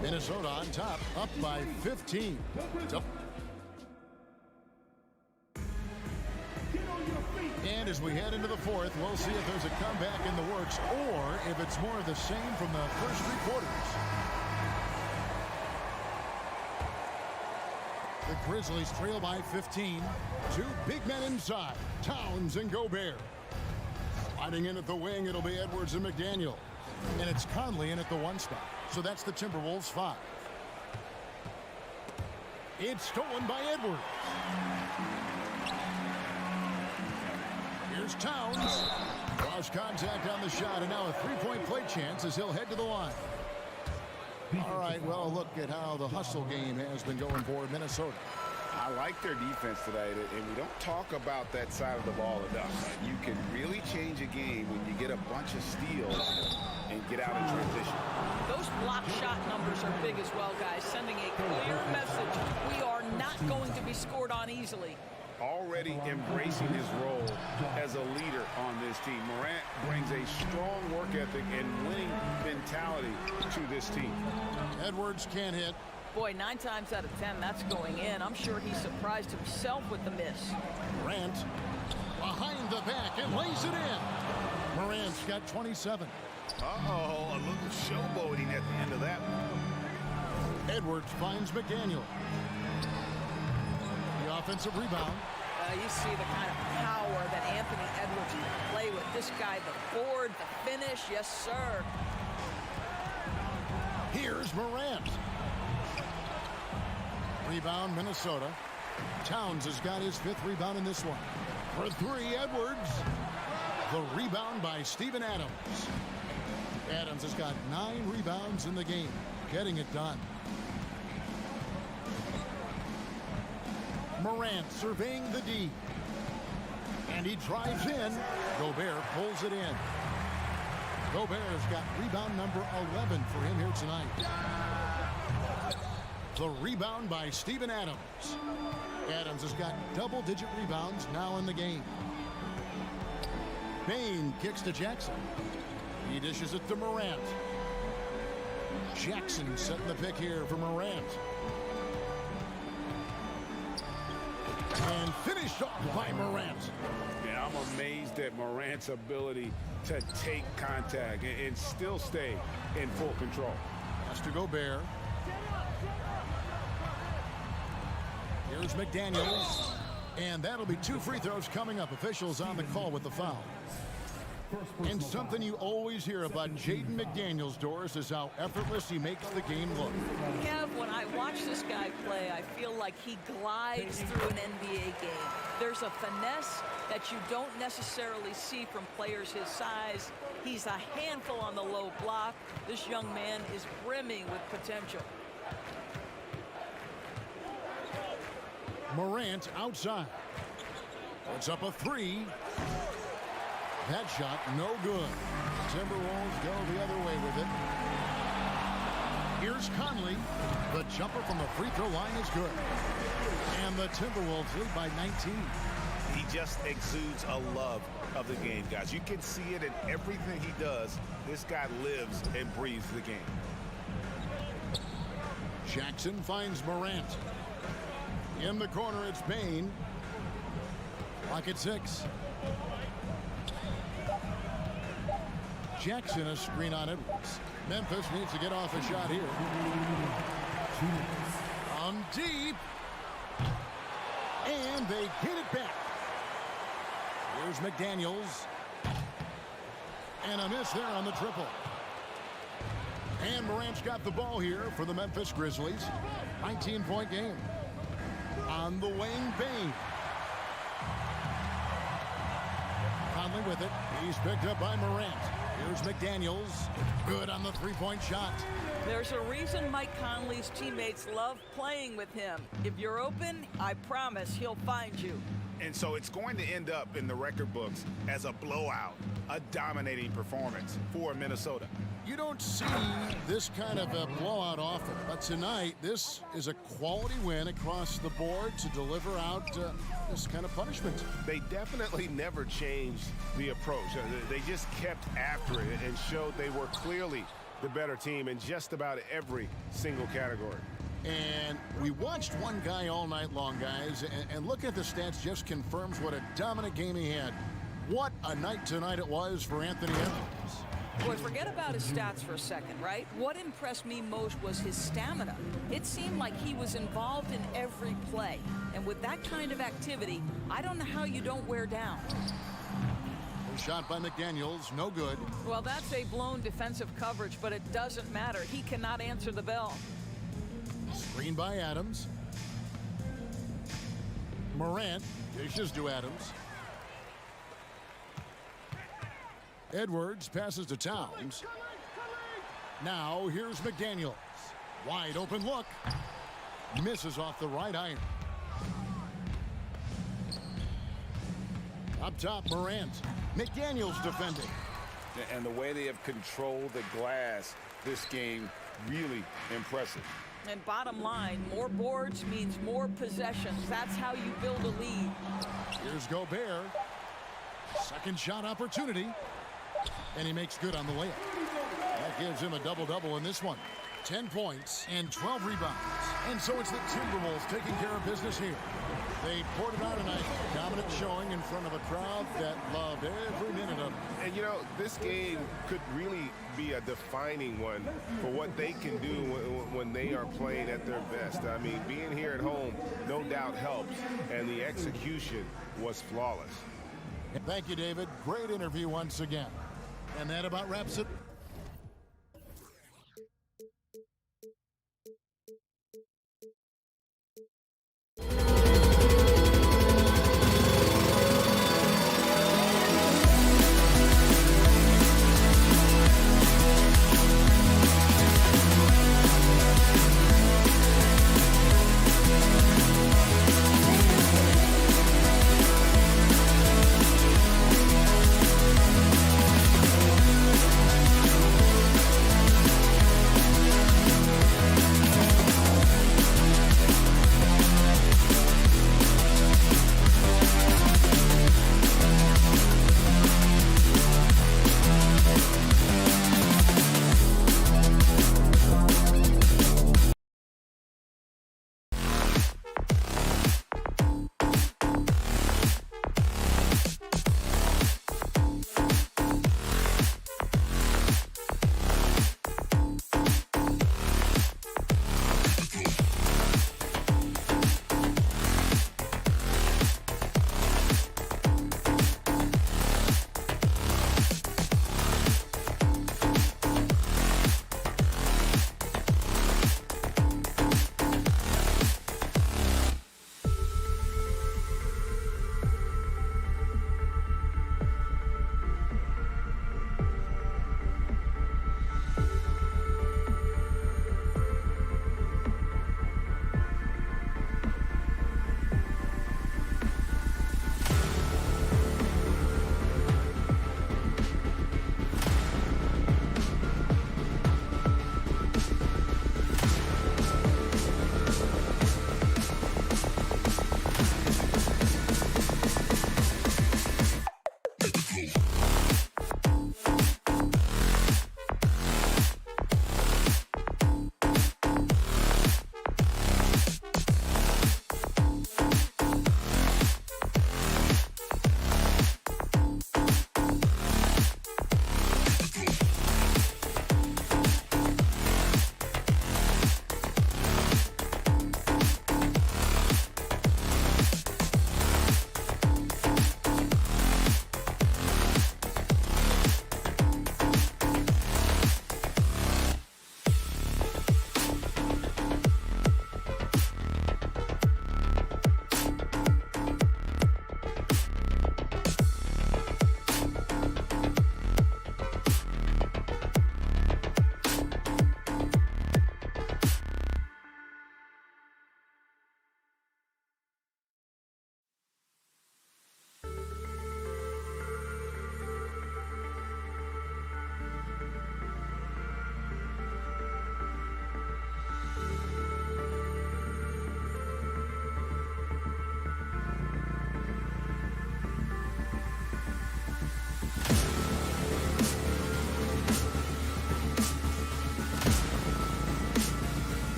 Minnesota on top, up by 15. And as we head into the fourth, we'll see if there's a comeback in the works or if it's more of the same from the first 3 quarters. The Grizzlies trail by 15. 2 big men inside, Towns and Gobert. Sliding in at the wing, it'll be Edwards and McDaniel. And it's Conley in at the 1 spot. So that's the Timberwolves 5. It's stolen by Edwards. Here's Towns. Lost contact on the shot, and now a 3-point play chance as he'll head to the line. All right, well, look at how the hustle game has been going for Minnesota. I like their defense tonight, and we don't talk about that side of the ball enough. You can really change a game when you get a bunch of steals and get out in transition. Those block shot numbers are big as well, guys, sending a clear message. We are not going to be scored on easily. Already embracing his role as a leader on this team. Morant brings a strong work ethic and winning mentality to this team. Edwards can't hit. Boy, 9 times out of 10, that's going in. I'm sure he surprised himself with the miss. Morant behind the back and lays it in. Morant's got 27. Uh-oh, a little showboating at the end of that one. Edwards finds McDaniel. The offensive rebound. You see the kind of power that Anthony Edwards can play with. This guy, the board, the finish, yes, sir. Here's Morant. Rebound, Minnesota. Towns has got his 5th rebound in this one. For 3, Edwards. The rebound by Steven Adams. Adams has got 9 rebounds in the game, getting it done. Morant surveying the D. And he drives in. Gobert pulls it in. Gobert's got rebound number 11 for him here tonight. The rebound by Steven Adams. Adams has got double-digit rebounds now in the game. Bane kicks to Jackson. He dishes it to Morant. Jackson setting the pick here for Morant. And finished off by Morant. Yeah, I'm amazed at Morant's ability to take contact and still stay in full control. Has to Gobert. Here's McDaniels. And that'll be 2 free throws coming up. Officials on the call with the foul. And something you always hear about Jaden McDaniels, Doris, is how effortless he makes the game look. Kev, when I watch this guy play, I feel like he glides through an NBA game. There's a finesse that you don't necessarily see from players his size. He's a handful on the low block. This young man is brimming with potential. Morant outside. Puts up a 3. That shot, no good. Timberwolves go the other way with it. Here's Conley. The jumper from the free throw line is good. And the Timberwolves lead by 19. He just exudes a love of the game, guys. You can see it in everything he does. This guy lives and breathes the game. Jackson finds Morant. In the corner, it's Bane. Clock at 6. Jackson, a screen on Edwards. Memphis needs to get off a shot here. On deep. And they get it back. Here's McDaniels. And a miss there on the triple. And Morant's got the ball here for the Memphis Grizzlies. 19-point game. On the wing, Bane. Conley with it. He's picked up by Morant. Here's McDaniels. Good on the 3-point shot. There's a reason Mike Conley's teammates love playing with him. If you're open, I promise he'll find you. And so it's going to end up in the record books as a blowout, a dominating performance for Minnesota. You don't see this kind of a blowout often, but tonight this is a quality win across the board to deliver out this kind of punishment. They definitely never changed the approach. They just kept after it and showed they were clearly the better team in just about every single category. And we watched one guy all night long, guys, and look at the stats just confirms what a dominant game he had. What a night tonight it was for Anthony Edwards. Boy, forget about his stats for a second, right? What impressed me most was his stamina. It seemed like he was involved in every play. And with that kind of activity, I don't know how you don't wear down. Shot by McDaniels, no good. Well, that's a blown defensive coverage, but it doesn't matter. He cannot answer the bell. Screen by Adams. Morant dishes to Adams. Edwards passes to Towns. Now here's McDaniels. Wide open look. Misses off the right iron. Up top, Morant. McDaniels defending. And the way they have controlled the glass this game, really impressive. And bottom line, more boards means more possessions. That's how you build a lead. Here's Gobert. Second shot opportunity. And he makes good on the layup. That gives him a double-double in this one. 10 points and 12 rebounds. And so it's the Timberwolves taking care of business here. They poured it out tonight. Dominant showing in front of a crowd that loved every minute of it. And, you know, this game could really be a defining one for what they can do when they are playing at their best. I mean, being here at home, no doubt helps. And the execution was flawless. Thank you, David. Great interview once again. And that about wraps it.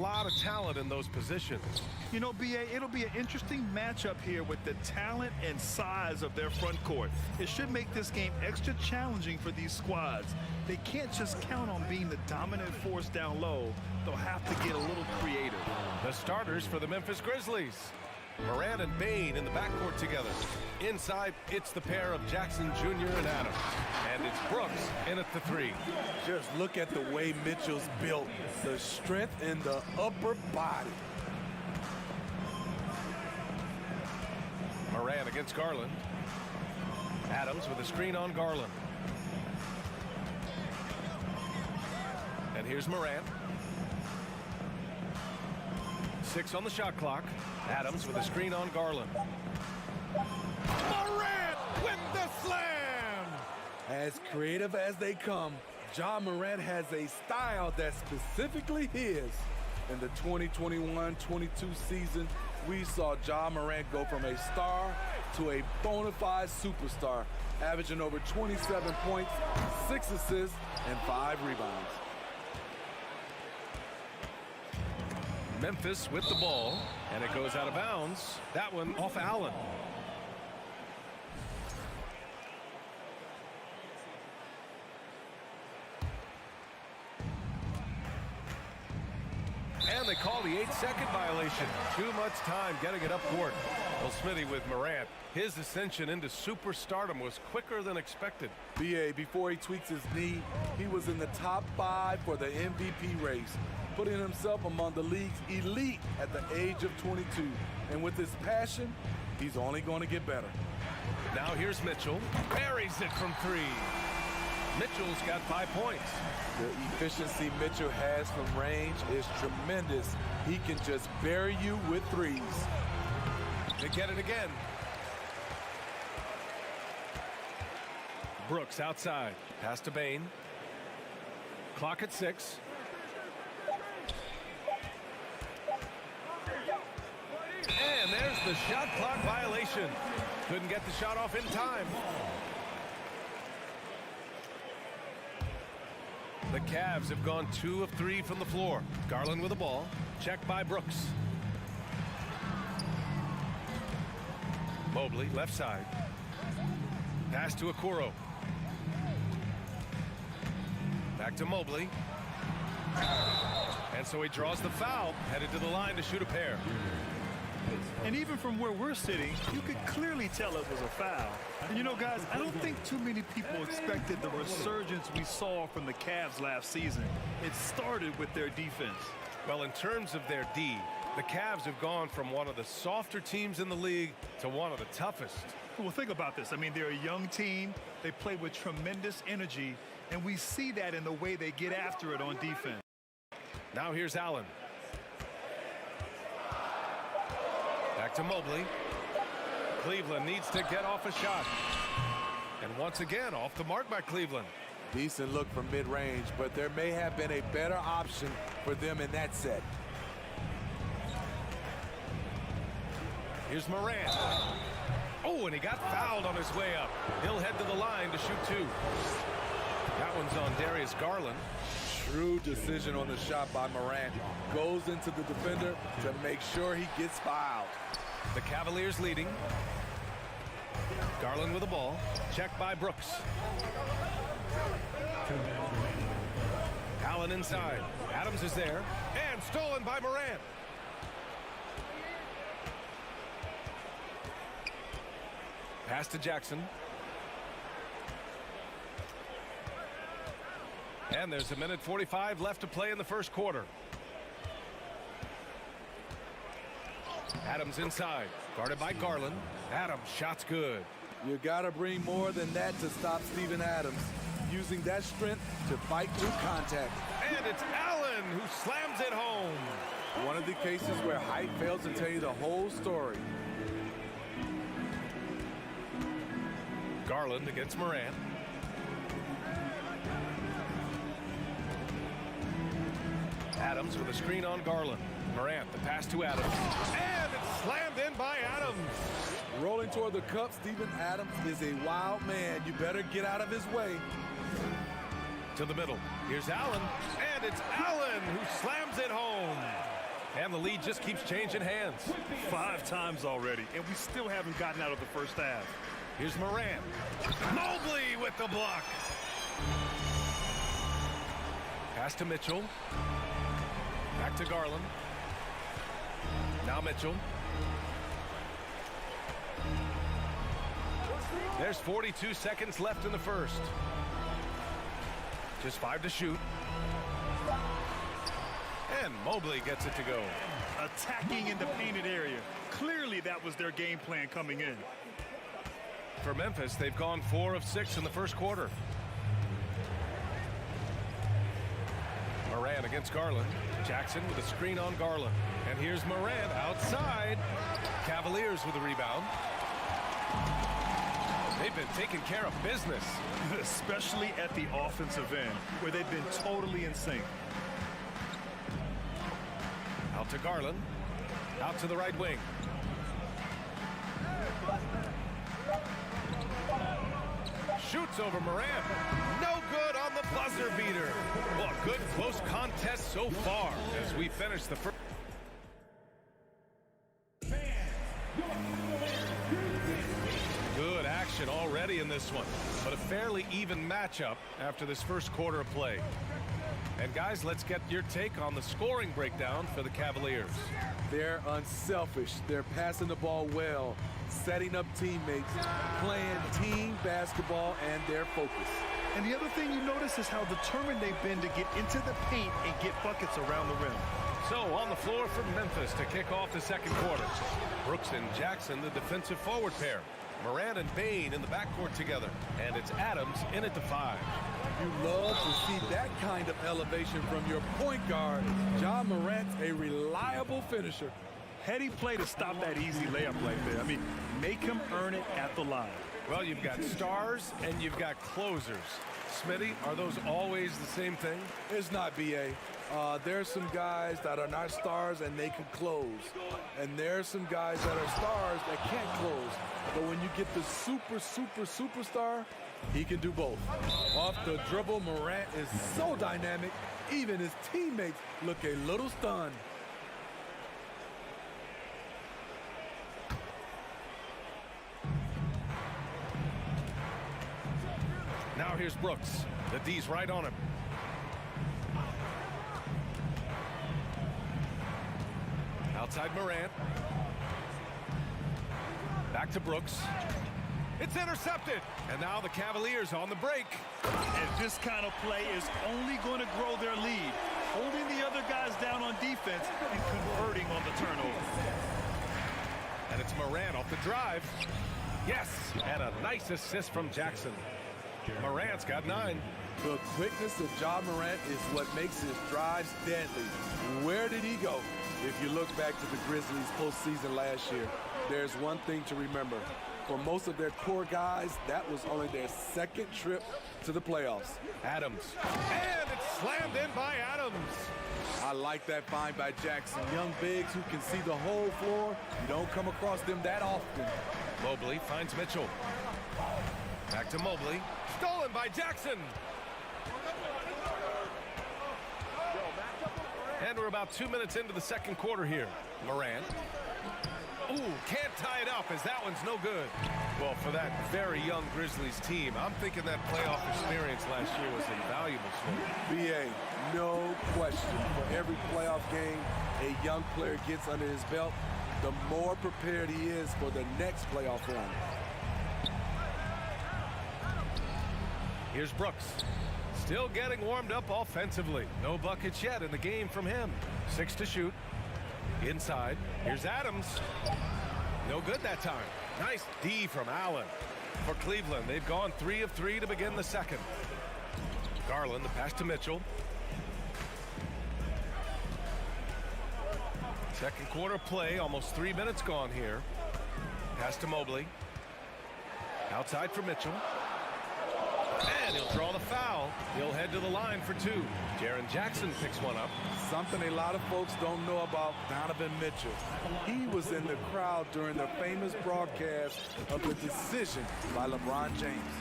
lot of talent in those positions. You know, B.A., it'll be an interesting matchup here with the talent and size of their front court. It should make this game extra challenging for these squads. They can't just count on being the dominant force down low. They'll have to get a little creative. The starters for the Memphis Grizzlies. Morant and Bane in the backcourt together. Inside, it's the pair of Jackson Jr. and Adams. And it's Brooks in at the 3. Just look at the way Mitchell's built. The strength in the upper body. Morant against Garland. Adams with a screen on Garland. And here's Morant. 6 on the shot clock. Adams with a screen on Garland. Morant with the slam! As creative as they come, John Morant has a style that's specifically his. In the 2021-22 season, we saw John Morant go from a star to a bona fide superstar, averaging over 27 points, 6 assists, and 5 rebounds. Memphis with the ball, and it goes out of bounds. That one off Allen. And they call the 8-second violation. Too much time getting it up court. Well, Smitty with Morant. His ascension into superstardom was quicker than expected. B.A., before he tweaks his knee, he was in the top 5 for the MVP race, putting himself among the league's elite at the age of 22. And with his passion, he's only going to get better. Now here's Mitchell. Buries it from 3. Mitchell's got 5 points. The efficiency Mitchell has from range is tremendous. He can just bury you with 3s. They get it again. Brooks outside. Pass to Bane. Clock at 6. And there's the shot clock violation. Couldn't get the shot off in time. The Cavs have gone 2 of 3 from the floor. Garland with the ball. Checked by Brooks. Mobley, left side. Pass to Okoro. Back to Mobley. And so he draws the foul, headed to the line to shoot a pair. And even from where we're sitting, you could clearly tell it was a foul. And you know, guys, I don't think too many people expected the resurgence we saw from the Cavs last season. It started with their defense. Well, in terms of their D, the Cavs have gone from one of the softer teams in the league to one of the toughest. Well, think about this. I mean, they're a young team. They play with tremendous energy, and we see that in the way they get after it on defense. Now here's Allen. Back to Mobley. Cleveland needs to get off a shot. And once again, off the mark by Cleveland. Decent look from mid-range, but there may have been a better option for them in that set. Here's Morant. Oh, and he got fouled on his way up. He'll head to the line to shoot 2. That one's on Darius Garland. Shrewd decision on the shot by Morant. Goes into the defender to make sure he gets fouled. The Cavaliers leading. Garland with the ball. Checked by Brooks. Allen inside. Adams is there. And stolen by Morant. Pass to Jackson. And there's 1:45 left to play in the first quarter. Adams inside. Guarded by Garland. Adams, shot's good. You got to bring more than that to stop Steven Adams. Using that strength to fight through contact. And it's Allen who slams it home. One of the cases where height fails to tell you the whole story. Garland against Morant. Adams with a screen on Garland. Morant, the pass to Adams. And it's slammed in by Adams. Rolling toward the cup, Steven Adams is a wild man. You better get out of his way. To the middle. Here's Allen. And it's Allen who slams it home. And the lead just keeps changing hands. 5 times already, and we still haven't gotten out of the first half. Here's Morant. Mobley with the block. Pass to Mitchell. Back to Garland. Now Mitchell. There's 42 seconds left in the first. Just 5 to shoot. And Mobley gets it to go. Attacking in the painted area. Clearly that was their game plan coming in. For Memphis, they've gone 4 of 6 in the first quarter. Morant against Garland. Jackson with a screen on Garland. And here's Morant outside. Cavaliers with a rebound. They've been taking care of business. Especially at the offensive end, where they've been totally in sync. Out to Garland. Out to the right wing. Shoots over Morant. No good on the buzzer beater. Well, a good close contest so far as we finish the first. Good action already in this one, but a fairly even matchup after this first quarter of play. And guys, let's get your take on the scoring breakdown for the Cavaliers. They're unselfish. They're passing the ball well, setting up teammates, playing team basketball, and they're focused. And the other thing you notice is how determined they've been to get into the paint and get buckets around the rim. So on the floor for Memphis to kick off the second quarter. Brooks and Jackson, the defensive forward pair. Morant and Bain in the backcourt together. And it's Adams in at the 5. You love to see that kind of elevation from your point guard. John Morant's a reliable finisher. Heady play to stop that easy layup right there. I mean, make him earn it at the line. Well, you've got stars and you've got closers. Smitty, are those always the same thing? It's not, B.A. There's some guys that are not stars and they can close. And there's some guys that are stars that can't close. But when you get the superstar, he can do both. Off the dribble, Morant is so dynamic, even his teammates look a little stunned. Now here's Brooks. The D's right on him. Outside Morant. Back to Brooks. It's intercepted. And now the Cavaliers on the break. And this kind of play is only going to grow their lead. Holding the other guys down on defense and converting on the turnover. And it's Morant off the drive. Yes, and a nice assist from Jackson. Morant's got 9. The quickness of John Morant is what makes his drives deadly. Where did he go? If you look back to the Grizzlies postseason last year, there's one thing to remember. For most of their core guys, that was only their second trip to the playoffs. Adams. And it's slammed in by Adams. I like that find by Jackson. Young bigs who can see the whole floor. You don't come across them that often. Mobley finds Mitchell. Back to Mobley. Stolen by Jackson. And we're about 2 minutes into the second quarter here. Morant. Ooh, can't tie it up as that one's no good. Well, for that very young Grizzlies team, I'm thinking that playoff experience last year was invaluable. B.A., no question. For every playoff game a young player gets under his belt, the more prepared he is for the next playoff run. Here's Brooks. Still getting warmed up offensively. No buckets yet in the game from him. 6 to shoot. Inside. Here's Adams. No good that time. Nice D from Allen. For Cleveland, they've gone 3 of 3 to begin the second. Garland, the pass to Mitchell. Second quarter play, almost 3 minutes gone here. Pass to Mobley. Outside for Mitchell. And he'll draw the foul. He'll head to the line for 2. Jaren Jackson picks one up. Something a lot of folks don't know about Donovan Mitchell. He was in the crowd during the famous broadcast of the decision by LeBron James.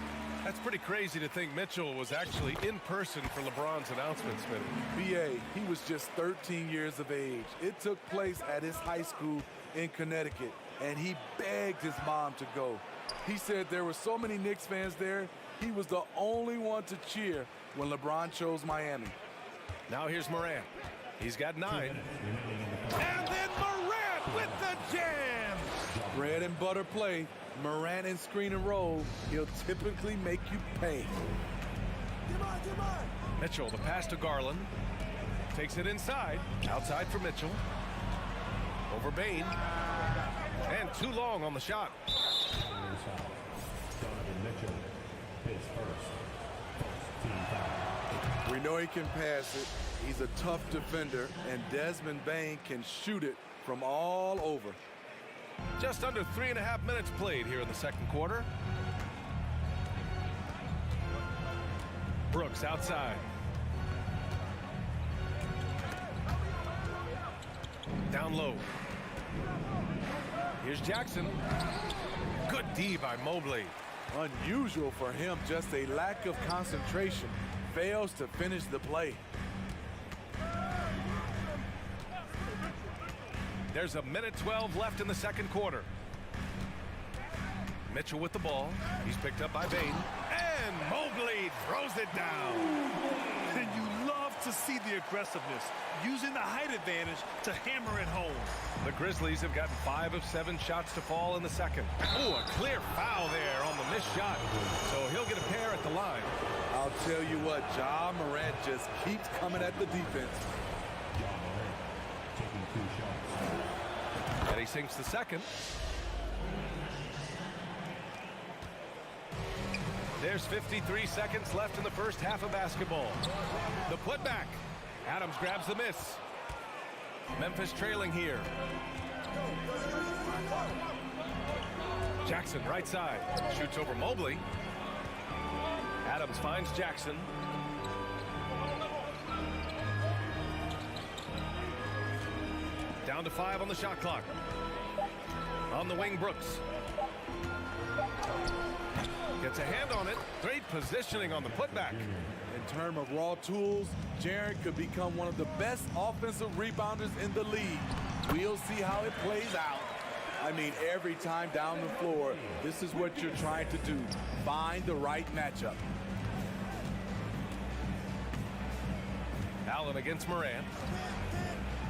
That's pretty crazy to think Mitchell was actually in person for LeBron's announcement, Smith. BA, he was just 13 years of age. It took place at his high school in Connecticut, and he begged his mom to go. He said there were so many Knicks fans there, he was the only one to cheer when LeBron chose Miami. Now here's Morant. He's got 9. And then Morant with the jam! Bread and butter play. Morant in screen and roll, he'll typically make you pay. Mitchell, the pass to Garland. Takes it inside. Outside for Mitchell. Over Bain. And too long on the shot. We know he can pass it. He's a tough defender, and Desmond Bain can shoot it from all over. Just under 3.5 minutes played here in the second quarter. Brooks outside. Down low. Here's Jackson. Good D by Mobley. Unusual for him, just a lack of concentration. Fails to finish the play. There's a minute 12 left in the second quarter. Mitchell with the ball. He's picked up by Bain. And Mobley throws it down. And you love to see the aggressiveness, using the height advantage to hammer it home. The Grizzlies have gotten 5 of 7 shots to fall in the second. Oh, a clear foul there on the missed shot. So he'll get a pair at the line. I'll tell you what, Ja Morant just keeps coming at the defense. And he sinks the second. There's 53 seconds left in the first half of basketball. The putback. Adams grabs the miss. Memphis trailing here. Jackson right side. Shoots over Mobley. Adams finds Jackson. Down to 5 on the shot clock. On the wing, Brooks. Gets a hand on it. Great positioning on the putback. In terms of raw tools, Jaren could become one of the best offensive rebounders in the league. We'll see how it plays out. I mean, every time down the floor, this is what you're trying to do. Find the right matchup. Allen against Morant.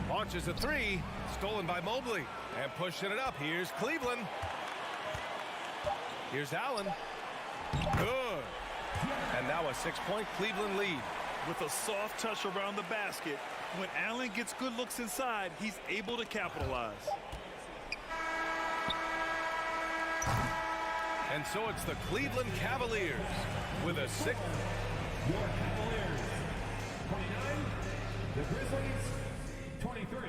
Launches a 3. Stolen by Mobley. And pushing it up. Here's Cleveland. Here's Allen. Good. And now a 6-point Cleveland lead. With a soft touch around the basket, when Allen gets good looks inside, he's able to capitalize. And so it's the Cleveland Cavaliers with a 6. Your Cavaliers, 29. The Grizzlies, 23.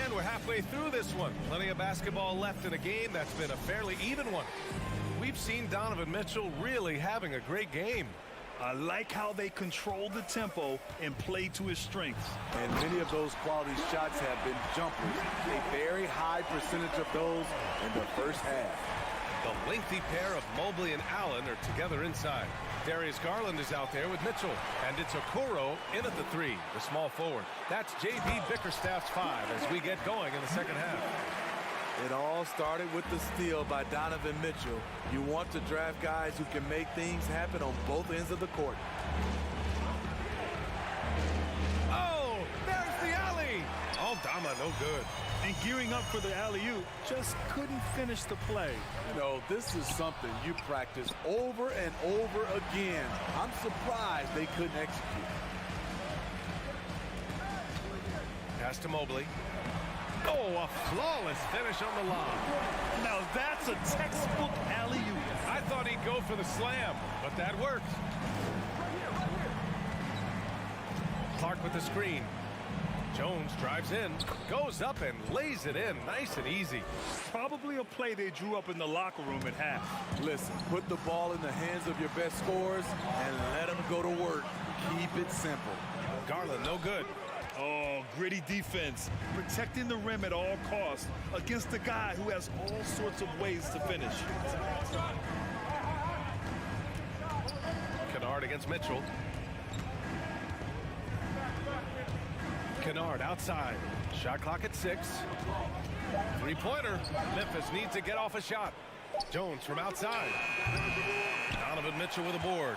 And we're halfway through this one. Plenty of basketball left in a game that's been a fairly even one. We've seen Donovan Mitchell really having a great game. I like how they control the tempo and play to his strengths. And many of those quality shots have been jumpers. A very high percentage of those in the first half. The lengthy pair of Mobley and Allen are together inside. Darius Garland is out there with Mitchell. And it's Okoro in at the 3, the small forward. That's J.B. Bickerstaff's 5 as we get going in the second half. It all started with the steal by Donovan Mitchell. You want to draft guys who can make things happen on both ends of the court. Oh, there's the alley. Aldama, no good. And gearing up for the alley-oop, just couldn't finish the play. You know, this is something you practice over and over again. I'm surprised they couldn't execute. Pass to Mobley. Oh, a flawless finish on the lob. Now that's a textbook alley-oop. I thought he'd go for the slam, but that worked. Clark with the screen. Jones drives in, goes up and lays it in nice and easy. Probably a play they drew up in the locker room at half. Listen, put the ball in the hands of your best scorers and let them go to work. Keep it simple. Garland, no good. Oh, gritty defense. Protecting the rim at all costs against a guy who has all sorts of ways to finish. Kennard against Mitchell. Kennard outside. Shot clock at 6. Three-pointer. Memphis needs to get off a shot. Jones from outside. Donovan Mitchell with a board.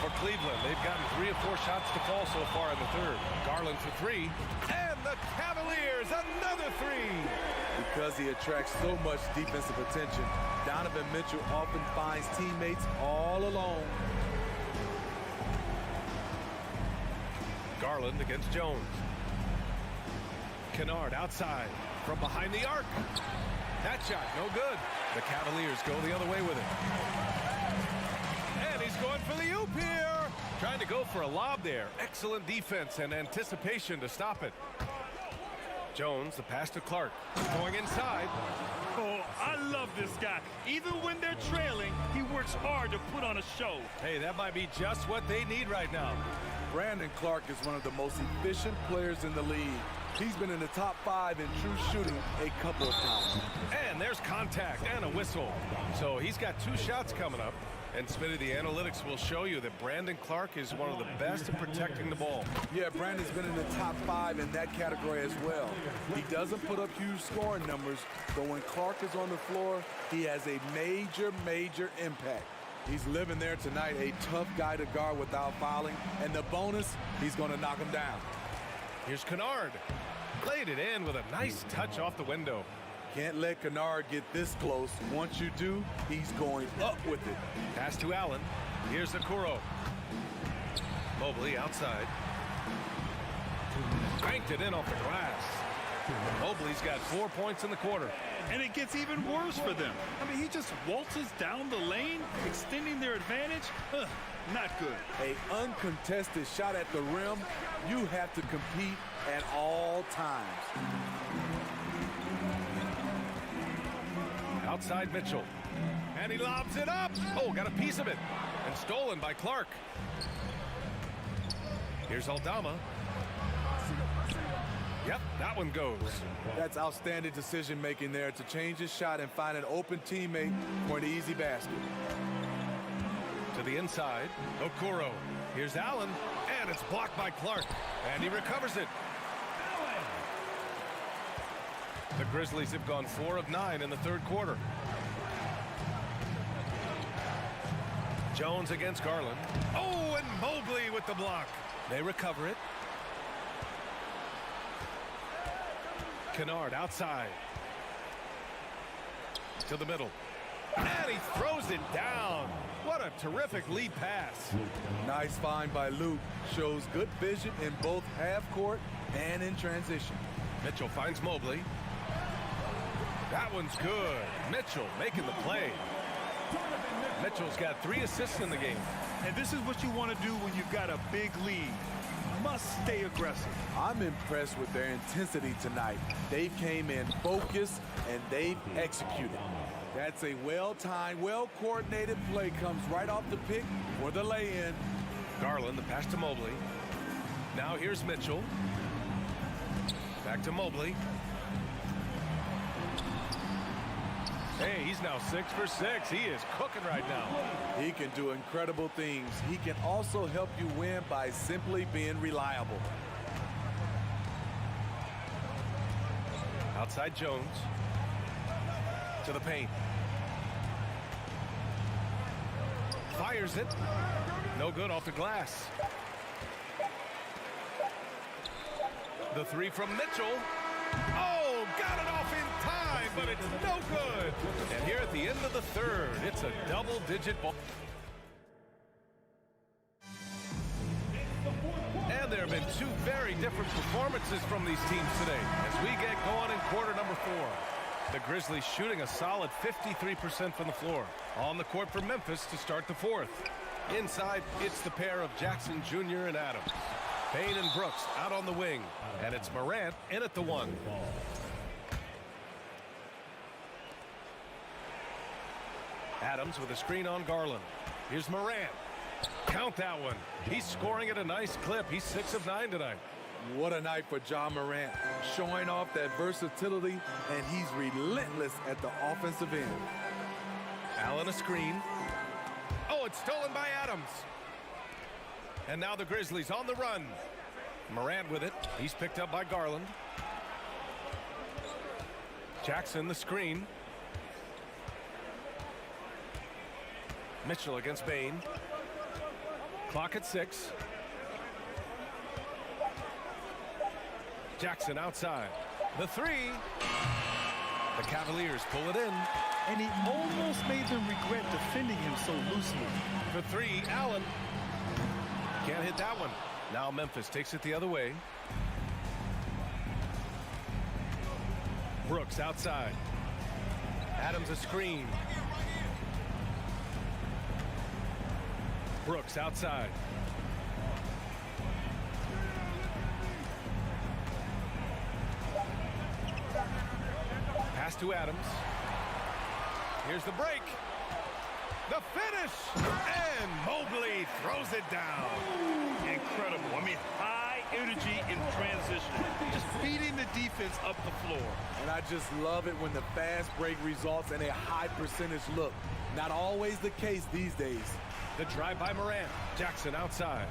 For Cleveland, they've gotten 3 or 4 shots to fall so far in the third. Garland for 3. And the Cavaliers, another 3. Because he attracts so much defensive attention, Donovan Mitchell often finds teammates all alone. Garland against Jones. Kennard outside from behind the arc. That shot, no good. The Cavaliers go the other way with it. And he's going for the oop here. Trying to go for a lob there. Excellent defense and anticipation to stop it. Jones, the pass to Clark. Going inside. Oh, I love this guy. Even when they're trailing, he works hard to put on a show. Hey, that might be just what they need right now. Brandon Clark is one of the most efficient players in the league. He's been in the top 5 in true shooting a couple of times. And there's contact and a whistle. So he's got 2 shots coming up. And Smitty, the analytics will show you that Brandon Clark is one of the best at protecting the ball. Yeah, Brandon's been in the top 5 in that category as well. He doesn't put up huge scoring numbers, but when Clark is on the floor, he has a major, major impact. He's living there tonight, a tough guy to guard without fouling. And the bonus, he's going to knock him down. Here's Kennard. Laid it in with a nice touch off the window. Can't let Kennard get this close. Once you do, he's going up with it. Pass to Allen. Here's Okoro. Mobley outside. Banked it in off the glass. Mobley's got 4 points in the quarter. And it gets even worse for them. I mean, he just waltzes down the lane, extending their advantage. Not good. A uncontested shot at the rim, you have to compete at all times. Outside Mitchell. And he lobs it up. Oh, got a piece of it. And stolen by Clark. Here's Aldama. Yep, that one goes. That's outstanding decision-making there to change his shot and find an open teammate for an easy basket. To the inside, Okoro. Here's Allen, and it's blocked by Clark. And he recovers it. The Grizzlies have gone 4 of 9 in the third quarter. Jones against Garland. Oh, and Mobley with the block. They recover it. Kennard outside. To the middle. And he throws it down. What a terrific lead pass. Nice find by Luke. Shows good vision in both half court and in transition. Mitchell finds Mobley. That one's good. Mitchell making the play. Mitchell's got 3 assists in the game. And this is what you want to do when you've got a big lead. Must stay aggressive. I'm impressed with their intensity tonight. They came in focused and they've executed. That's a well-timed, well-coordinated play. Comes right off the pick for the lay-in. Garland, the pass to Mobley. Now here's Mitchell. Back to Mobley. Hey, he's now 6 for 6. He is cooking right now. He can do incredible things. He can also help you win by simply being reliable. Outside Jones. To the paint. Fires it. No good off the glass. The 3 from Mitchell. Oh, got it off in time, but it's no good. And here at the end of the third, it's a double-digit ball. And there have been 2 very different performances from these teams today as we get going in quarter number 4. The Grizzlies shooting a solid 53% from the floor. On the court for Memphis to start the 4th. Inside, it's the pair of Jackson Jr. and Adams. Payne and Brooks out on the wing. And it's Morant in at the 1. Adams with a screen on Garland. Here's Morant. Count that one. He's scoring at a nice clip. He's 6 of 9 tonight. What a night for John Morant, showing off that versatility, and he's relentless at the offensive end. Allen a screen. Oh, it's stolen by Adams. And now the Grizzlies on the run. Morant with it. He's picked up by Garland. Jackson the screen. Mitchell against Bane. Clock at 6. Jackson outside. The 3. The Cavaliers pull it in. And he almost made them regret defending him so loosely. The 3, Allen. Can't hit that one. Now Memphis takes it the other way. Brooks outside. Adams a screen. Brooks outside. Pass to Adams. Here's the break. The finish. And Mobley throws it down. Incredible. I mean, high energy in transition. Just feeding the defense up the floor. And I just love it when the fast break results in a high percentage look. Not always the case these days. The drive by Morant. Jackson outside.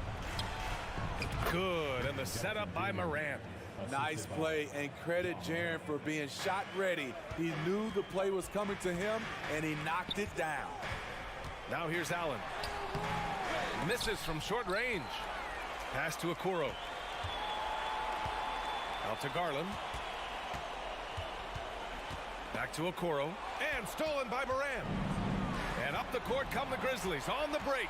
Good. And the setup by Morant. Nice play, and credit Jaren for being shot ready. He knew the play was coming to him, and he knocked it down. Now here's Allen. Misses from short range. Pass to Okoro. Out to Garland. Back to Okoro. And stolen by Morant. And up the court come the Grizzlies on the break.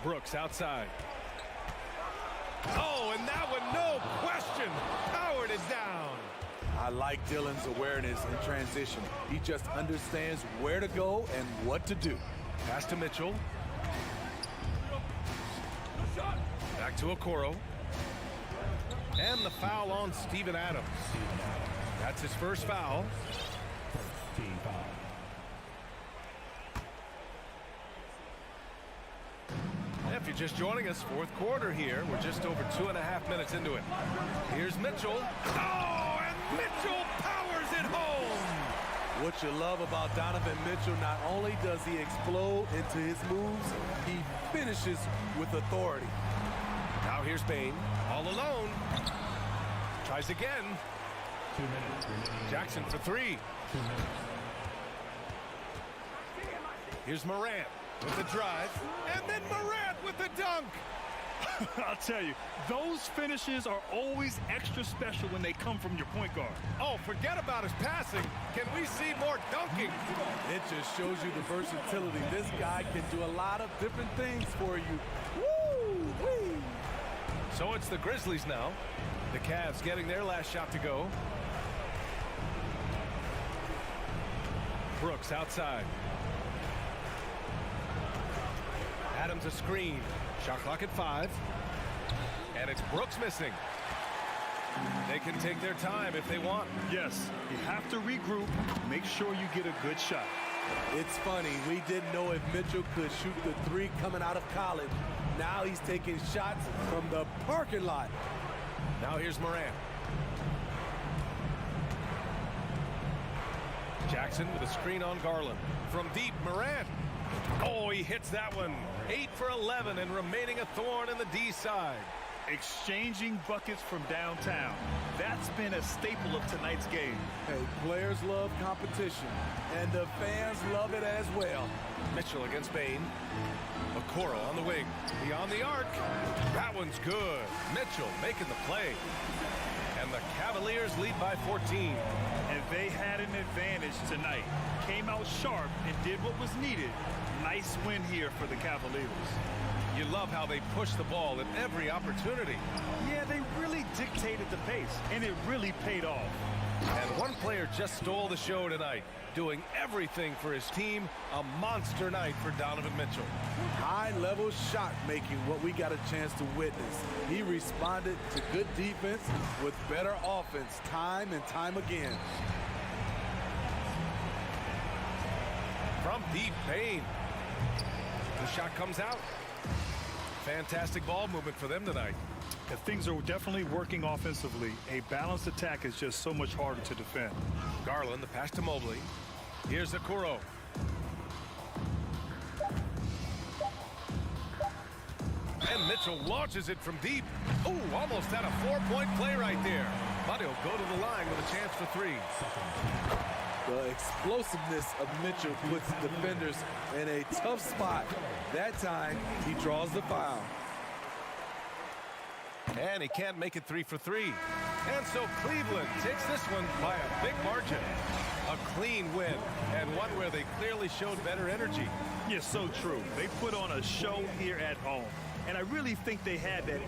Brooks outside. Oh, and that one, no question, powered it down. I like Dillon's awareness in transition. He just understands where to go and what to do. Pass to Mitchell. Back to Okoro. And the foul on Steven Adams. That's his first foul. If you're just joining us, fourth quarter here. We're just over 2.5 minutes into it. Here's Mitchell. Oh, and Mitchell powers it home. What you love about Donovan Mitchell, not only does he explode into his moves, he finishes with authority. Now here's Bane, all alone. Tries again. 2 minutes remaining. Jackson for 3. 2 minutes. Here's Morant with the drive, and then Morant with the dunk. I'll tell you, those finishes are always extra special when they come from your point guard. Oh, forget about his passing. Can we see more dunking? It just shows you the versatility. This guy can do a lot of different things for you. Woo-wee. So it's the Grizzlies now. The Cavs getting their last shot to go. Brooks outside. Adams a screen. Shot clock at 5. And it's Brooks missing. They can take their time if they want. Yes, you have to regroup. Make sure you get a good shot. It's funny, we didn't know if Mitchell could shoot the 3 coming out of college. Now he's taking shots from the parking lot. Now here's Morant. Jackson with a screen on Garland. From deep, Morant. Oh, he hits that one. 8 for 11 and remaining a thorn in the D side. Exchanging buckets from downtown. That's been a staple of tonight's game. Hey, players love competition, and the fans love it as well. Mitchell against Bane. Okoro on the wing. Beyond the arc. That one's good. Mitchell making the play. And the Cavaliers lead by 14. And they had an advantage tonight. Came out sharp and did what was needed. Nice win here for the Cavaliers. You love how they push the ball at every opportunity. Yeah, they really dictated the pace, and it really paid off. And one player just stole the show tonight, doing everything for his team. A monster night for Donovan Mitchell. High-level shot making, what we got a chance to witness. He responded to good defense with better offense time and time again. From deep Payne. The shot comes out. Fantastic ball movement for them tonight. And things are definitely working offensively. A balanced attack is just so much harder to defend. Garland, the pass to Mobley. Here's Okoro. And Mitchell launches it from deep. Ooh, almost had a 4-point play right there. But he'll go to the line with a chance for 3. The explosiveness of Mitchell puts defenders in a tough spot. That time, he draws the foul. And he can't make it 3 for 3. And so Cleveland takes this one by a big margin. A clean win, and one where they clearly showed better energy. Yes, so true. They put on a show here at home. And I really think they had that.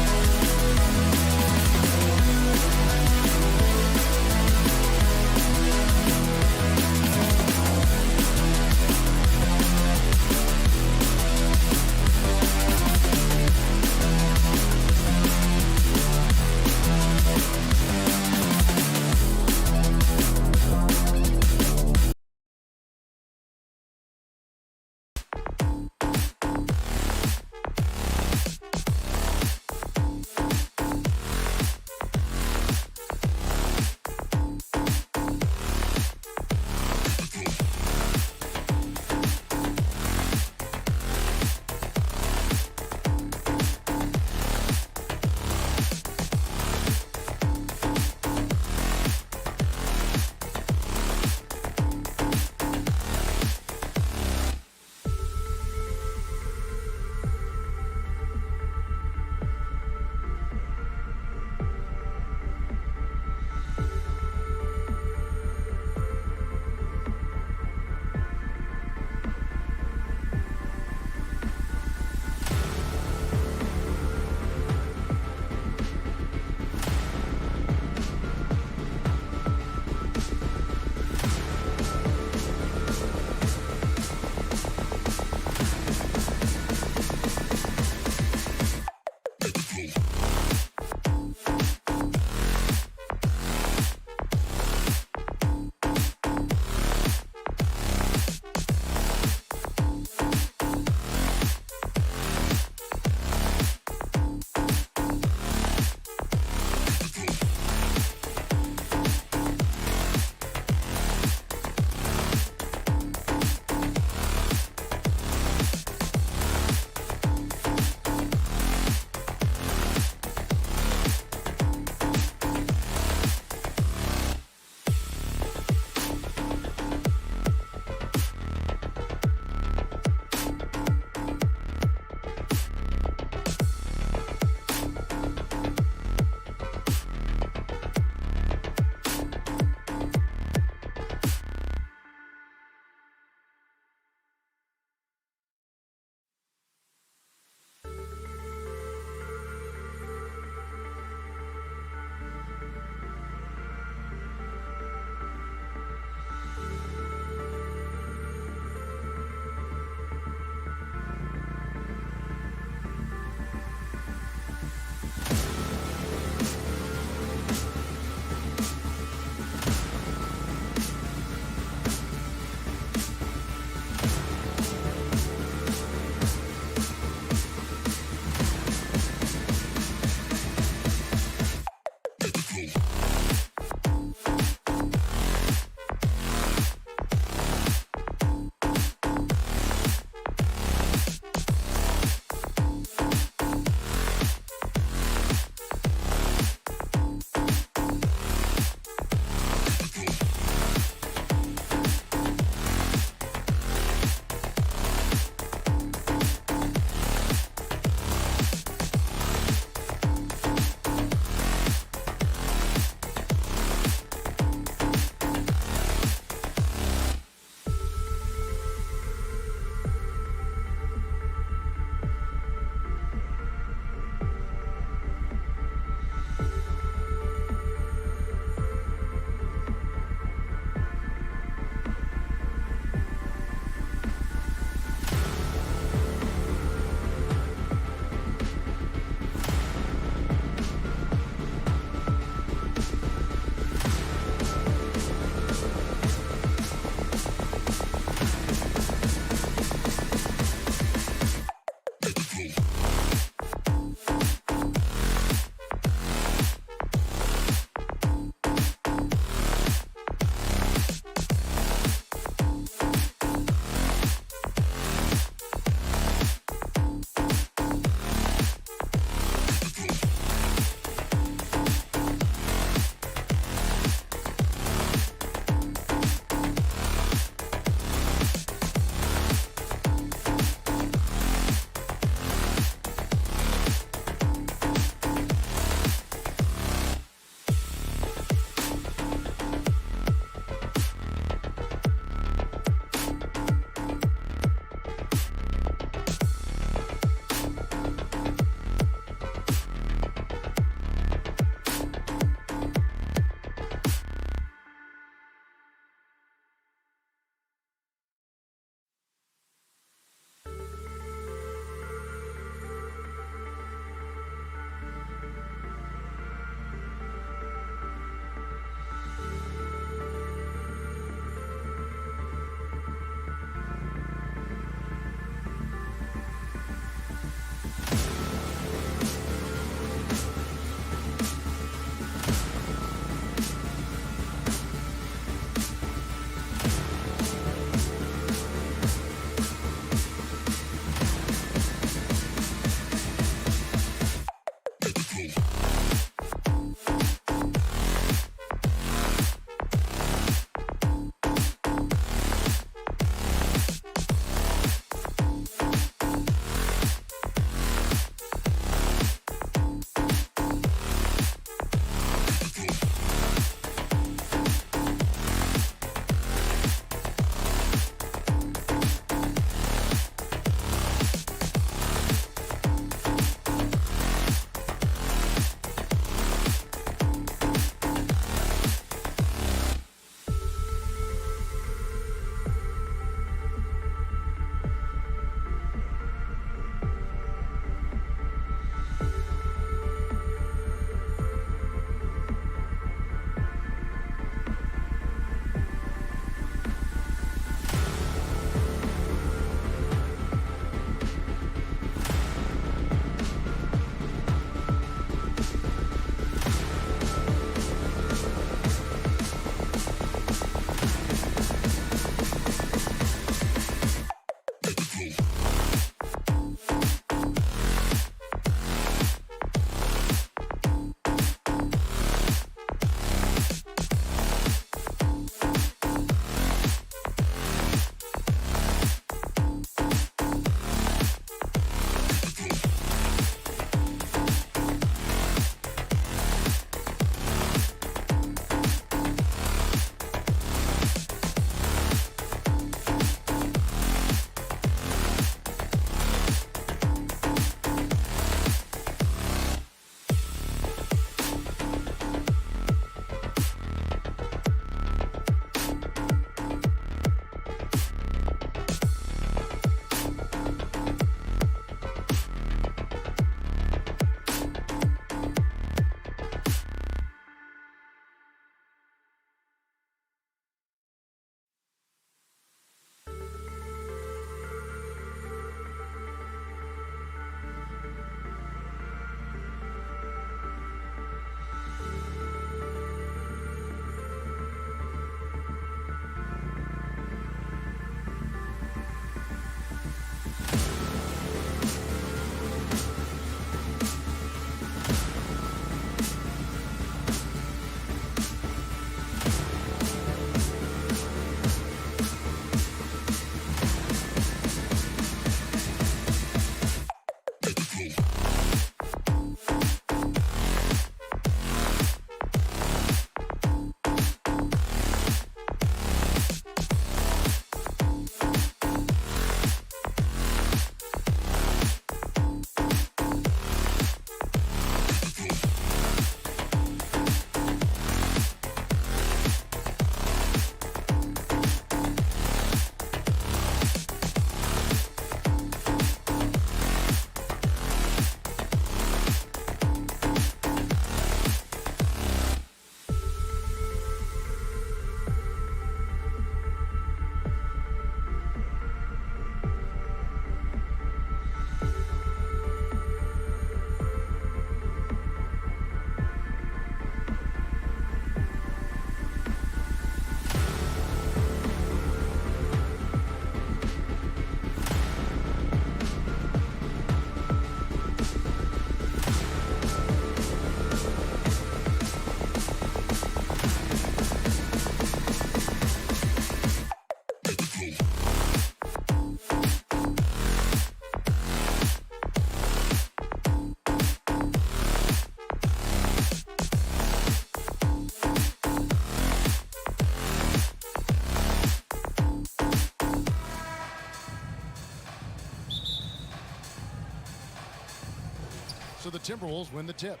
So the Timberwolves win the tip.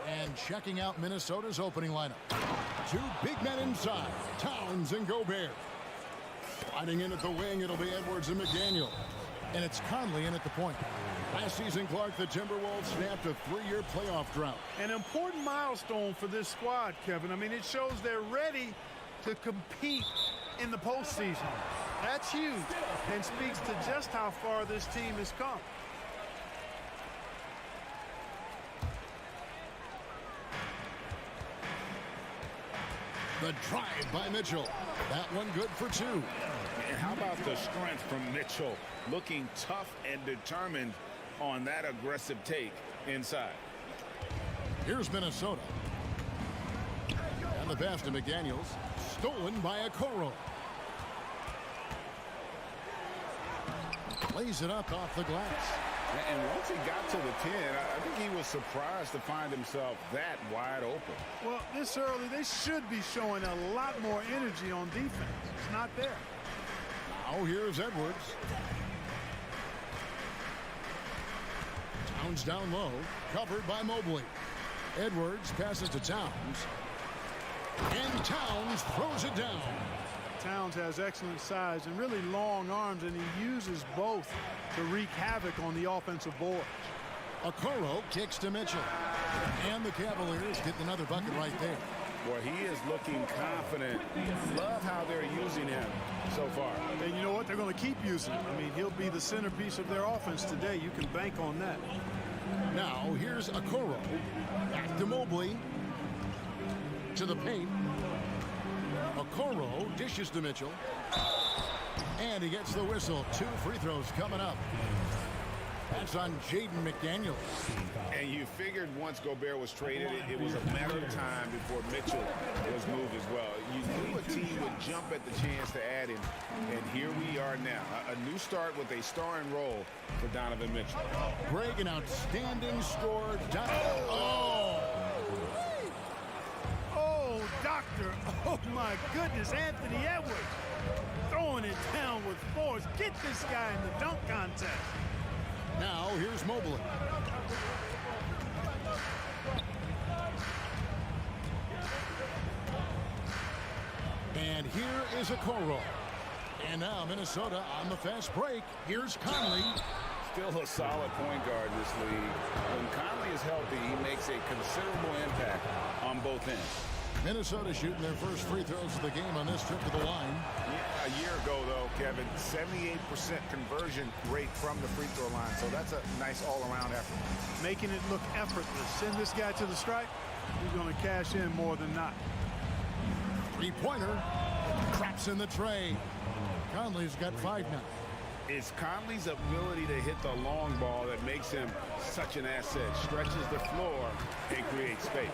And checking out Minnesota's opening lineup. Two big men inside, Towns and Gobert. Sliding in at the wing, it'll be Edwards and McDaniel. And it's Conley in at the point. Last season, Clark, the Timberwolves snapped a 3-year playoff drought. An important milestone for this squad, Kevin. I mean, it shows they're ready to compete in the postseason. That's huge and speaks to just how far this team has come. The drive by Mitchell. That one good for 2. And how about the strength from Mitchell? Looking tough and determined on that aggressive take inside. Here's Minnesota. And the pass to McDaniels. Stolen by Okoro. Lays it up off the glass. And once he got to the 10, I think he was surprised to find himself that wide open. Well, this early, they should be showing a lot more energy on defense. It's not there. Now here's Edwards. Towns down low, covered by Mobley. Edwards passes to Towns. And Towns throws it down. Towns has excellent size and really long arms, and he uses both to wreak havoc on the offensive board. Okoro kicks to Mitchell. And the Cavaliers get another bucket right there. Boy, he is looking confident. Love how they're using him so far. And you know what? They're going to keep using him. I mean, he'll be the centerpiece of their offense today. You can bank on that. Now, here's Okoro. Back to Mobley. To the paint. Okoro dishes to Mitchell. And he gets the whistle. 2 free throws coming up. That's on Jaden McDaniels. And you figured once Gobert was traded, it was a matter of time before Mitchell was moved as well. You knew a team would jump at the chance to add him. And here we are now. A new start with a starring role for Donovan Mitchell. Greg, an outstanding score. Oh, doctor. Oh, my goodness. Anthony Edwards throwing it down with force. Get this guy in the dunk contest. Now, here's Mobley. And here is Okoro. And now Minnesota on the fast break. Here's Conley. Still a solid point guard in this league. When Conley is healthy, he makes a considerable impact on both ends. Minnesota shooting their first free throws of the game on this trip to the line. Yeah, a year ago, though, Kevin, 78% conversion rate from the free throw line. So that's a nice all-around effort. Making it look effortless. Send this guy to the stripe. He's going to cash in more than not. Three-pointer. Traps in the tray. Conley's got 5 now. It's Conley's ability to hit the long ball that makes him such an asset. Stretches the floor and creates space.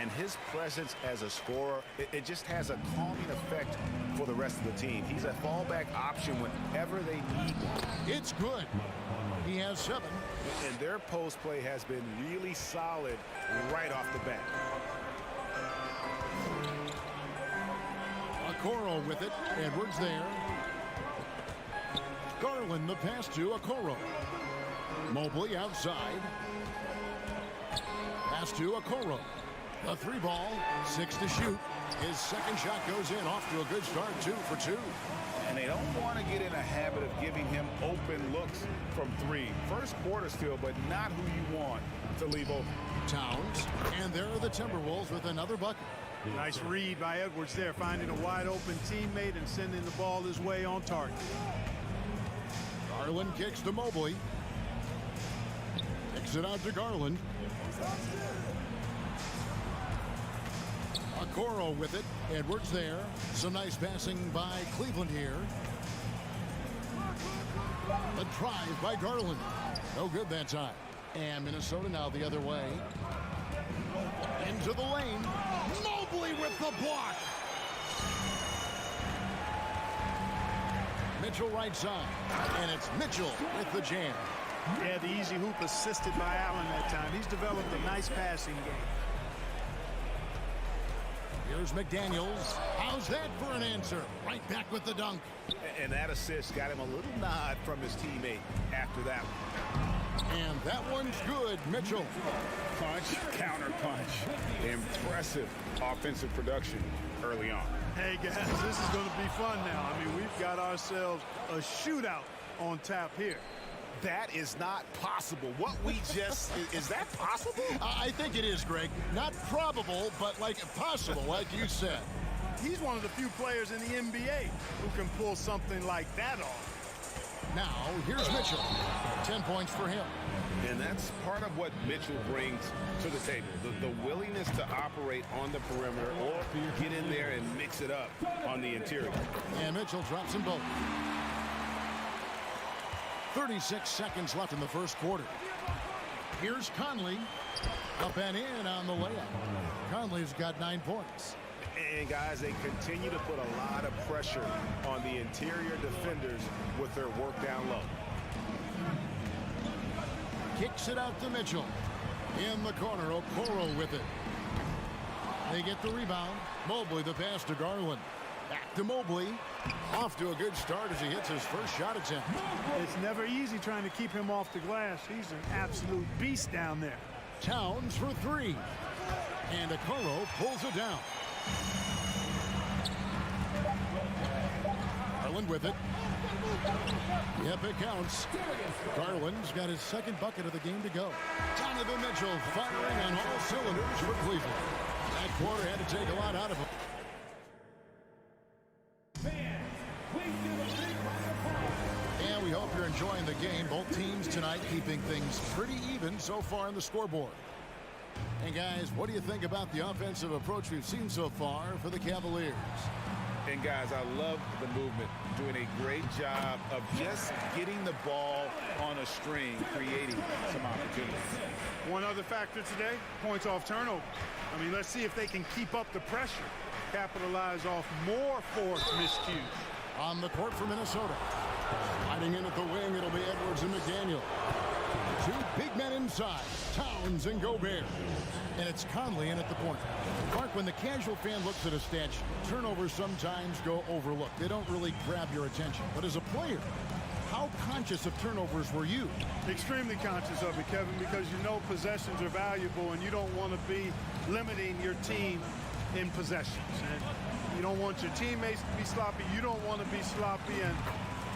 And his presence as a scorer, it just has a calming effect for the rest of the team. He's a fallback option whenever they need one. It's good. He has 7. And their post play has been really solid right off the bat. Okoro with it. Edwards there. Garland the pass to Okoro. Mobley outside. Pass to Okoro. A 3-ball, 6 to shoot. His second shot goes in, off to a good start, 2 for 2. And they don't want to get in a habit of giving him open looks from 3. First quarter still, but not who you want to leave open. Towns, and there are the Timberwolves with another bucket. Nice read by Edwards there, finding a wide open teammate and sending the ball his way on target. Garland kicks to Mobley. Kicks it out to Garland. Okoro with it. Edwards there. Some nice passing by Cleveland here. A drive by Garland. No good that time. And Minnesota now the other way. Into the lane. Mobley with the block. Mitchell right side. And it's Mitchell with the jam. Yeah, the easy hoop assisted by Allen that time. He's developed a nice passing game. Here's McDaniels. How's that for an answer? Right back with the dunk. And that assist got him a little nod from his teammate after that one. And that one's good, Mitchell. Punch, counter punch. Impressive offensive production early on. Hey, guys, this is going to be fun now. I mean, we've got ourselves a shootout on tap here. That is not possible. What we just, is that possible? I think it is, Greg. Not probable, but like possible, like you said. He's one of the few players in the NBA who can pull something like that off. Now, here's Mitchell. 10 points for him. And that's part of what Mitchell brings to the table. The willingness to operate on the perimeter or get in there and mix it up on the interior. And Mitchell drops them both. 36 seconds left in the first quarter. Here's Conley. Up and in on the layup. Conley's got 9 points. And guys, they continue to put a lot of pressure on the interior defenders with their work down low. Kicks it out to Mitchell. In the corner, Okoro with it. They get the rebound. Mobley the pass to Garland. Back to Mobley. Off to a good start as he hits his first shot attempt. It's never easy trying to keep him off the glass. He's an absolute beast down there. Towns for 3. And Okoro pulls it down. Garland with it. Yep, it counts. Garland's got his second bucket of the game to go. Donovan Mitchell firing on all cylinders for Cleveland. That quarter had to take a lot out of him. And we hope you're enjoying the game. Both teams tonight keeping things pretty even so far on the scoreboard. And guys, what do you think about the offensive approach we've seen so far for the Cavaliers? And guys, I love the movement, doing a great job of just getting the ball on a string, creating some opportunities. One other factor today, points off turnover. I mean, let's see if they can keep up the pressure, capitalize off more forced miscues. On the court for Minnesota. Sliding in at the wing, it'll be Edwards and McDaniel. 2 big men inside, Towns and Gobert. And it's Conley in at the point. Mark, when the casual fan looks at a stat sheet, turnovers sometimes go overlooked. They don't really grab your attention. But as a player, how conscious of turnovers were you? Extremely conscious of it, Kevin, because you know possessions are valuable and you don't want to be limiting your team in possessions. And you don't want your teammates to be sloppy. You don't want to be sloppy. And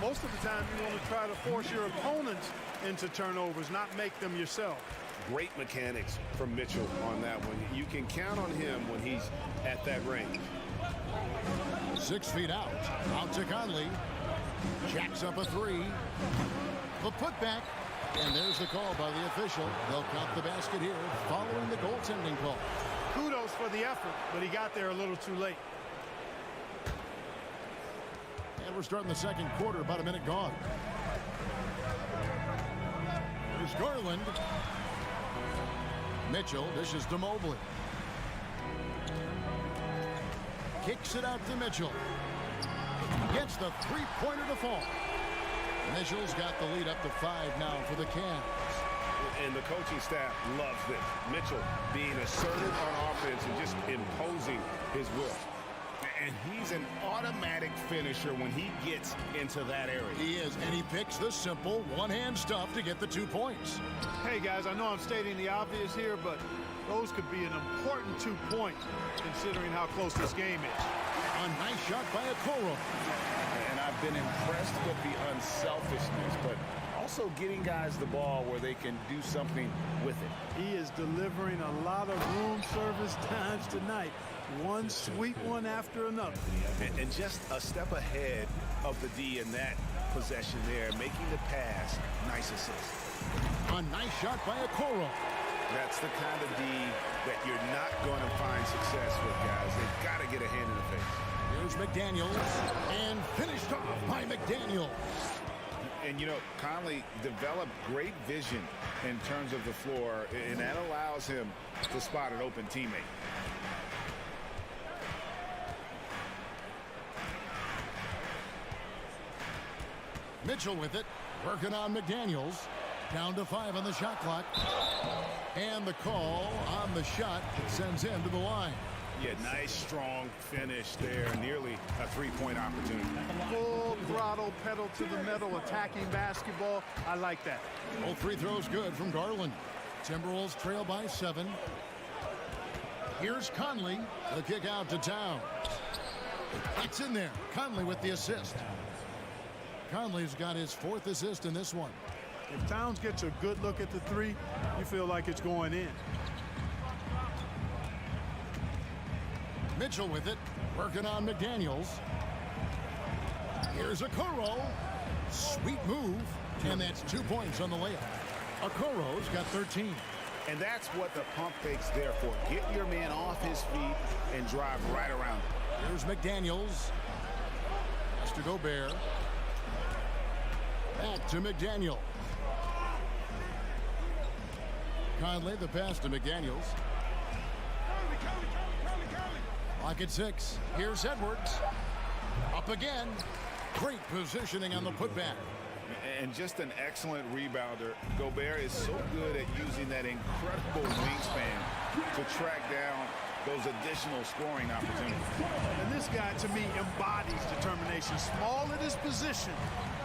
most of the time, you want to try to force your opponents into turnovers, not make them yourself. Great mechanics from Mitchell on that one. You can count on him when he's at that range. 6 feet out. Out to Conley. Jacks up a 3. The putback. And there's the call by the official. They'll count the basket here following the goaltending call. Kudos for the effort, but he got there a little too late. And we're starting the second quarter, about a minute gone. Here's Garland. Mitchell dishes to Mobley. Kicks it out to Mitchell. Gets the three-pointer to fall. Mitchell's got the lead up to 5 now for the Cavs. And the coaching staff loves this. Mitchell being assertive on offense and just imposing his will. And he's an automatic finisher when he gets into that area. He is, and he picks the simple one-hand stuff to get the 2 points. Hey, guys, I know I'm stating the obvious here, but those could be an important 2 points considering how close this game is. A nice shot by Okoro. And I've been impressed with the unselfishness, but also getting guys the ball where they can do something with it. He is delivering a lot of room service times tonight. One sweet one after another. And just a step ahead of the D in that possession there, making the pass. Nice assist. A nice shot by Okoro. That's the kind of D that you're not going to find success with, guys. They've got to get a hand in the face. Here's McDaniels, and finished off by McDaniels. And, you know, Conley developed great vision in terms of the floor, and that allows him to spot an open teammate. Mitchell with it, working on McDaniels. Down to 5 on the shot clock. And the call on the shot that sends him to the line. Yeah, nice, strong finish there. Nearly a three-point opportunity. Full throttle, pedal to the metal, attacking basketball. I like that. Both free throws good from Garland. Timberwolves trail by 7. Here's Conley. The kick out to Towns. It's in there. Conley with the assist. Conley's got his 4th assist in this one. If Towns gets a good look at the 3, you feel like it's going in. Mitchell with it, working on McDaniels. Here's Okoro. Sweet move, and that's 2 points on the layup. Okoro's got 13. And that's what the pump fake's there for. Get your man off his feet and drive right around him. Here's McDaniels. Pass to Gobert. Back to McDaniel. Conley, the pass to McDaniels. Lock at 6. Here's Edwards. Up again. Great positioning on the putback. And just an excellent rebounder. Gobert is so good at using that incredible wingspan to track down those additional scoring opportunities. And this guy, to me, embodies determination. Small at his position,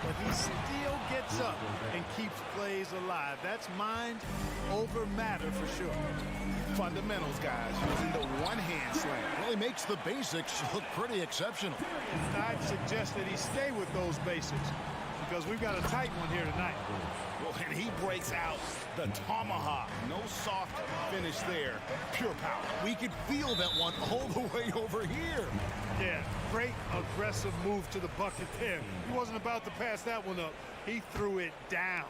but he still gets up and keeps plays alive. That's mind over matter for sure. Fundamentals, guys, using the one-hand slam. Well, he makes the basics look pretty exceptional. I'd suggest that he stay with those basics because we've got a tight one here tonight. Well, and he breaks out the tomahawk. No soft finish there. Pure power. We could feel that one all the way over here. Yeah, great aggressive move to the bucket there. He wasn't about to pass that one up. He threw it down.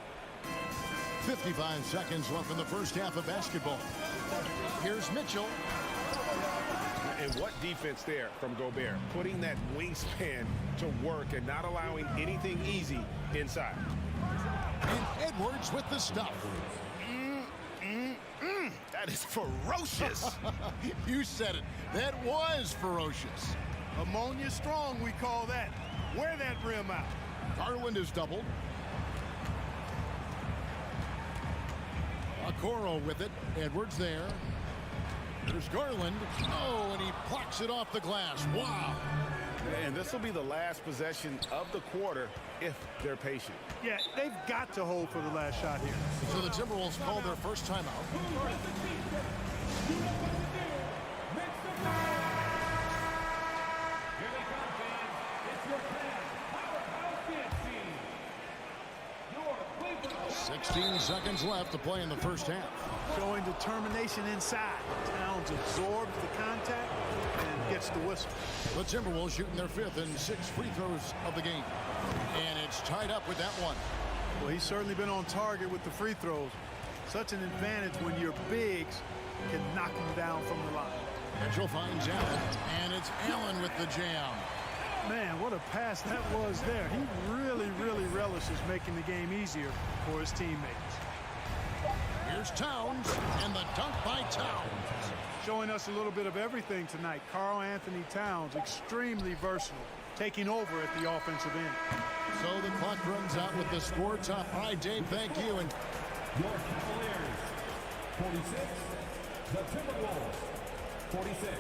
55 seconds left in the first half of basketball. Here's Mitchell. And what defense there from Gobert. Putting that wingspan to work and not allowing anything easy inside. And Edwards with the stuff. That is ferocious. You said it. That was ferocious. Ammonia strong, we call that. Wear that rim out. Garland is doubled. Okoro with it. Edwards there. There's Garland. Oh, and he plucks it off the glass. Wow. And this will be the last possession of the quarter if they're patient. Yeah, they've got to hold for the last shot here. So the Timberwolves call their first timeout. Here they come, fans. It's your powerhouse dance team. Your Cleveland. 16 seconds left to play in the first half. Showing determination inside. Towns absorbs the contact and gets the whistle. The Timberwolves shooting their 5th and 6th free throws of the game. And it's tied up with that one. Well, he's certainly been on target with the free throws. Such an advantage when your bigs can knock him down from the line. Mitchell finds Allen, and it's Allen with the jam. Man, what a pass that was there. He really, really relishes making the game easier for his teammates. Here's Towns, and the dunk by Towns. Showing us a little bit of everything tonight. Karl Anthony Towns, extremely versatile, taking over at the offensive end. So the clock runs out with the score top. All right, Dave, thank you. And Your Cavaliers, 46. The Timberwolves, 46.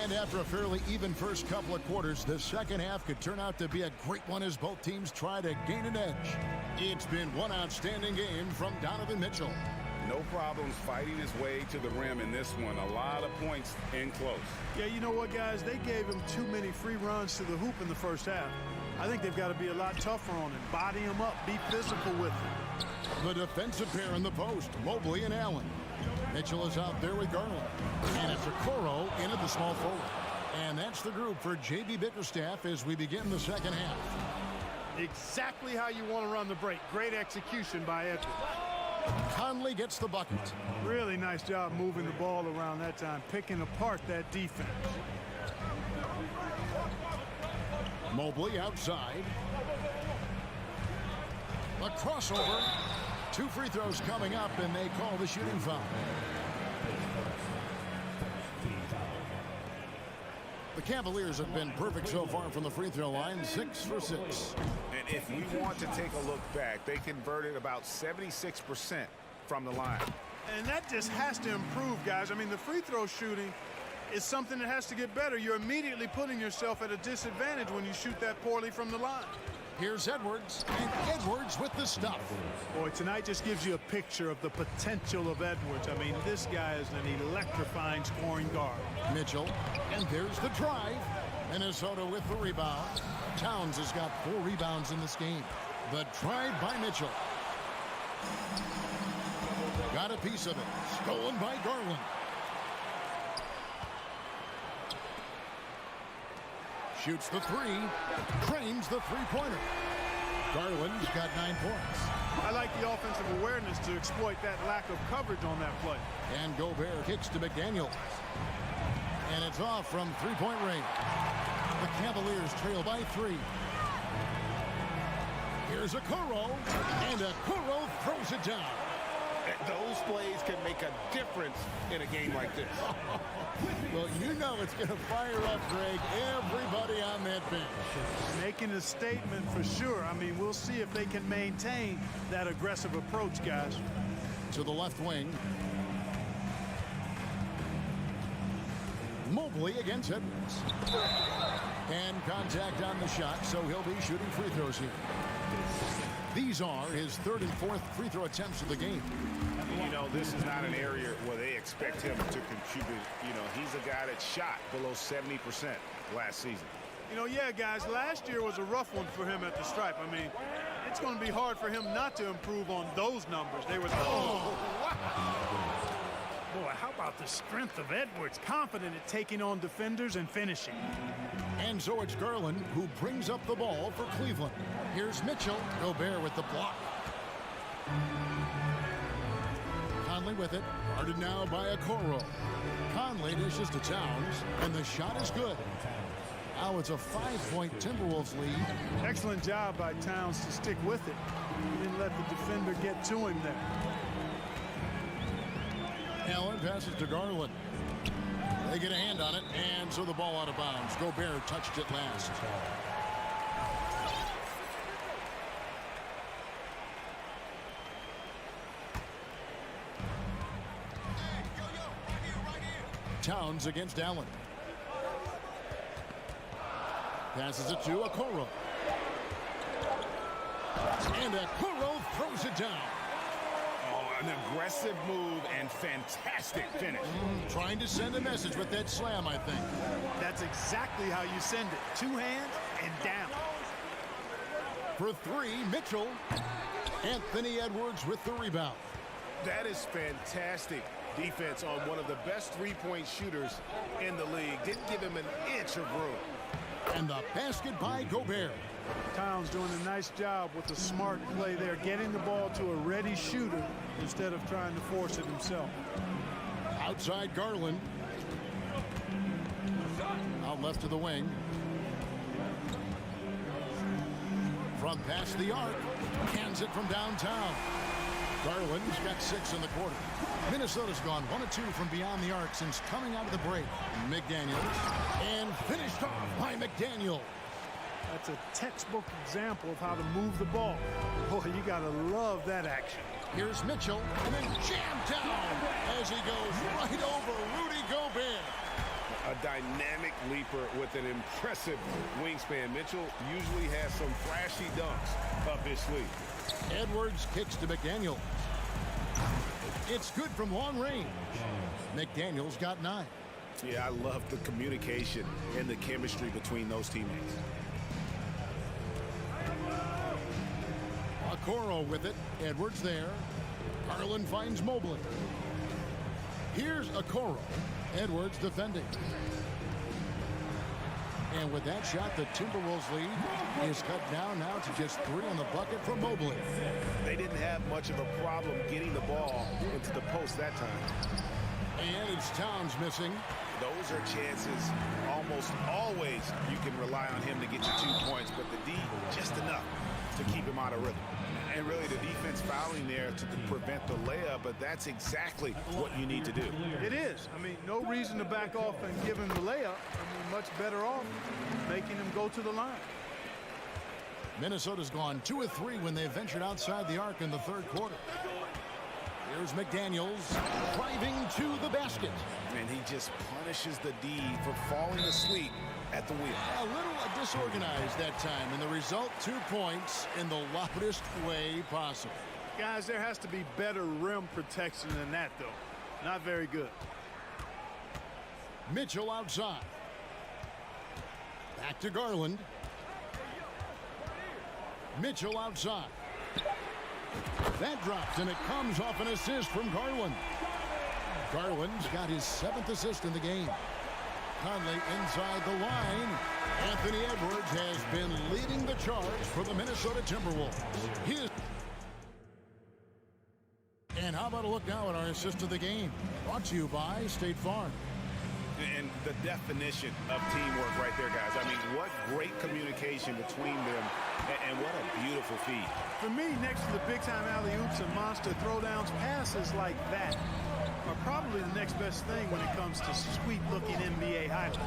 And after a fairly even first couple of quarters, the second half could turn out to be a great one as both teams try to gain an edge. It's been one outstanding game from Donovan Mitchell. No problems fighting his way to the rim in this one. A lot of points in close. Yeah, you know what, guys? They gave him too many free runs to the hoop in the first half. I think they've got to be a lot tougher on him. Body him up. Be physical with him. The defensive pair in the post, Mobley and Allen. Mitchell is out there with Garland. And it's Okoro into the small forward. And that's the group for J.B. Bickerstaff as we begin the second half. Exactly how you want to run the break. Great execution by Edwards. Conley gets the bucket. Really nice job moving the ball around that time, picking apart that defense. Mobley outside. A crossover. 2 free throws coming up, and they call the shooting foul. The Cavaliers have been perfect so far from the free throw line, 6 for 6. And if we want to take a look back, they converted about 76% from the line. And that just has to improve, guys. I mean, the free throw shooting is something that has to get better. You're immediately putting yourself at a disadvantage when you shoot that poorly from the line. Here's Edwards, and Edwards with the stuff. Boy, tonight just gives you a picture of the potential of Edwards. I mean, this guy is an electrifying scoring guard. Mitchell, and there's the drive. Minnesota with the rebound. Towns has got 4 rebounds in this game. The drive by Mitchell. Got a piece of it. Stolen by Garland. Shoots the 3. Drains the three-pointer. Garland's got 9 points. I like the offensive awareness to exploit that lack of coverage on that play. And Gobert kicks to McDaniel. And it's off from three-point range. The Cavaliers trail by 3. Here's Okoro. And Okoro throws it down. Those plays can make a difference in a game like this. Well, you know it's going to fire up, Greg, everybody on that bench. Making a statement for sure. I mean, we'll see if they can maintain that aggressive approach, guys. To the left wing. Mobley against Edwards. And contact on the shot, so he'll be shooting free throws here. These are his 3rd and 4th free throw attempts of the game. You know, this is not an area where they expect him to contribute. You know, he's a guy that shot below 70% last season. You know, yeah, guys, last year was a rough one for him at the stripe. I mean, it's going to be hard for him not to improve on those numbers. They were, oh, wow. Boy, how about the strength of Edwards, confident at taking on defenders and finishing. And so it's Garland who brings up the ball for Cleveland. Here's Mitchell. Gobert with the block. Conley with it. Guarded now by Okoro. Conley dishes to Towns, and the shot is good. Now it's a 5-point Timberwolves lead. Excellent job by Towns to stick with it. He didn't let the defender get to him there. Allen passes to Garland. They get a hand on it, and so the ball out of bounds. Gobert touched it last. Towns against Allen. Passes it to Okoro. And Okoro throws it down. An aggressive move and fantastic finish. Trying to send a message with that slam, I think. That's exactly how you send it. 2 hands and down. For 3, Mitchell. Anthony Edwards with the rebound. That is fantastic defense on one of the best three-point shooters in the league. Didn't give him an inch of room. And the basket by Gobert. Towns doing a nice job with a smart play there, getting the ball to a ready shooter instead of trying to force it himself. Outside Garland. Out left to the wing. Front past the arc. Hands it from downtown. Garland's got 6 in the quarter. Minnesota's gone 1 of 2 from beyond the arc since coming out of the break. McDaniels. And finished off by McDaniel. That's a textbook example of how to move the ball. Boy, you got to love that action. Here's Mitchell, and then jammed down as he goes right over Rudy Gobert. A dynamic leaper with an impressive wingspan. Mitchell usually has some flashy dunks up his sleeve. Edwards kicks to McDaniel. It's good from long range. McDaniel's got 9. Yeah, I love the communication and the chemistry between those teammates. Okoro with it. Edwards there. Garland finds Mobley. Here's Okoro. Edwards defending. And with that shot, the Timberwolves lead is cut down now to just 3 on the bucket from Mobley. They didn't have much of a problem getting the ball into the post that time. And it's Towns missing. Those are chances almost always you can rely on him to get you 2 points, but the D just enough to keep him out of rhythm. And really the defense fouling there to prevent the layup, but that's exactly what you need to do. It is. I mean, no reason to back off and give him the layup. I mean, much better off making him go to the line. Minnesota's gone 2 of 3 when they ventured outside the arc in the third quarter. Here's McDaniels driving to the basket. And he just punishes the D for falling asleep at the wheel. A little disorganized that time, and the result 2 points in the loudest way possible. Guys, there has to be better rim protection than that, though. Not very good. Mitchell outside. Back to Garland. Mitchell outside. That drops, and it comes off an assist from Garland. Garland's got his 7th assist in the game. Conley inside the line. Anthony Edwards has been leading the charge for the Minnesota Timberwolves. And how about a look now at our assist of the game? Brought to you by State Farm. And the definition of teamwork right there, guys. I mean, what great communication between them, and what a beautiful feed. For me, next to the big-time alley-oops and monster throwdowns, passes like that are probably the next best thing when it comes to sweet-looking NBA highlights.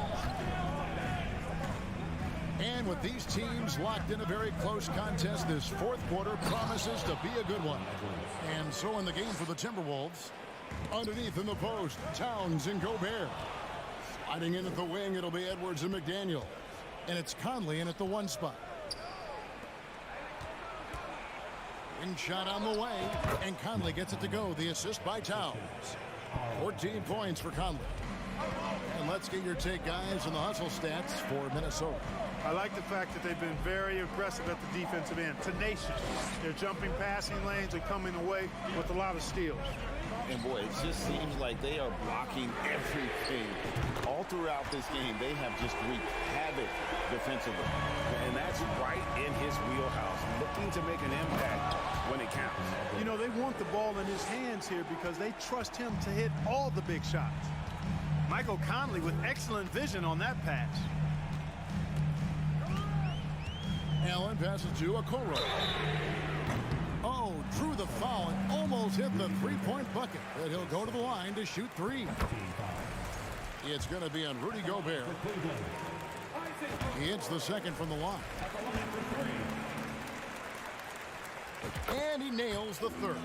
And with these teams locked in a very close contest, this fourth quarter promises to be a good one. And so in the game for the Timberwolves, underneath in the post, Towns and Gobert. Sliding in at the wing, it'll be Edwards and McDaniel. And it's Conley in at the 1 spot. In shot on the way, and Conley gets it to go. The assist by Towns. 14 points for Conley. And let's get your take, guys, on the hustle stats for Minnesota. I like the fact that they've been very aggressive at the defensive end. Tenacious. They're jumping passing lanes and coming away with a lot of steals. And boy, it just seems like they are blocking everything. All throughout this game, they have just wreaked havoc defensively. And that's right in his wheelhouse, looking to make an impact when it counts. You know, they want the ball in his hands here because they trust him to hit all the big shots. Michael Conley with excellent vision on that pass. Allen passes to Okoro. Oh, drew the foul and almost hit the three-point bucket. But he'll go to the line to shoot 3. It's going to be on Rudy Gobert. He hits the second from the line. And he nails the third.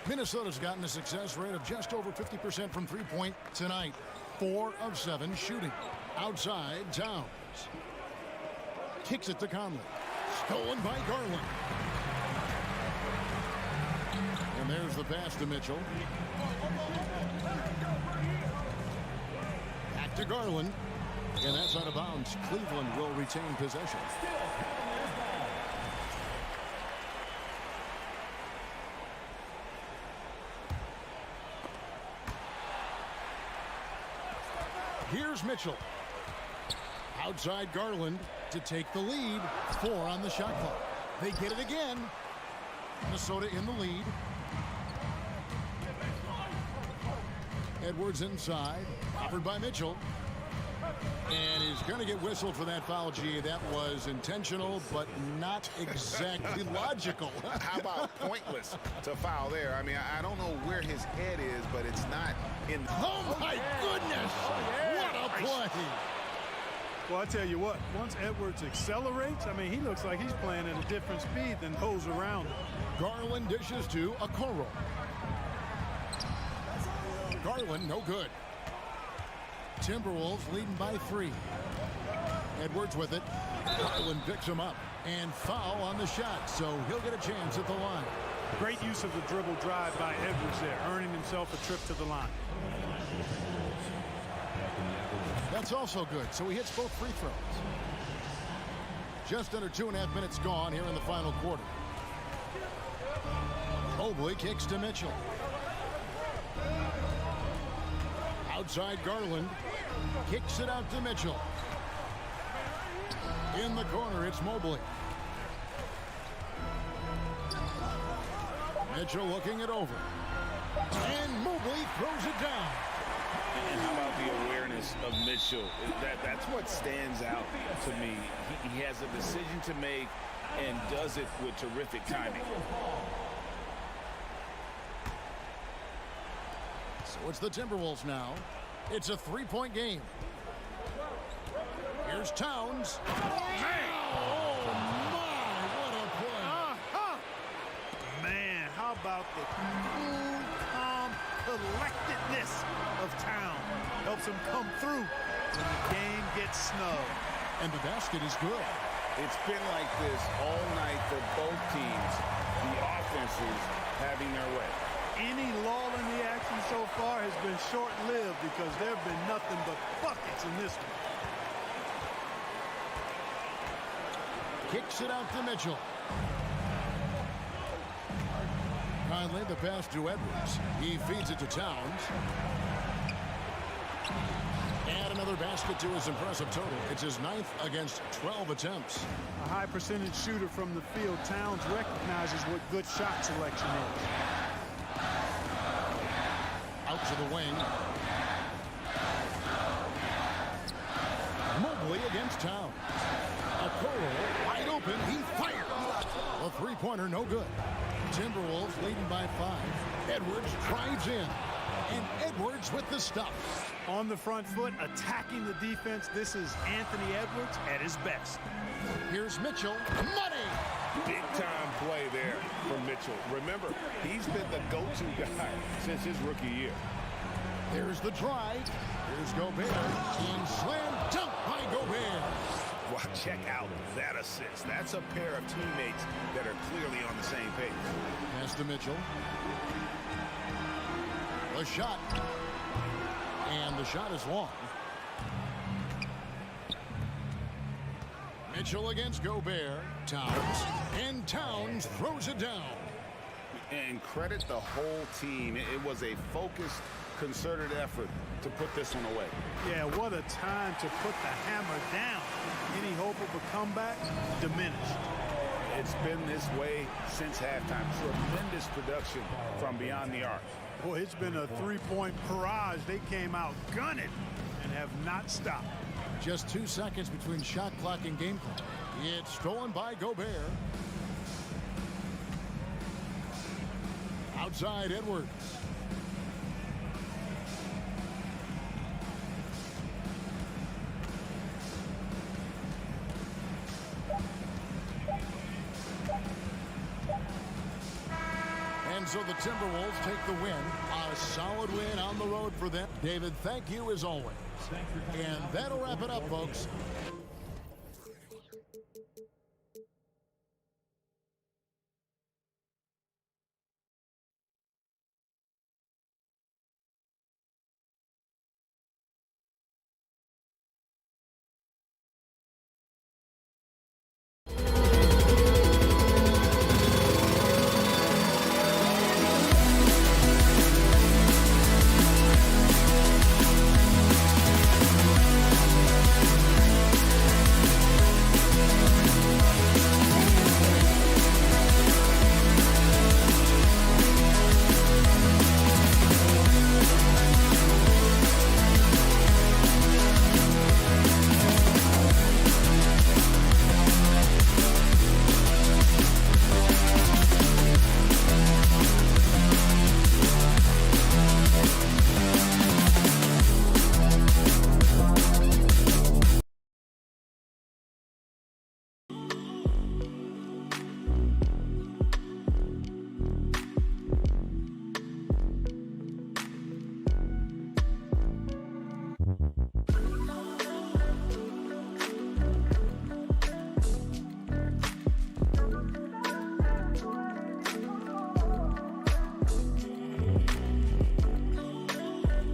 Minnesota's gotten a success rate of just over 50% from three-point tonight. 4 of 7 shooting. Outside, Towns. Kicks it to Conley. Stolen by Garland. And there's the pass to Mitchell. Back to Garland. And that's out of bounds. Cleveland will retain possession. Here's Mitchell. Outside Garland to take the lead. 4 on the shot clock. They get it again. Minnesota in the lead. Edwards inside. Offered by Mitchell. And he's going to get whistled for that foul, G. That was intentional, but not exactly logical. How about pointless to foul there? I mean, I don't know where his head is, but it's not in. Oh, my goodness. What a play. Well, I tell you what, once Edwards accelerates, I mean, he looks like he's playing at a different speed than those around him. Garland dishes to Okoro. Garland, no good. Timberwolves leading by 3. Edwards with it. Garland picks him up. And foul on the shot, so he'll get a chance at the line. Great use of the dribble drive by Edwards there, earning himself a trip to the line. That's also good, so he hits both free throws. Just under 2.5 minutes gone here in the final quarter. Mobley kicks to Mitchell. Outside Garland. Kicks it out to Mitchell. In the corner, it's Mobley. Mitchell looking it over. And Mobley throws it down. And how about the awareness of Mitchell? Mitchell, that's what stands out to me. He has a decision to make and does it with terrific timing. So it's the Timberwolves now. It's a three-point game. Here's Towns. Oh, my, what a play. Man, how about the cool, calm collectedness of Town? Helps him come through when the game gets snug. And the basket is good. It's been like this all night for both teams. The offenses having their way. Any lull in the action so far has been short-lived because there have been nothing but buckets in this one. Kicks it out to Mitchell. Kindly the pass to Edwards. He feeds it to Towns. And another basket to his impressive total. It's his 9th against 12 attempts. A high percentage shooter from the field. Towns recognizes what good shot selection is. Out to the wing. Mobley against Towns. Okoro wide open. He fires. A three-pointer no good. Timberwolves leading by 5. Edwards drives in. And Edwards with the stuff. On the front foot, attacking the defense. This is Anthony Edwards at his best. Here's Mitchell. Money! Big-time play there from Mitchell. Remember, he's been the go-to guy since his rookie year. There's the drive. Here's Gobert. And slam dunk by Gobert. Wow, check out that assist. That's a pair of teammates that are clearly on the same page. Pass to Mitchell. The shot. And the shot is long. Mitchell against Gobert. Towns. And Towns throws it down. And credit the whole team. It was a focused, concerted effort to put this one away. Yeah, what a time to put the hammer down. Any hope of a comeback? Diminished. It's been this way since halftime. Tremendous production from beyond the arc. Boy, it's been a three-point barrage. They came out gunning and have not stopped. Just 2 seconds between shot clock and game clock. It's stolen by Gobert. Outside Edwards. And so the Timberwolves take the win. A solid win on the road for them. David, thank you as always. And that'll wrap it up, folks.